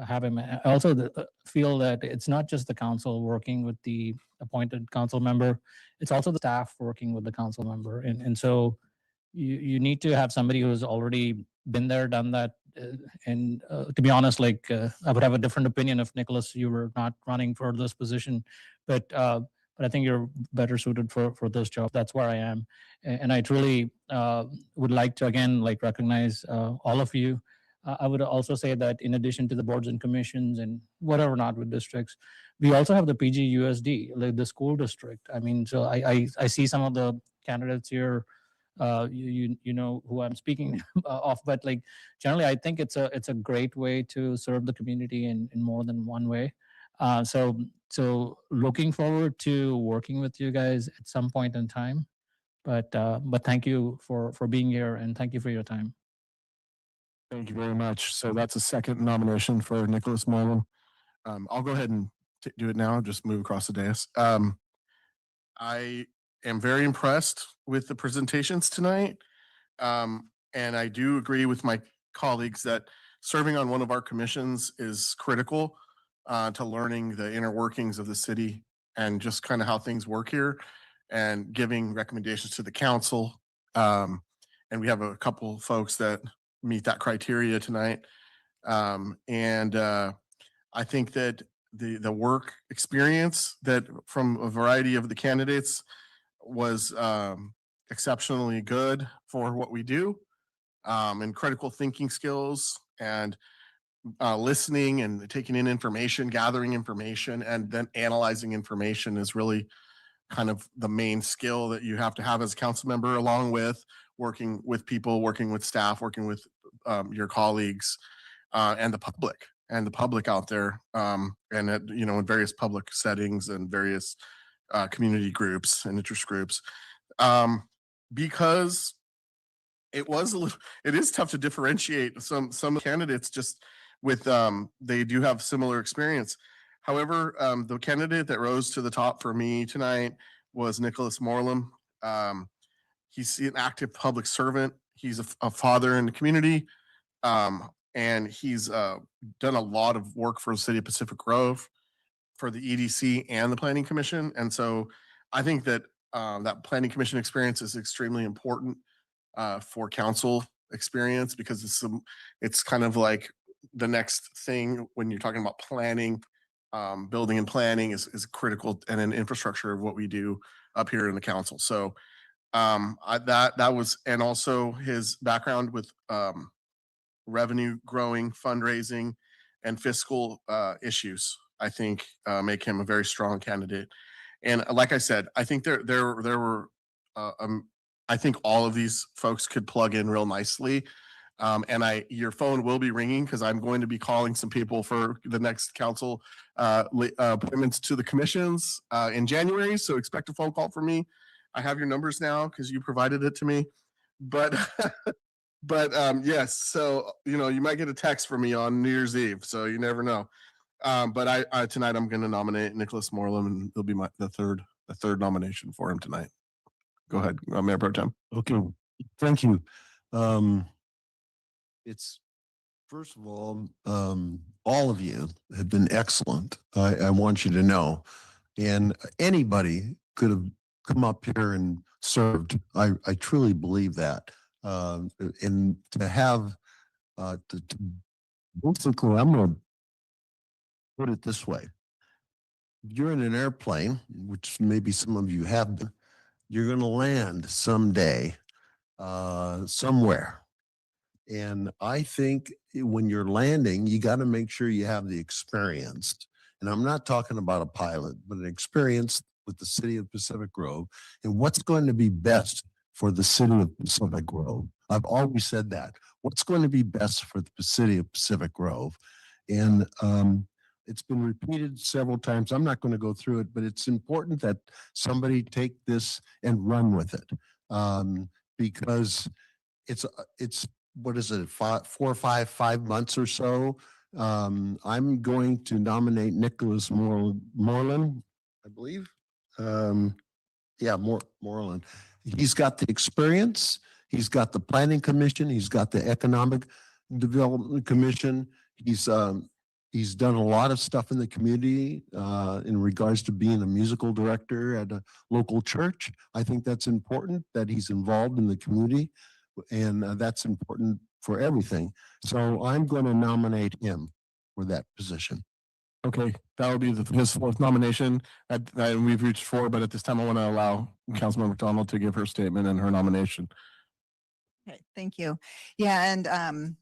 have him. I also feel that it's not just the council working with the appointed council member, it's also the staff working with the council member. And so you need to have somebody who's already been there, done that. And to be honest, like I would have a different opinion if Nicholas, you were not running for this position, but I think you're better suited for this job. That's where I am. And I truly would like to, again, like recognize all of you. I would also say that in addition to the boards and commissions and whatever not with districts, we also have the PGUSD, like the school district. I mean, so I see some of the candidates here, you know who I'm speaking of, but like generally I think it's a great way to serve the community in more than one way. So looking forward to working with you guys at some point in time, but thank you for being here, and thank you for your time. Thank you very much. So that's a second nomination for Nicholas Morlam. I'll go ahead and do it now, just move across the dais. I am very impressed with the presentations tonight. And I do agree with my colleagues that serving on one of our commissions is critical to learning the inner workings of the city and just kind of how things work here, and giving recommendations to the council. And we have a couple folks that meet that criteria tonight. I think that the work experience that from a variety of the candidates was exceptionally good for what we do, and critical thinking skills, and listening and taking in information, gathering information, and then analyzing information is really kind of the main skill that you have to have as a council member, along with working with people, working with staff, working with your colleagues, and the public out there, and at, you know, in various public settings and various community groups and interest groups, because it is tough to differentiate some candidates just with they do have similar experience. However, the candidate that rose to the top for me tonight was Nicholas Morlam. He's an active public servant. He's a father in the community, and he's done a lot of work for the city of Pacific Grove, for the EDC and the Planning Commission. And so I think that that Planning Commission experience is extremely important for council experience, because it's kind of like the next thing when you're talking about planning. Building and planning is critical, and an infrastructure of what we do up here in the council. So that was, and also his background with revenue growing, fundraising, and fiscal issues, I think make him a very strong candidate. And like I said, I think there were I think all of these folks could plug in real nicely. And your phone will be ringing, because I'm going to be calling some people for the next council appointments to the commissions in January. So expect a phone call from me. I have your numbers now because you provided it to me. But yes, so you know, you might get a text from me on New Year's Eve, so you never know. But tonight I'm going to nominate Nicholas Morlam, and it'll be the third nomination for him tonight. Go ahead, Mayor Pro Tem. Okay, Thank you. Um, it's first of all of you have been excellent. I want you to know, and anybody could have come up here and served. I truly believe that. And to have, to basically, I'm going to put it this way. You're in an airplane, which maybe some of you have been. You're going to land someday, somewhere. And I think when you're landing, you got to make sure you have the experience. And I'm not talking about a pilot, but an experience with the city of Pacific Grove and what's going to be best for the city of Pacific Grove. I've always said that. What's going to be best for the city of Pacific Grove? And it's been repeated several times. I'm not going to go through it, but it's important that somebody take this and run with it, because it's what is it, 5 months or so. I'm going to nominate Nicholas Moreland, I believe. Moreland. He's got the experience. He's got the planning commission. He's got the economic development commission. He's done a lot of stuff in the community in regards to being a musical director at a local church. I think that's important that he's involved in the community, and that's important for everything. So I'm going to nominate him for that position. Okay, that will be his fourth nomination. And we've reached 4, but at this time I want to allow Councilmember McDonald to give her statement and her nomination. Okay, thank you. Yeah, and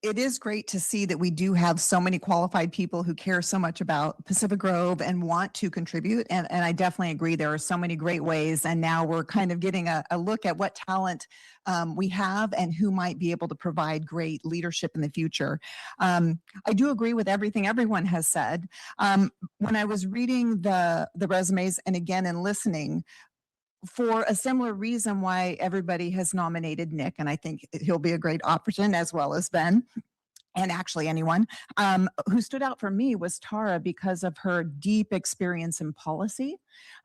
it is great to see that we do have so many qualified people who care so much about Pacific Grove and want to contribute. And I definitely agree. There are so many great ways. And now we're kind of getting a look at what talent we have and who might be able to provide great leadership in the future. I do agree with everything everyone has said. When I was reading the resumes and again in listening, for a similar reason why everybody has nominated Nick, and I think he'll be a great option as well as Ben, and actually anyone, who stood out for me was Tara because of her deep experience in policy.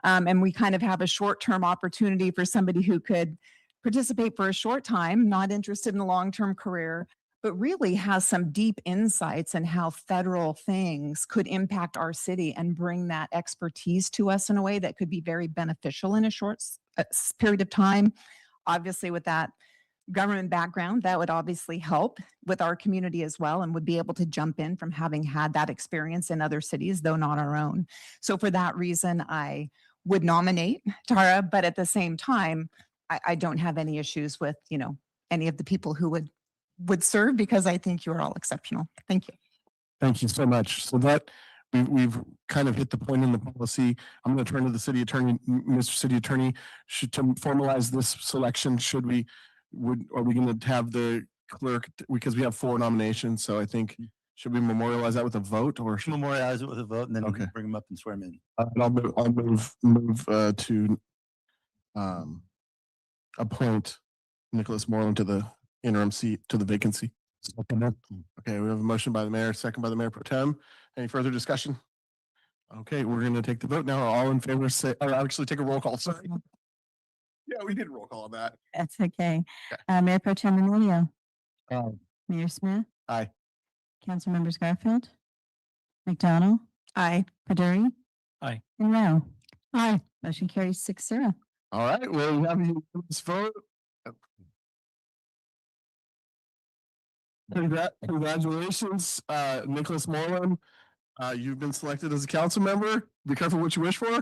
And we kind of have a short-term opportunity for somebody who could participate for a short time, not interested in a long-term career, but really has some deep insights in how federal things could impact our city and bring that expertise to us in a way that could be very beneficial in a short period of time. Obviously, with that government background, that would obviously help with our community as well and would be able to jump in from having had that experience in other cities, though not our own. So for that reason, I would nominate Tara, but at the same time, I don't have any issues with, any of the people who would serve because I think you are all exceptional. Thank you. Thank you so much. So that we've kind of hit the point in the policy. I'm going to turn to the city attorney, Mr. City Attorney, to formalize this selection. Are we going to have the clerk, because we have 4 nominations. So I think, should we memorialize that with a vote or Memorialize it with a vote and then Okay. bring them up and swear them in. I'll move to appoint Nicholas Moreland to the interim seat, to the vacancy. Okay, we have a motion by the mayor, second by the mayor pro tem. Any further discussion? Okay, we're going to take the vote now. All in favor say, or actually take a roll call. Sorry. Yeah, we did roll call on that. That's okay. Mayor Pro Tem Emilio. Aye. Mayor Smith. Aye. Council members Garfield. McDonald. Aye. Paduri. Aye. And Rao. Aye. Motion carries 6-0. All right, well, we have you this vote. Congratulations, Nicholas Moreland. You've been selected as a council member. Be careful what you wish for.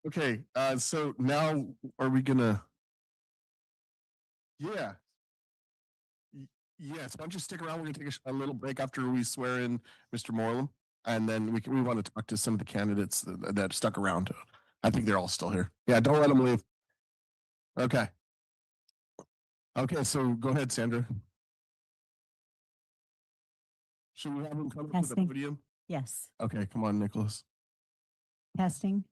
Okay, so now are we gonna? Yeah. Yes, why don't you stick around? We're gonna take a little break after we swear in Mr. Moreland, and then we want to talk to some of the candidates that stuck around. I think they're all still here. Yeah, don't let them leave. Okay. Okay, so go ahead, Sandra. Should we have him come up to the Testing. podium? Yes. Okay, come on, Nicholas. Testing.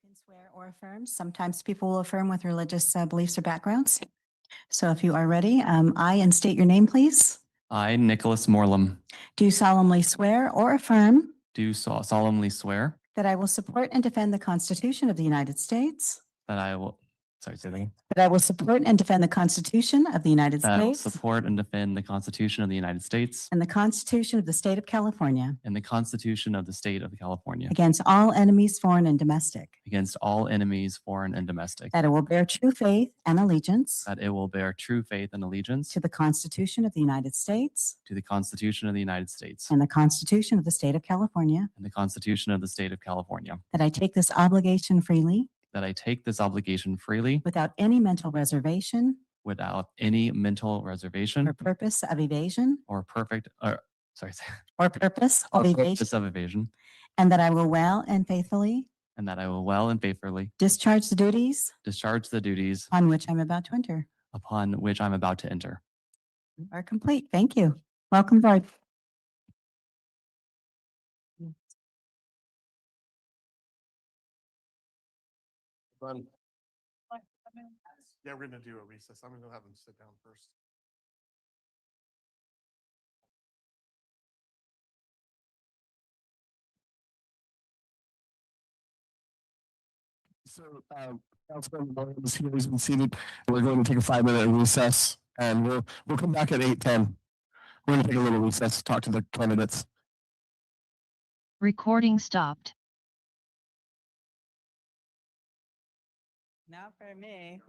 can swear or affirm. Sometimes people will affirm with religious beliefs or backgrounds. So if you are ready, I, and state your name, please, I, Nicholas Morlam, do solemnly swear or affirm do solemnly swear that I will support and defend the Constitution of the United States, that I will, sorry, say that again. that I will support and defend the Constitution of the United That I will States support and defend the Constitution of the United States and the Constitution of the State of California and the Constitution of the State of California against all enemies, foreign and domestic, against all enemies, foreign and domestic, that I will bear true faith and allegiance that it will bear true faith and allegiance to the Constitution of the United States to the Constitution of the United States and the Constitution of the State of California, and the Constitution of the State of California, that I take this obligation freely that I take this obligation freely without any mental reservation without any mental or reservation purpose of evasion or sorry, or purpose or of evasion, purpose of evasion, and that I will well and faithfully and that I will well and faithfully discharge the duties discharge the duties on which I'm about to enter. upon which I'm about to enter. You are complete. Thank you. Welcome aboard. Yeah, we're gonna do a recess. I'm gonna have them sit down first. So, Councilman Williams here, he's been seated. We're going to take a 5-minute recess and we'll come back at 8:10. We're gonna take a little recess, talk to the candidates. Recording stopped. Not for me.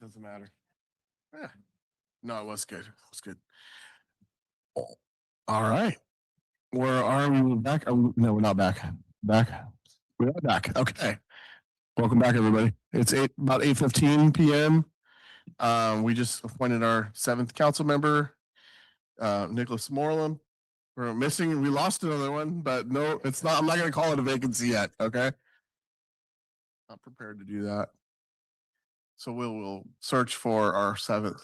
Doesn't matter. Yeah. No, it was good. It was good. Oh, all right. Where are we? We're back? No, we're not back. Back. We are back. Okay. Welcome back, everybody. It's about 8:15 p.m. We just appointed our 7th council member, Nicholas Moreland. We're missing, we lost another one, but no, it's not, I'm not gonna call it a vacancy yet, okay? Not prepared to do that. So we'll search for our 7th,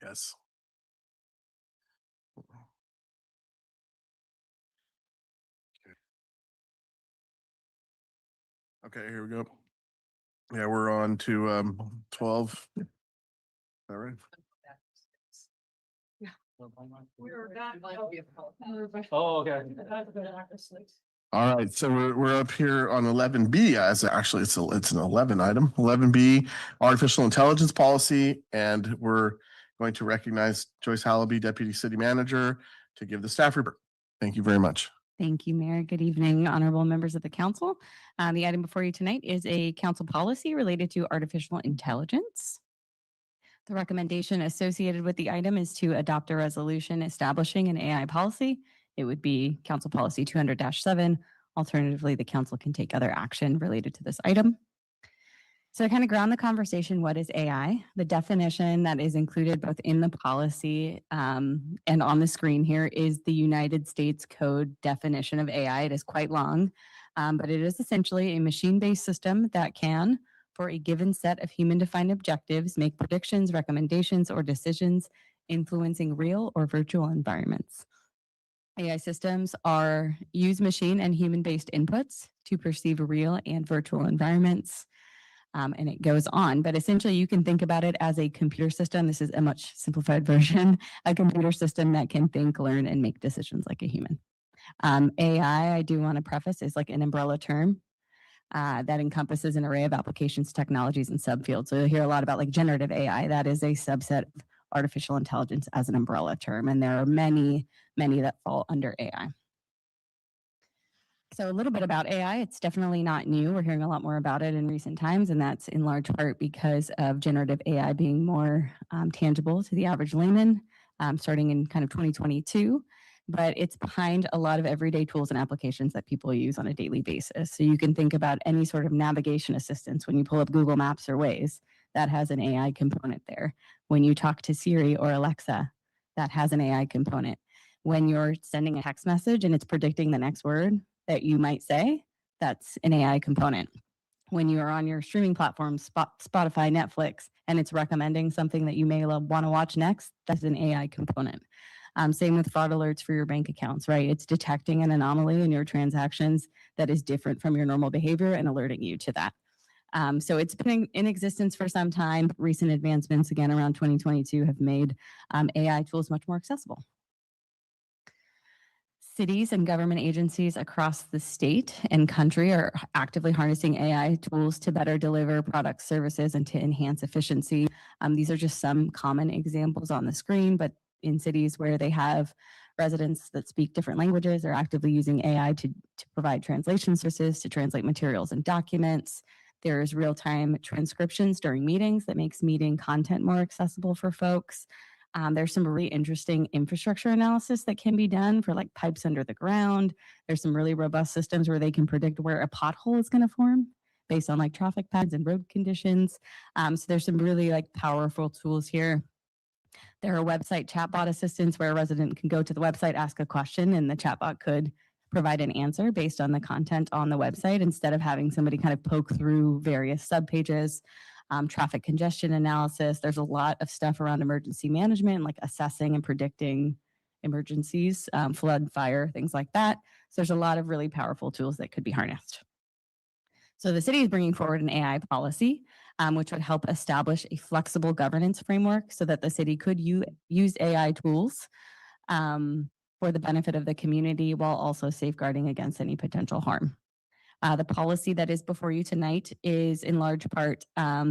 yes. Okay, here we go. Yeah, we're on to 12. All right. Oh, okay. All right, so we're up here on 11B as actually it's an 11 item. 11B, artificial intelligence policy, and we're going to recognize Joyce Hallaby, Deputy City Manager, to give the staff report. Thank you very much. Thank you, Mayor. Good evening, honorable members of the council. The item before you tonight is a council policy related to artificial intelligence. The recommendation associated with the item is to adopt a resolution establishing an AI policy. It would be Council Policy 200-7. Alternatively, the council can take other action related to this item. So to kind of ground the conversation, what is AI? The definition that is included both in the policy and on the screen here is the United States Code definition of AI. It is quite long, but it is essentially a machine-based system that can, for a given set of human-defined objectives, make predictions, recommendations, or decisions influencing real or virtual environments. AI systems use machine and human-based inputs to perceive real and virtual environments. And it goes on, but essentially you can think about it as a computer system. This is a much simplified version, a computer system that can think, learn, and make decisions like a human. AI, I do want to preface, is like an umbrella term that encompasses an array of applications, technologies, and subfields. So you'll hear a lot about like generative AI. That is a subset of artificial intelligence as an umbrella term. And there are many that fall under AI. So a little bit about AI, it's definitely not new. We're hearing a lot more about it in recent times, and that's in large part because of generative AI being more tangible to the average layman, starting in kind of 2022. But it's behind a lot of everyday tools and applications that people use on a daily basis. So you can think about any sort of navigation assistance when you pull up Google Maps or Waze, that has an AI component there. When you talk to Siri or Alexa, that has an AI component. When you're sending a text message and it's predicting the next word that you might say, that's an AI component. When you are on your streaming platforms, Spotify, Netflix, and it's recommending something that you may want to watch next, that's an AI component. Same with fraud alerts for your bank accounts, right? It's detecting an anomaly in your transactions that is different from your normal behavior and alerting you to that. So it's been in existence for some time. Recent advancements, again, around 2022 have made AI tools much more accessible. Cities and government agencies across the state and country are actively harnessing AI tools to better deliver products, services, and to enhance efficiency. These are just some common examples on the screen, but in cities where they have residents that speak different languages, they're actively using AI to provide translation services, to translate materials and documents. There's real-time transcriptions during meetings that makes meeting content more accessible for folks. There's some really interesting infrastructure analysis that can be done for like pipes under the ground. There's some really robust systems where they can predict where a pothole is going to form based on like traffic patterns and road conditions. So there's some really like powerful tools here. There are website chatbot assistants where a resident can go to the website, ask a question, and the chatbot could provide an answer based on the content on the website instead of having somebody kind of poke through various subpages. Traffic congestion analysis. There's a lot of stuff around emergency management, like assessing and predicting emergencies, flood, fire, things like that. So there's a lot of really powerful tools that could be harnessed. So the city is bringing forward an AI policy, which would help establish a flexible governance framework so that the city could use AI tools for the benefit of the community while also safeguarding against any potential harm. The policy that is before you tonight is in large part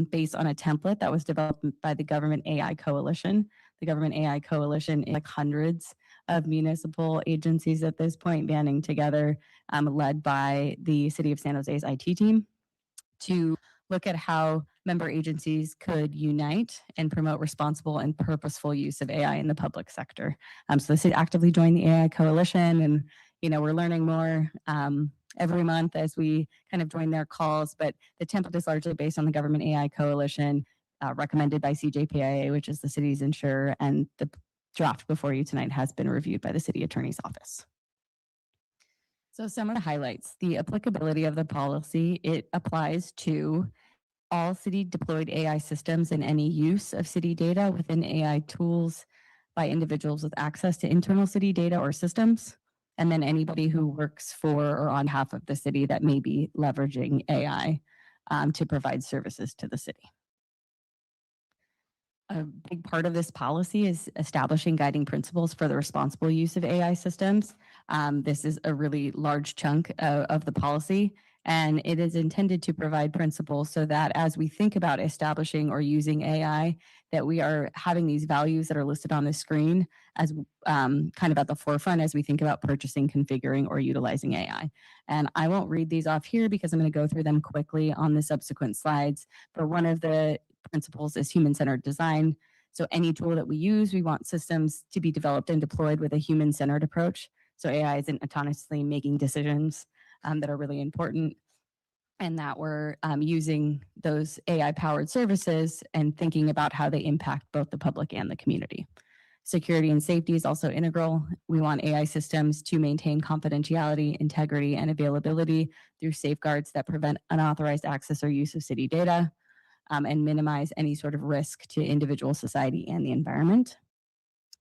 based on a template that was developed by the Government AI Coalition. The Government AI Coalition is like hundreds of municipal agencies at this point banding together, led by the City of San Jose's IT team, to look at how member agencies could unite and promote responsible and purposeful use of AI in the public sector. So the city actively joined the AI Coalition, and we're learning more every month as we kind of join their calls. But the template is largely based on the Government AI Coalition, recommended by CJPIA, which is the city's insurer, and the draft before you tonight has been reviewed by the city attorney's office. So some of the highlights: the applicability of the policy. It applies to all city deployed AI systems and any use of city data within AI tools by individuals with access to internal city data or systems, and then anybody who works for or on behalf of the city that may be leveraging AI to provide services to the city. A big part of this policy is establishing guiding principles for the responsible use of AI systems. This is a really large chunk of the policy, and it is intended to provide principles so that as we think about establishing or using AI, that we are having these values that are listed on the screen as kind of at the forefront as we think about purchasing, configuring, or utilizing AI. And I won't read these off here because I'm going to go through them quickly on the subsequent slides, but one of the principles is human-centered design. So any tool that we use, we want systems to be developed and deployed with a human-centered approach. So AI isn't autonomously making decisions that are really important, and that we're using those AI-powered services and thinking about how they impact both the public and the community. Security and safety is also integral. We want AI systems to maintain confidentiality, integrity, and availability through safeguards that prevent unauthorized access or use of city data, and minimize any sort of risk to individual society and the environment.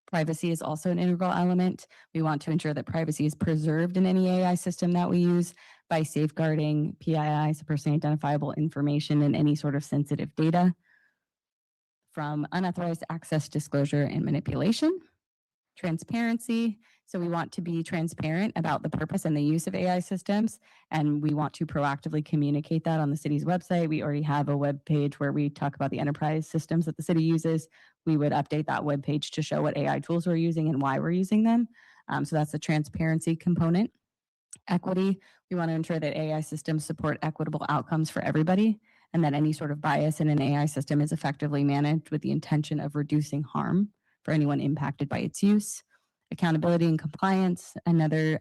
Privacy is also an integral element. We want to ensure that privacy is preserved in any AI system that we use by safeguarding PII, so personally identifiable information, and any sort of sensitive data from unauthorized access, disclosure, and manipulation. Transparency. So we want to be transparent about the purpose and the use of AI systems, and we want to proactively communicate that on the city's website. We already have a web page where we talk about the enterprise systems that the city uses. We would update that web page to show what AI tools we're using and why we're using them. So that's the transparency component. Equity. We want to ensure that AI systems support equitable outcomes for everybody, and that any sort of bias in an AI system is effectively managed with the intention of reducing harm for anyone impacted by its use. Accountability and compliance, another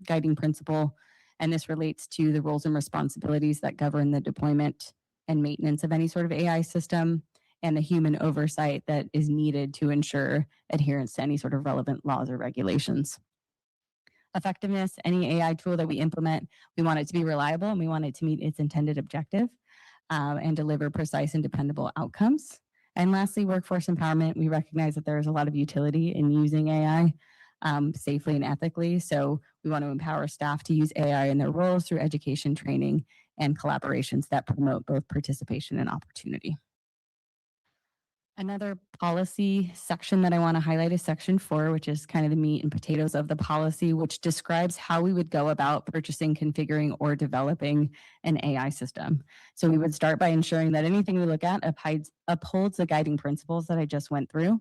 guiding principle, and this relates to the roles and responsibilities that govern the deployment and maintenance of any sort of AI system, and the human oversight that is needed to ensure adherence to any sort of relevant laws or regulations. Effectiveness, any AI tool that we implement, we want it to be reliable and we want it to meet its intended objective and deliver precise and dependable outcomes. And lastly, workforce empowerment. We recognize that there is a lot of utility in using AI safely and ethically. So we want to empower staff to use AI in their roles through education, training, and collaborations that promote both participation and opportunity. Another policy section that I want to highlight is Section 4, which is kind of the meat and potatoes of the policy, which describes how we would go about purchasing, configuring, or developing an AI system. So we would start by ensuring that anything we look at upholds the guiding principles that I just went through.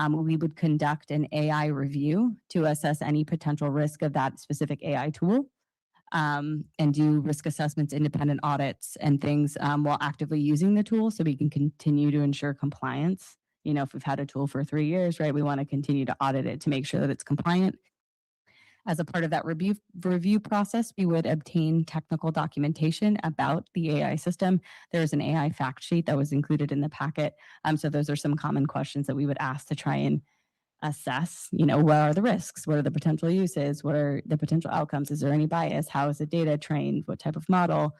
We would conduct an AI review to assess any potential risk of that specific AI tool, and do risk assessments, independent audits, and things while actively using the tool so we can continue to ensure compliance. If we've had a tool for 3 years, right, we want to continue to audit it to make sure that it's compliant. As a part of that review process, we would obtain technical documentation about the AI system. There's an AI fact sheet that was included in the packet. So those are some common questions that we would ask to try and assess, what are the risks? What are the potential uses? What are the potential outcomes? Is there any bias? How is the data trained? What type of model?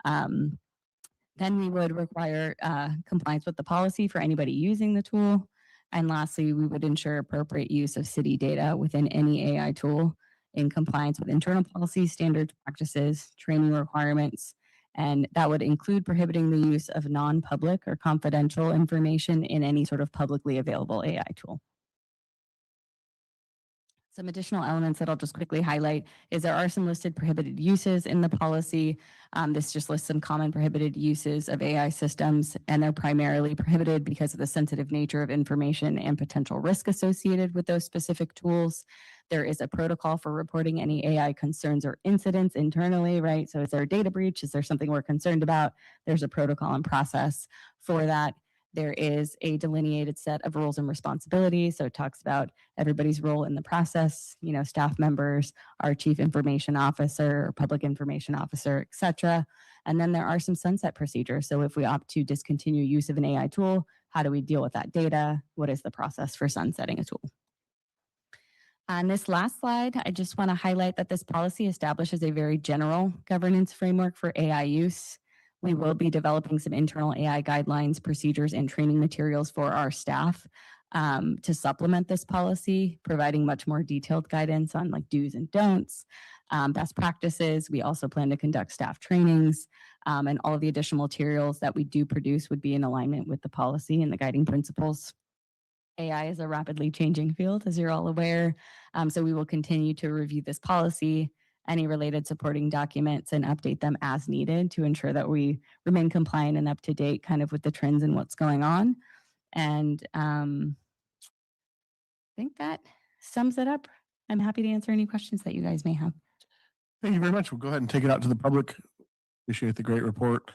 Then we would require compliance with the policy for anybody using the tool. And lastly, we would ensure appropriate use of city data within any AI tool in compliance with internal policies, standards, practices, training requirements, and that would include prohibiting the use of non-public or confidential information in any sort of publicly available AI tool. Some additional elements that I'll just quickly highlight is there are some listed prohibited uses in the policy. This just lists some common prohibited uses of AI systems, and they're primarily prohibited because of the sensitive nature of information and potential risk associated with those specific tools. There is a protocol for reporting any AI concerns or incidents internally, right? So is there a data breach? Is there something we're concerned about? There's a protocol and process for that. There is a delineated set of roles and responsibilities. So it talks about everybody's role in the process, you know, staff members, our chief information officer, or public information officer, et cetera. And then there are some sunset procedures. So if we opt to discontinue use of an AI tool, how do we deal with that data? What is the process for sunsetting a tool? On this last slide, I just want to highlight that this policy establishes a very general governance framework for AI use. We will be developing some internal AI guidelines, procedures, and training materials for our staff to supplement this policy, providing much more detailed guidance on like do's and don'ts, best practices. We also plan to conduct staff trainings, and all of the additional materials that we do produce would be in alignment with the policy and the guiding principles. AI is a rapidly changing field, as you're all aware. So we will continue to review this policy, any related supporting documents, and update them as needed to ensure that we remain compliant and up to date kind of with the trends and what's going on. And I think that sums it up. I'm happy to answer any questions that you guys may have. Thank you very much. We'll go ahead and take it out to the public. Appreciate the great report.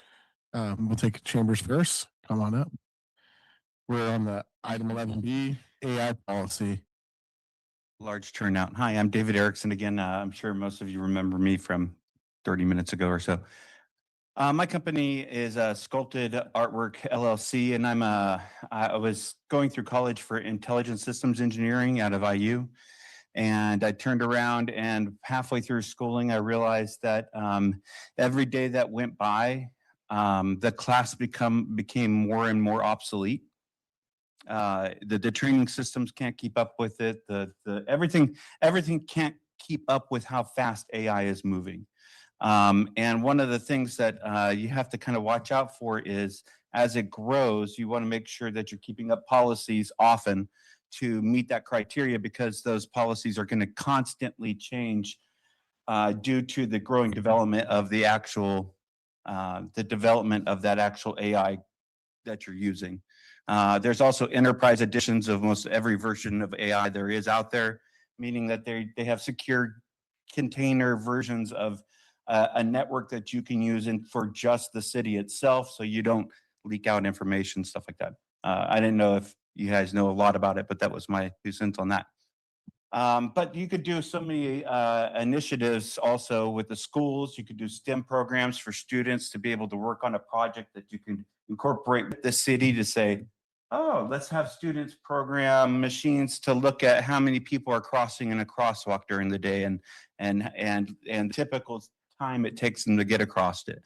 We'll take chambers first. Come on up. We're on the item 11B, AI policy. Large turnout. Hi, I'm David Erickson again. I'm sure most of you remember me from 30 minutes ago or so. My company is Sculpted Artwork LLC, and I was going through college for intelligent systems engineering out of IU. And I turned around, and halfway through schooling, I realized that every day that went by, the class became more and more obsolete. The training systems can't keep up with it. Everything can't keep up with how fast AI is moving. And one of the things that you have to kind of watch out for is as it grows, you want to make sure that you're keeping up policies often to meet that criteria, because those policies are going to constantly change due to the growing development of the development of that actual AI that you're using. There's also enterprise editions of most every version of AI there is out there, meaning that they have secure container versions of a network that you can use for just the city itself, so you don't leak out information, stuff like that. I didn't know if you guys know a lot about it, but that was my 2 cents on that. But you could do so many initiatives also with the schools. You could do STEM programs for students to be able to work on a project that you can incorporate with the city to say, oh, let's have students program machines to look at how many people are crossing in a crosswalk during the day and typical time it takes them to get across it.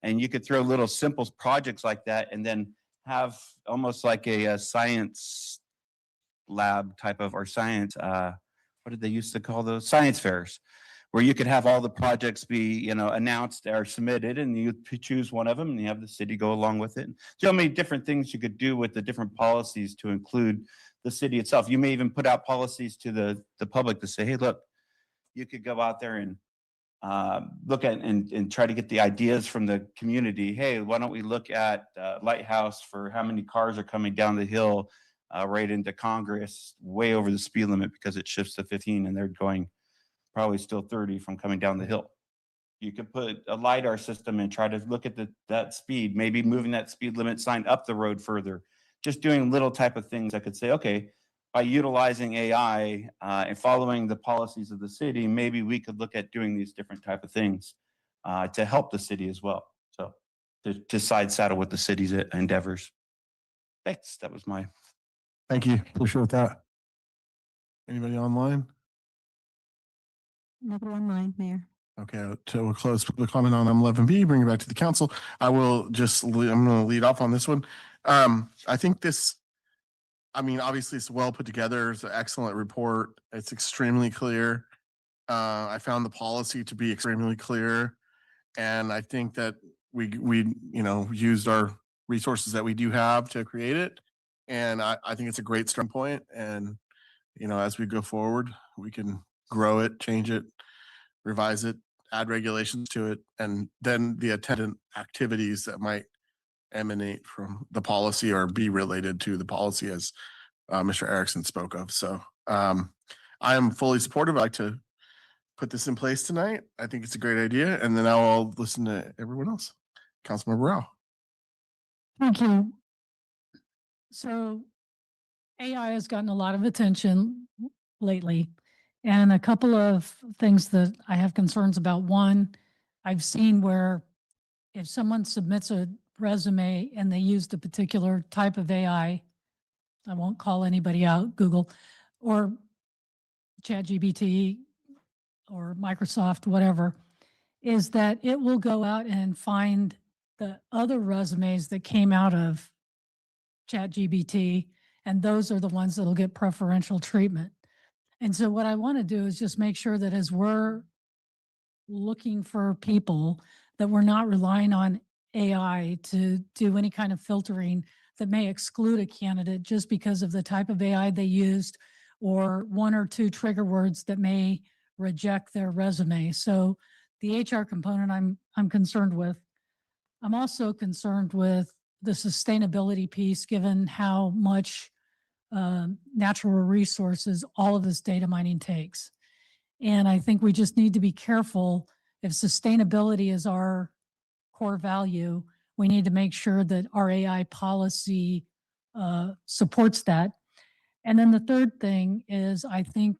And you could throw little simple projects like that and then have almost like a science lab type of, or science, what did they used to call those? Science fairs, where you could have all the projects be, announced or submitted, and you choose one of them and you have the city go along with it. So many different things you could do with the different policies to include the city itself. You may even put out policies to the public to say, hey, look, you could go out there and look at and try to get the ideas from the community. Hey, why don't we look at Lighthouse for how many cars are coming down the hill right into Congress, way over the speed limit because it shifts to 15 and they're going probably still 30 from coming down the hill. You could put a LiDAR system and try to look at that speed, maybe moving that speed limit sign up the road further. Just doing little type of things. I could say, okay, by utilizing AI and following the policies of the city, maybe we could look at doing these different type of things to help the city as well. So to side saddle with the city's endeavors. Thanks. That was my. Thank you. Appreciate that. Anybody online? Nobody online, Mayor. Okay, so we'll close public comment on 11B, bring it back to the council. I'm going to lead off on this one. I think obviously it's well put together. It's an excellent report. It's extremely clear. I found the policy to be extremely clear. And I think that we used our resources that we do have to create it. And I think it's a great starting point. And as we go forward, we can grow it, change it, revise it, add regulations to it, and then the attendant activities that might emanate from the policy or be related to the policy as Mr. Erickson spoke of. So I am fully supportive. I'd like to put this in place tonight. I think it's a great idea. And then now I'll listen to everyone else. Councilmember Rao. Thank you. So AI has gotten a lot of attention lately, and a couple of things that I have concerns about. One, I've seen where if someone submits a resume and they used a particular type of AI, I won't call anybody out, Google or ChatGPT or Microsoft, whatever, is that it will go out and find the other resumes that came out of ChatGPT, and those are the ones that'll get preferential treatment. And so what I want to do is just make sure that as we're looking for people, that we're not relying on AI to do any kind of filtering that may exclude a candidate just because of the type of AI they used or one or two trigger words that may reject their resume. So the HR component I'm concerned with. I'm also concerned with the sustainability piece, given how much natural resources all of this data mining takes. And I think we just need to be careful. If sustainability is our core value, we need to make sure that our AI policy supports that. And then the third thing is, I think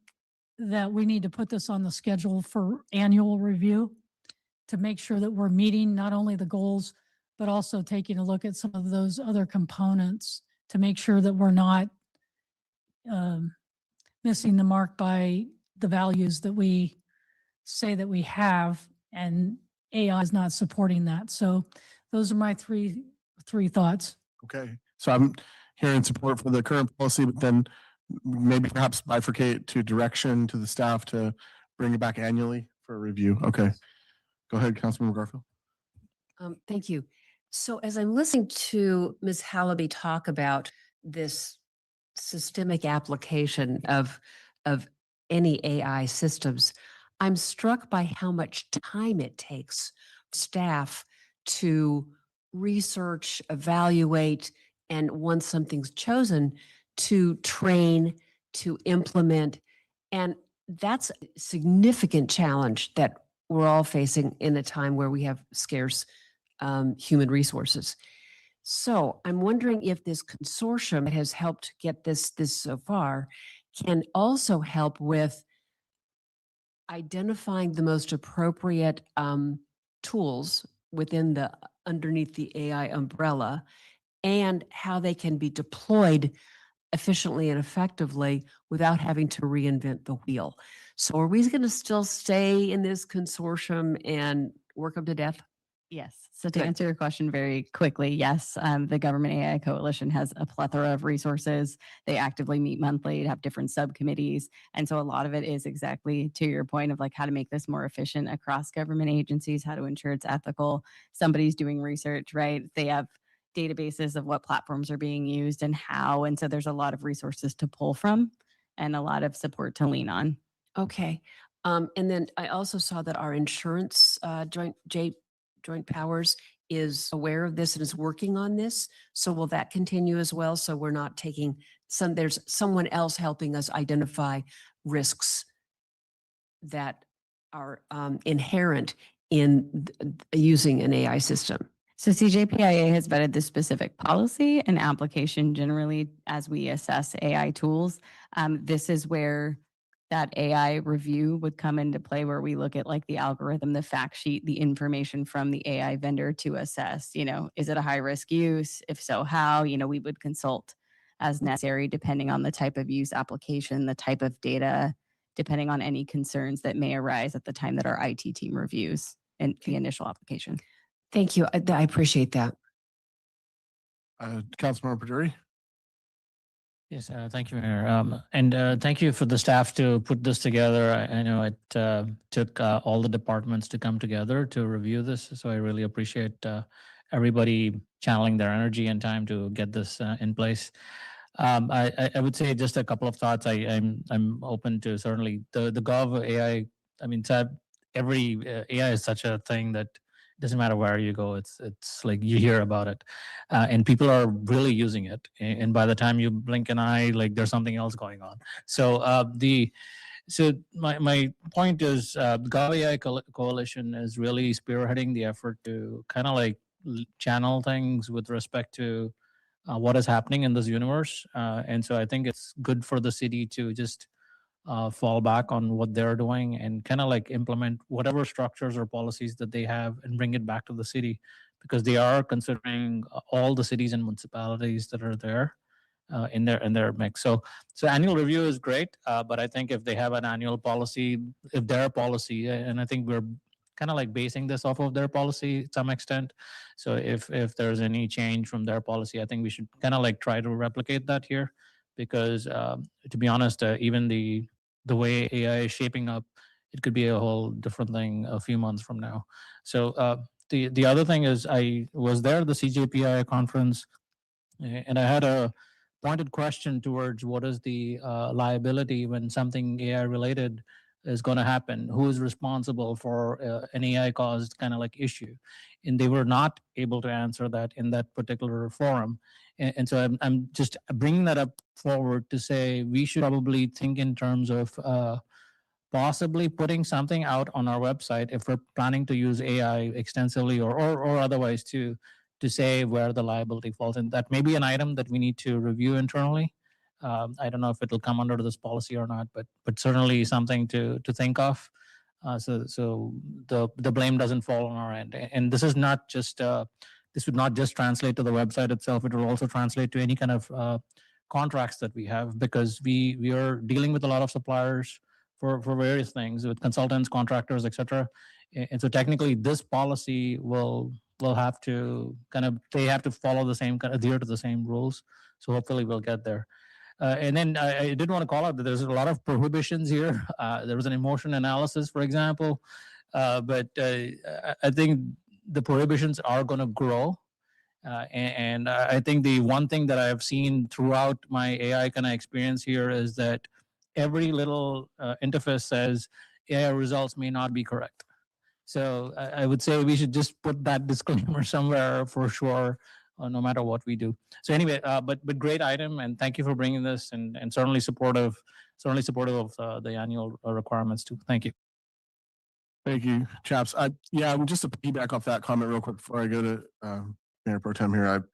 that we need to put this on the schedule for annual review to make sure that we're meeting not only the goals, but also taking a look at some of those other components to make sure that we're not missing the mark by the values that we say that we have, and AI is not supporting that. So those are my three thoughts. Okay. So I'm hearing support for the current policy, but then maybe perhaps bifurcate to direction to the staff to bring it back annually for a review. Okay. Go ahead, Councilmember Garfield. Thank you. So as I'm listening to Ms. Hallaby talk about this systemic application of any AI systems, I'm struck by how much time it takes staff to research, evaluate, and once something's chosen, to train, to implement. And that's a significant challenge that we're all facing in a time where we have scarce human resources. So I'm wondering if this consortium that has helped get this so far can also help with identifying the most appropriate tools within underneath the AI umbrella, and how they can be deployed efficiently and effectively without having to reinvent the wheel. So are we going to still stay in this consortium and work them to death? Yes. So to Good. answer your question very quickly, yes, the Government AI Coalition has a plethora of resources. They actively meet monthly, have different subcommittees. And so a lot of it is exactly to your point of like how to make this more efficient across government agencies, how to ensure it's ethical. Somebody's doing research, right? They have databases of what platforms are being used and how. And so there's a lot of resources to pull from and a lot of support to lean on. Okay. And then I also saw that our insurance Joint Powers is aware of this and is working on this. So will that continue as well? So we're not taking there's someone else helping us identify risks that are inherent in using an AI system. So CJPIA has vetted this specific policy and application generally as we assess AI tools. This is where that AI review would come into play, where we look at like the algorithm, the fact sheet, the information from the AI vendor to assess, is it a high risk use? If so, how? We would consult as necessary depending on the type of use application, the type of data, depending on any concerns that may arise at the time that our IT team reviews the initial application. Thank you. I appreciate that. Councilmember Perduri. Yes, thank you, Mayor. And thank you for the staff to put this together. I know it took all the departments to come together to review this. So I really appreciate everybody channeling their energy and time to get this in place. I would say just a couple of thoughts. I'm open to certainly the Gov AI. I mean, every AI is such a thing that it doesn't matter where you go. It's like you hear about it, and people are really using it. And by the time you blink an eye, like there's something else going on. So my point is, the Gov AI Coalition is really spearheading the effort to kind of like channel things with respect to what is happening in this universe. And so I think it's good for the city to just fall back on what they're doing and kind of like implement whatever structures or policies that they have and bring it back to the city, because they are considering all the cities and municipalities that are there in their mix. So annual review is great, but I think if they have an annual policy, if their policy, and I think we're kind of like basing this off of their policy to some extent. So if there's any change from their policy, I think we should kind of like try to replicate that here, because to be honest, even the way AI is shaping up, it could be a whole different thing a few months from now. So the other thing is, I was there at the CJPI conference, and I had a pointed question towards what is the liability when something AI related is going to happen. Who is responsible for an AI caused kind of like issue? And they were not able to answer that in that particular forum. And so I'm just bringing that up forward to say we should probably think in terms of possibly putting something out on our website if we're planning to use AI extensively or otherwise to say where the liability falls. And that may be an item that we need to review internally. I don't know if it'll come under this policy or not, but certainly something to think of. So the blame doesn't fall on our end. And this is not just this would not just translate to the website itself. It will also translate to any kind of contracts that we have, because we are dealing with a lot of suppliers for various things, with consultants, contractors, etc. And so technically, this policy will have to they have to follow the same, adhere to the same rules. So hopefully we'll get there. And then I did want to call out that there's a lot of prohibitions here. There was an emotion analysis, for example, but I think the prohibitions are going to grow. And I think the one thing that I've seen throughout my AI kind of experience here is that every little interface says AI results may not be correct. So I would say we should just put that disclaimer somewhere for sure, no matter what we do. So anyway, but great item, and thank you for bringing this, and certainly supportive of the annual requirements too. Thank you. Thank you, chaps. Yeah, just to piggyback off that comment real quick before I go to Mayor Pro Tem here.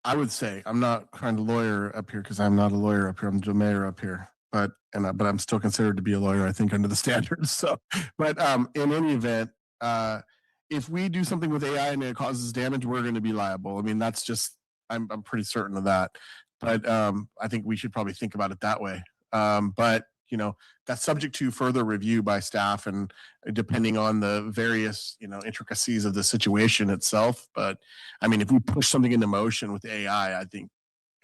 I would say I'm not trying to lawyer up here, because I'm not a lawyer up here. I'm the mayor up here, but I'm still considered to be a lawyer, I think, under the standards. So, but in any event, if we do something with AI and it causes damage, we're going to be liable. I mean, that's just I'm pretty certain of that. But I think we should probably think about it that way. But that's subject to further review by staff, and depending on the various intricacies of the situation itself. But I mean, if we push something into motion with AI, I think,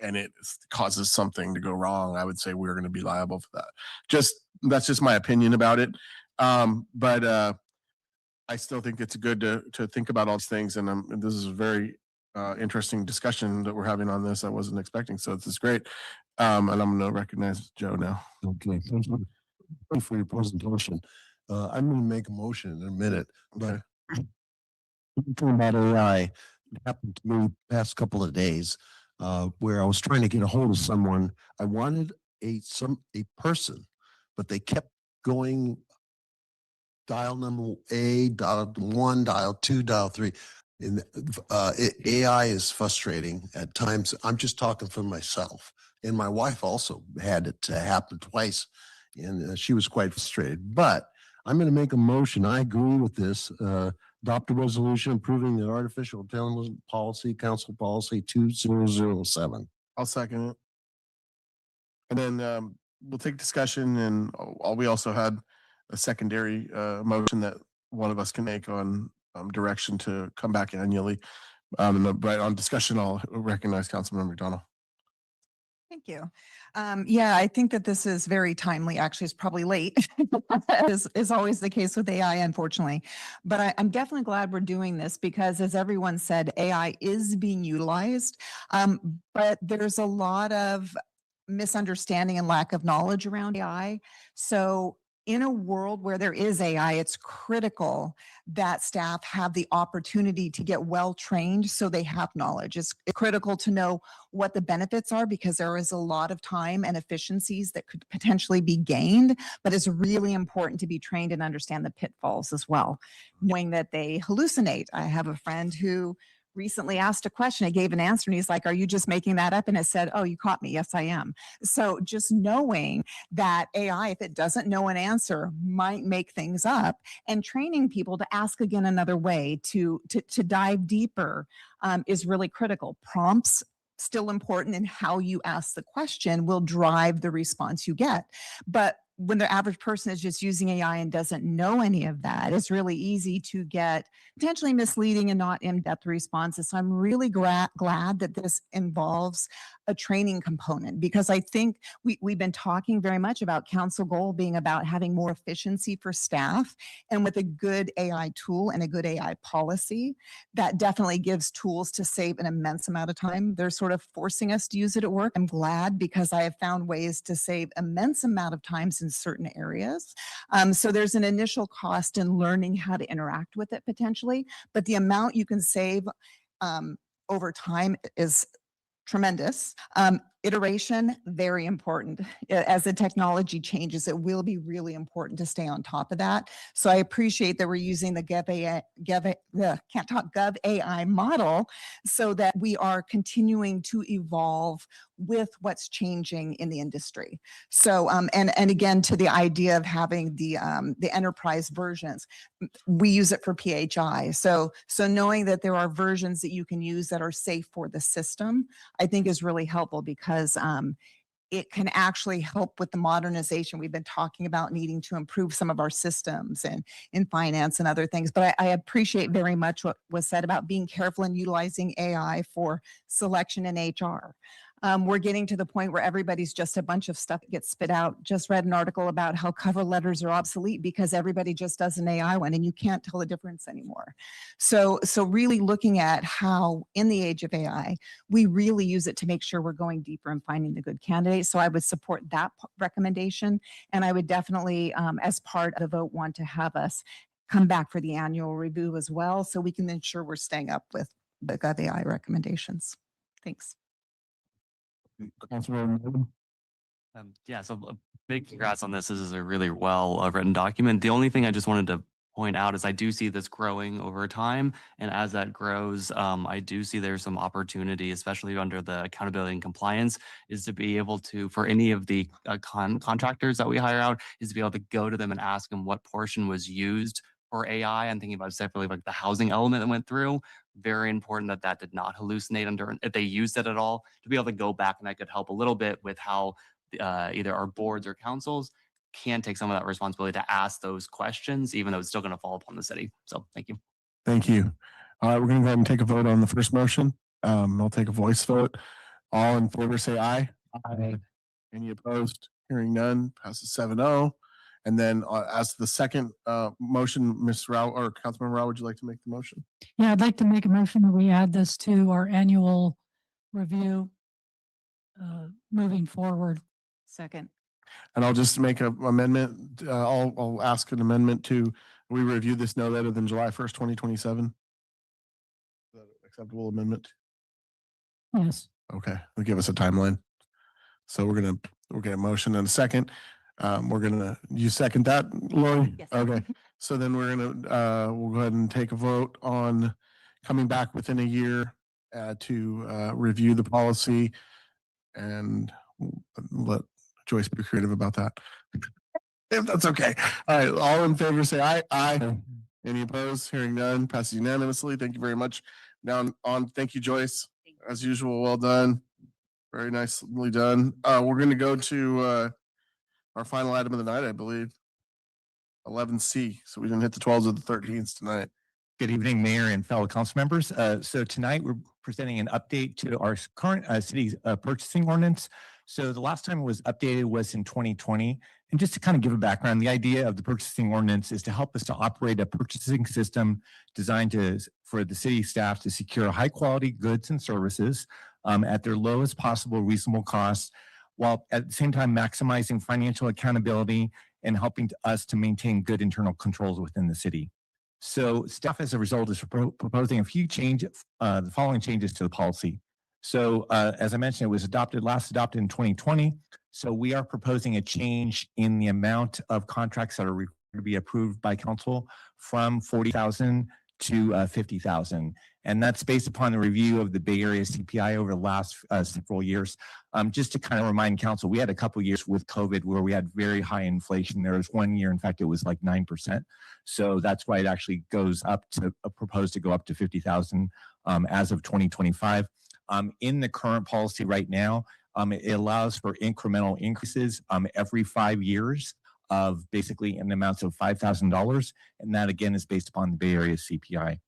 and it causes something to go wrong, I would say we're going to be liable for that. That's just my opinion about it. But I still think it's good to think about all these things, and this is a very interesting discussion that we're having on this. I wasn't expecting, so this is great. And I'm going to recognize Joe now. Okay, thank you for your presentation. I'm going to make a motion in a minute, but talking about AI, it happened to me the past couple of days where I was trying to get a hold of someone. I wanted a person, but they kept going dial number A, dial 1, dial 2, dial 3. And AI is frustrating at times. I'm just talking for myself. And my wife also had it happen twice, and she was quite frustrated. But I'm going to make a motion. I agree with this. Adopt a resolution approving the artificial intelligence policy, council policy 2007. I'll second it. And then we'll take discussion, and we also had a secondary motion that one of us can make on direction to come back annually. Right on discussion, I'll recognize Councilmember McDonald. Thank you. Yeah, I think that this is very timely. Actually, it's probably late, is always the case with AI, unfortunately. But I'm definitely glad we're doing this because, as everyone said, AI is being utilized. But there's a lot of misunderstanding and lack of knowledge around AI. So in a world where there is AI, it's critical that staff have the opportunity to get well trained so they have knowledge. It's critical to know what the benefits are because there is a lot of time and efficiencies that could potentially be gained, but it's really important to be trained and understand the pitfalls as well, knowing that they hallucinate. I have a friend who recently asked a question. I gave an answer and he's like, "Are you just making that up?" And I said, "Oh, you caught me. Yes, I am." So just knowing that AI, if it doesn't know an answer, might make things up, and training people to ask again another way, to dive deeper is really critical. Prompts still important, and how you ask the question will drive the response you get. But when the average person is just using AI and doesn't know any of that, it's really easy to get potentially misleading and not in-depth responses. So I'm really glad that this involves a training component because I think we've been talking very much about council goal being about having more efficiency for staff. And with a good AI tool and a good AI policy, that definitely gives tools to save an immense amount of time. They're sort of forcing us to use it at work. I'm glad because I have found ways to save immense amount of times in certain areas. So there's an initial cost in learning how to interact with it potentially, but the amount you can save over time is tremendous. Iteration, very important. As the technology changes, it will be really important to stay on top of that. So I appreciate that we're using the Gov AI model so that we are continuing to evolve with what's changing in the industry. So, and again, to the idea of having the enterprise versions, we use it for PHI. So knowing that there are versions that you can use that are safe for the system, I think is really helpful because it can actually help with the modernization. We've been talking about needing to improve some of our systems and in finance and other things, but I appreciate very much what was said about being careful in utilizing AI for selection in HR. We're getting to the point where everybody's just a bunch of stuff that gets spit out. Just read an article about how cover letters are obsolete because everybody just does an AI one and you can't tell the difference anymore. So really looking at how in the age of AI, we really use it to make sure we're going deeper and finding the good candidates. So I would support that recommendation. And I would definitely, as part of the vote, want to have us come back for the annual review as well, so we can ensure we're staying up with the Gov AI recommendations. Thanks. Councilman. Yeah, so a big congrats on this. This is a really well written document. The only thing I just wanted to point out is I do see this growing over time. And as that grows, I do see there's some opportunity, especially under the accountability and compliance, is to be able to, for any of the contractors that we hire out, is to be able to go to them and ask them what portion was used for AI. I'm thinking about separately like the housing element that went through. Very important that that did not hallucinate under, if they used it at all, to be able to go back, and that could help a little bit with how either our boards or councils can take some of that responsibility to ask those questions, even though it's still going to fall upon the city. So thank you. Thank you. All right, we're going to go ahead and take a vote on the first motion. I'll take a voice vote. All in favor say aye. Aye. Any opposed? Hearing none, passes 7-0. And then as the second motion, Ms. Rao or Councilman Rao, would you like to make the motion? Yeah, I'd like to make a motion that we add this to our annual review moving forward. Second. And I'll just make an amendment. I'll ask an amendment to, we review this no later than July 1st, 2027. Is that an acceptable amendment? Yes. Okay, they'll give us a timeline. So we're gonna a motion and a second. You second that, Lori? Yes. Okay, so then we'll go ahead and take a vote on coming back within a year to review the policy, and let Joyce be creative about that. If that's okay. All right, all in favor say aye. Aye. Any opposed? Hearing none, passes unanimously. Thank you very much. Now on, thank you, Joyce. As usual, well done. Very nicely done. We're gonna go to our final item of the night, I believe. 11C. So we didn't hit the 12s or the 13s tonight. Good evening, Mayor and fellow council members. So tonight we're presenting an update to our current city purchasing ordinance. So the last time it was updated was in 2020. And just to kind of give a background, the idea of the purchasing ordinance is to help us to operate a purchasing system designed for the city staff to secure high quality goods and services at their lowest possible reasonable cost, while at the same time maximizing financial accountability and helping us to maintain good internal controls within the city. So staff, as a result, is proposing a few the following changes to the policy. So as I mentioned, it was last adopted in 2020. So we are proposing a change in the amount of contracts that are required to be approved by council from 40,000 to 50,000. And that's based upon the review of the Bay Area CPI over the last several years. Just to kind of remind council, we had a couple of years with COVID where we had very high inflation. There was one year, in fact, it was like 9%. So that's why it actually goes up to proposed to go up to 50,000 as of 2025. In the current policy right now, it allows for incremental increases every 5 years of basically in amounts of $5,000. And that again is based upon the Bay Area CPI.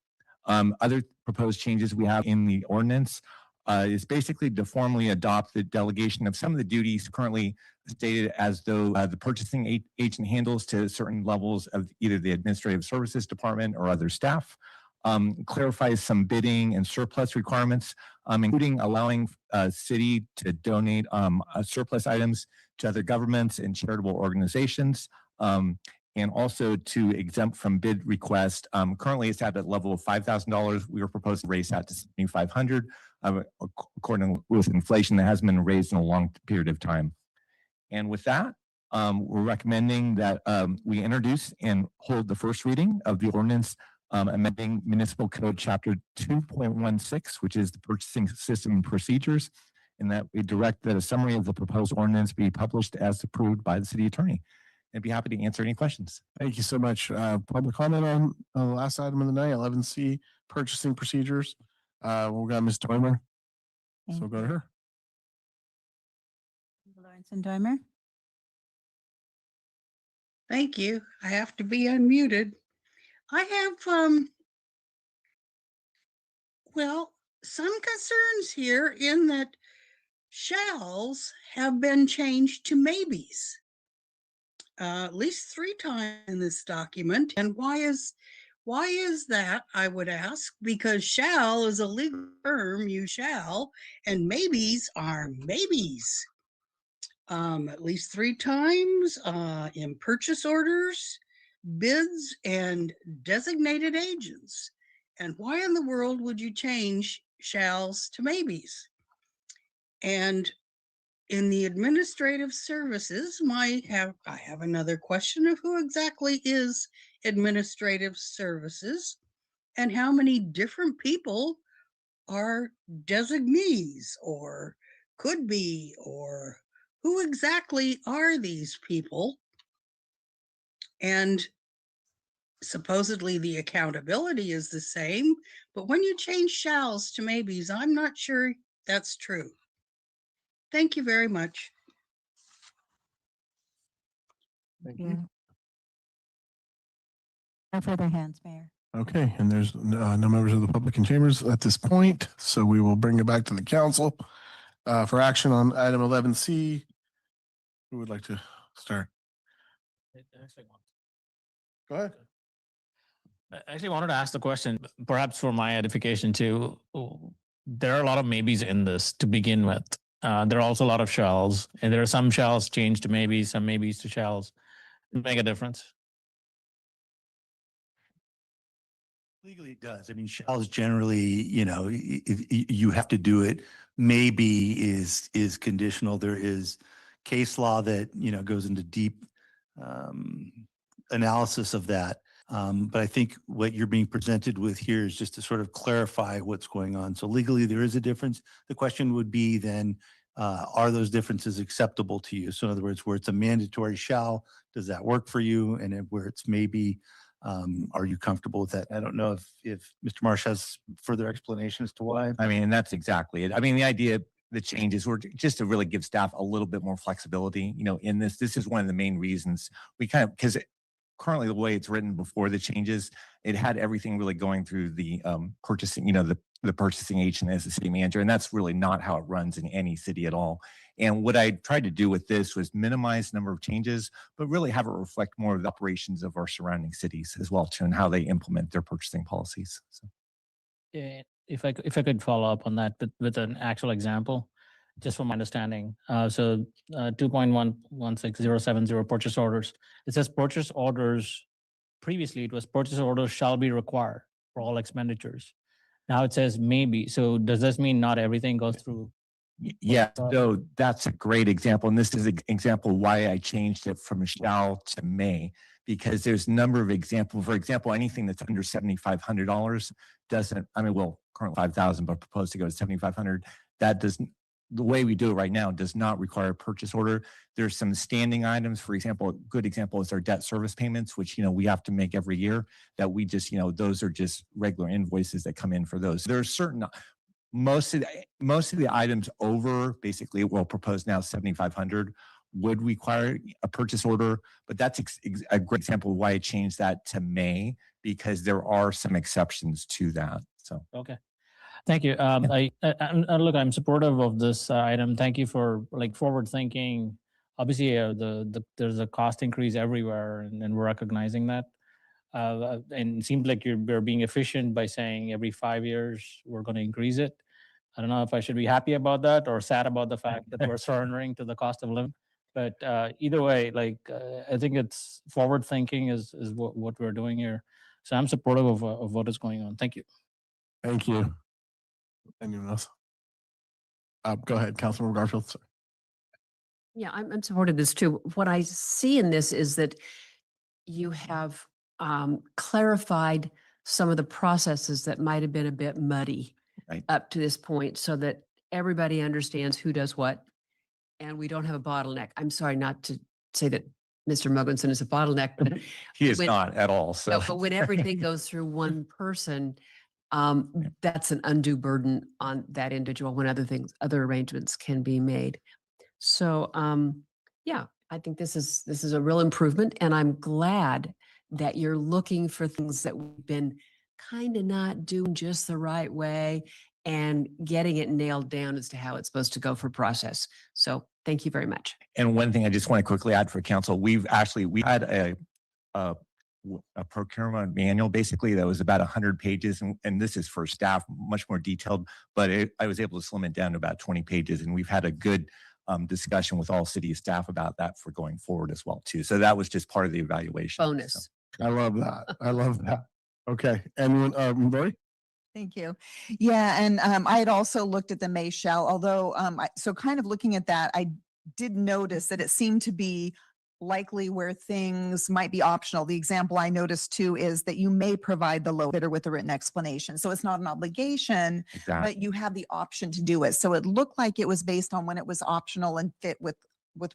Other proposed changes we have in the ordinance is basically to formally adopt the delegation of some of the duties currently stated as though the purchasing agent handles to certain levels of either the administrative services department or other staff. Clarifies some bidding and surplus requirements, including allowing city to donate surplus items to other governments and charitable organizations. And also to exempt from bid request. Currently it's at a level of $5,000. We were proposed to raise that to $7,500 according with inflation that hasn't been raised in a long period of time. And with that, we're recommending that we introduce and hold the first reading of the ordinance amending Municipal Code Chapter 2.16, which is the purchasing system and procedures, and that we direct that a summary of the proposed ordinance be published as approved by the city attorney. I'd be happy to answer any questions. Thank you so much. Public comment on the last item of the night, 11C, purchasing procedures. We got Ms. Toimer. So go to her. Lawrence and Dimer. Thank you. I have to be unmuted. I have, well, some concerns here in that shalls have been changed to maybes. At least 3 times in this document. And why is that, I would ask? Because shall is a legal term, you shall, and maybes are maybes. At least 3 times in purchase orders, bids, and designated agents. And why in the world would you change shalls to maybes? And in the administrative services, I have another question of who exactly is administrative services and how many different people are designees or could be, or who exactly are these people? And supposedly the accountability is the same, but when you change shalls to maybes, I'm not sure that's true. Thank you very much. Thank you. No further hands, Mayor. Okay, and there's no members of the public in chambers at this point, so we will bring it back to the council for action on item 11C. Who would like to start? Go ahead. I actually wanted to ask the question, perhaps for my edification too. There are a lot of maybes in this to begin with. There are also a lot of shells, and there are some shells changed to maybes, some maybes to shells. Does it make a difference? Legally, it does. I mean, shells generally, if you have to do it. Maybe is conditional. There is case law that goes into deep analysis of that. But I think what you're being presented with here is just to sort of clarify what's going on. So legally, there is a difference. The question would be then, are those differences acceptable to you? So in other words, where it's a mandatory shall, does that work for you? And where it's maybe, are you comfortable with that? I don't know if Mr. Marsh has further explanation as to why. I mean, that's exactly it. I mean, the idea, the changes were just to really give staff a little bit more flexibility, in this. This is one of the main reasons we kind of, because currently the way it's written before the changes, it had everything really going through the purchasing, the purchasing agent as the city manager, and that's really not how it runs in any city at all. And what I tried to do with this was minimize the number of changes, but really have it reflect more of the operations of our surrounding cities as well too, and how they implement their purchasing policies. So. Yeah, if I could follow up on that with an actual example, just from my understanding. So 2.116070 purchase orders. It says purchase orders. Previously, it was purchase orders shall be required for all expenditures. Now it says maybe. So does this mean not everything goes through? Yeah, so that's a great example. And this is an example why I changed it from shall to may, because there's a number of examples. For example, anything that's under $7,500 doesn't, currently 5,000, but proposed to go to 7,500. That doesn't, the way we do it right now does not require a purchase order. There's some standing items. For example, a good example is our debt service payments, which, we have to make every year that we just, those are just regular invoices that come in for those. There are certain, most of the items over basically, proposed now 7,500 would require a purchase order, but that's a great example of why I changed that to may, because there are some exceptions to that. So, okay. Thank you. Look, I'm supportive of this item. Thank you for forward thinking. Obviously, there's a cost increase everywhere, and we're recognizing that. And it seems like you're being efficient by saying every 5 years we're going to increase it. I don't know if I should be happy about that or sad about the fact that we're surrendering to the cost of living. But either way, I think it's forward thinking is what we're doing here. So I'm supportive of what is going on. Thank you. Thank you. Anyone else? Go ahead, Councilmember Garfield. Sorry. Yeah, I'm supportive of this too. What I see in this is that you have clarified some of the processes that might have been a bit muddy up to this point, so that everybody understands who does what, and we don't have a bottleneck. I'm sorry not to say that Mr. Mogensen is a bottleneck, but he is not at all. So, no, but when everything goes through one person, that's an undue burden on that individual when other arrangements can be made. So, yeah, I think this is a real improvement, and I'm glad that you're looking for things that we've been kind of not doing just the right way and getting it nailed down as to how it's supposed to go for process. So thank you very much. And one thing I just want to quickly add for council, we had a procurement manual basically that was about 100 pages, and this is for staff, much more detailed, but I was able to slim it down to about 20 pages, and we've had a good discussion with all city staff about that for going forward as well too. So that was just part of the evaluation. Bonus. So. I love that. I love that. Okay. Anyone, Roy? Thank you. Yeah, and I had also looked at the may shall, although, so kind of looking at that, I did notice that it seemed to be likely where things might be optional. The example I noticed too is that you may provide the low bidder with a written explanation. So it's not an obligation, but you have the option to do it. So it looked like it was based on when it was optional and fit with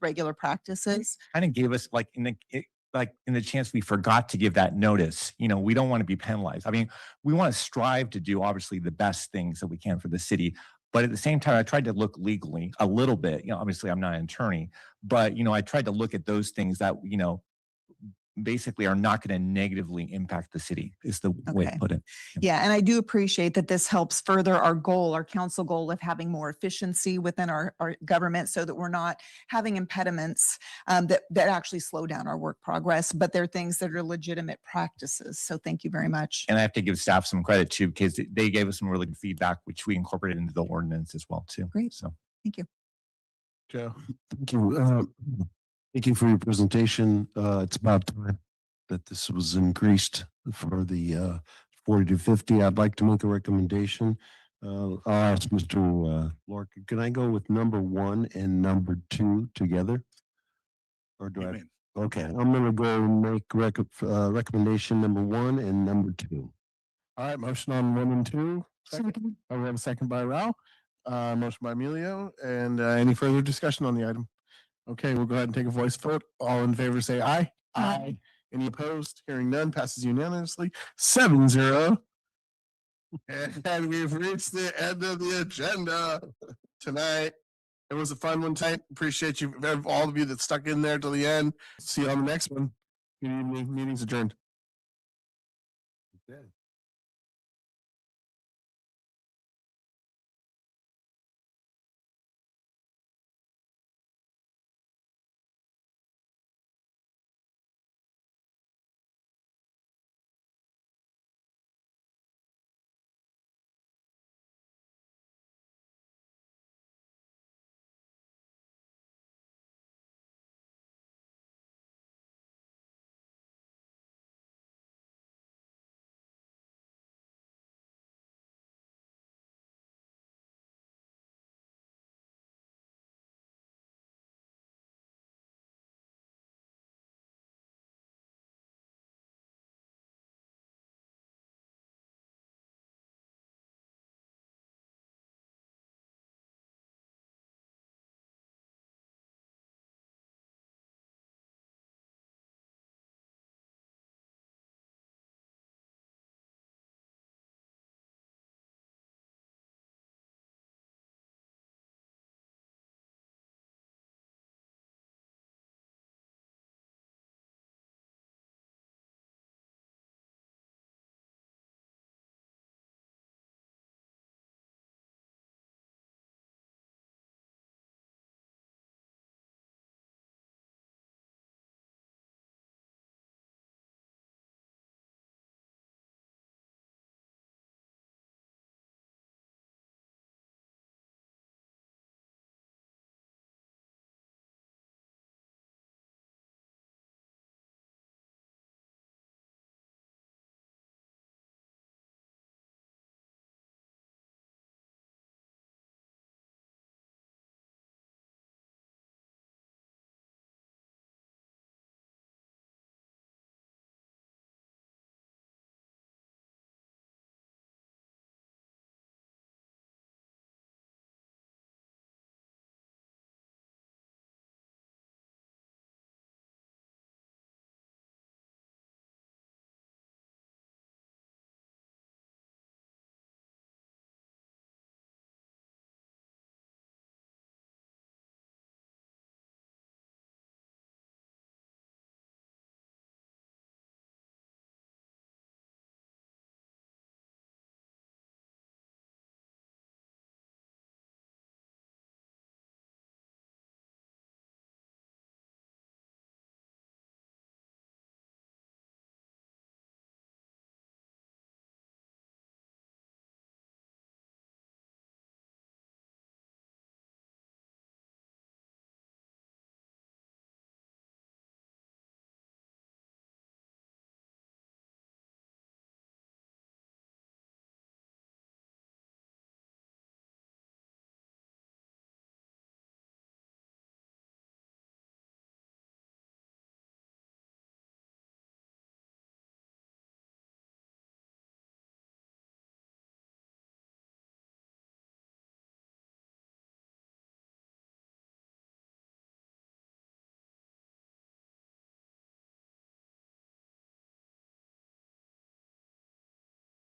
regular practices. Kind of gave us in the chance we forgot to give that notice. We don't want to be penalized. I mean, we want to strive to do obviously the best things that we can for the city. But at the same time, I tried to look legally a little bit. Obviously I'm not an attorney, but I tried to look at those things that basically are not going to negatively impact the city is the way to put it. Yeah, and I do appreciate that this helps further our goal, our council goal of having more efficiency within our government, so that we're not having impediments that actually slow down our work progress, but they're things that are legitimate practices. So thank you very much. And I have to give staff some credit too, because they gave us some really good feedback, which we incorporated into the ordinance as well too. Great. So thank you. Joe. Thank you. Thank you for your presentation. It's about time that this was increased for the 40 to 50. I'd like to make a recommendation. I'll ask Mr. Lorca, can I go with number 1 and number 2 together? Or do I? Okay, I'm going to go and make recommendation number 1 and number 2. All right, motion on 1 and 2. Second. We have a second by Rao. Motion by Emilio. And any further discussion on the item? Okay, we'll go ahead and take a voice vote. All in favor say aye. Aye. Any opposed? Hearing none, passes unanimously 7-0. And we've reached the end of the agenda tonight. It was a fun one tonight. Appreciate you, all of you that stuck in there till the end. See you on the next one. Good evening. Meeting's adjourned. Okay.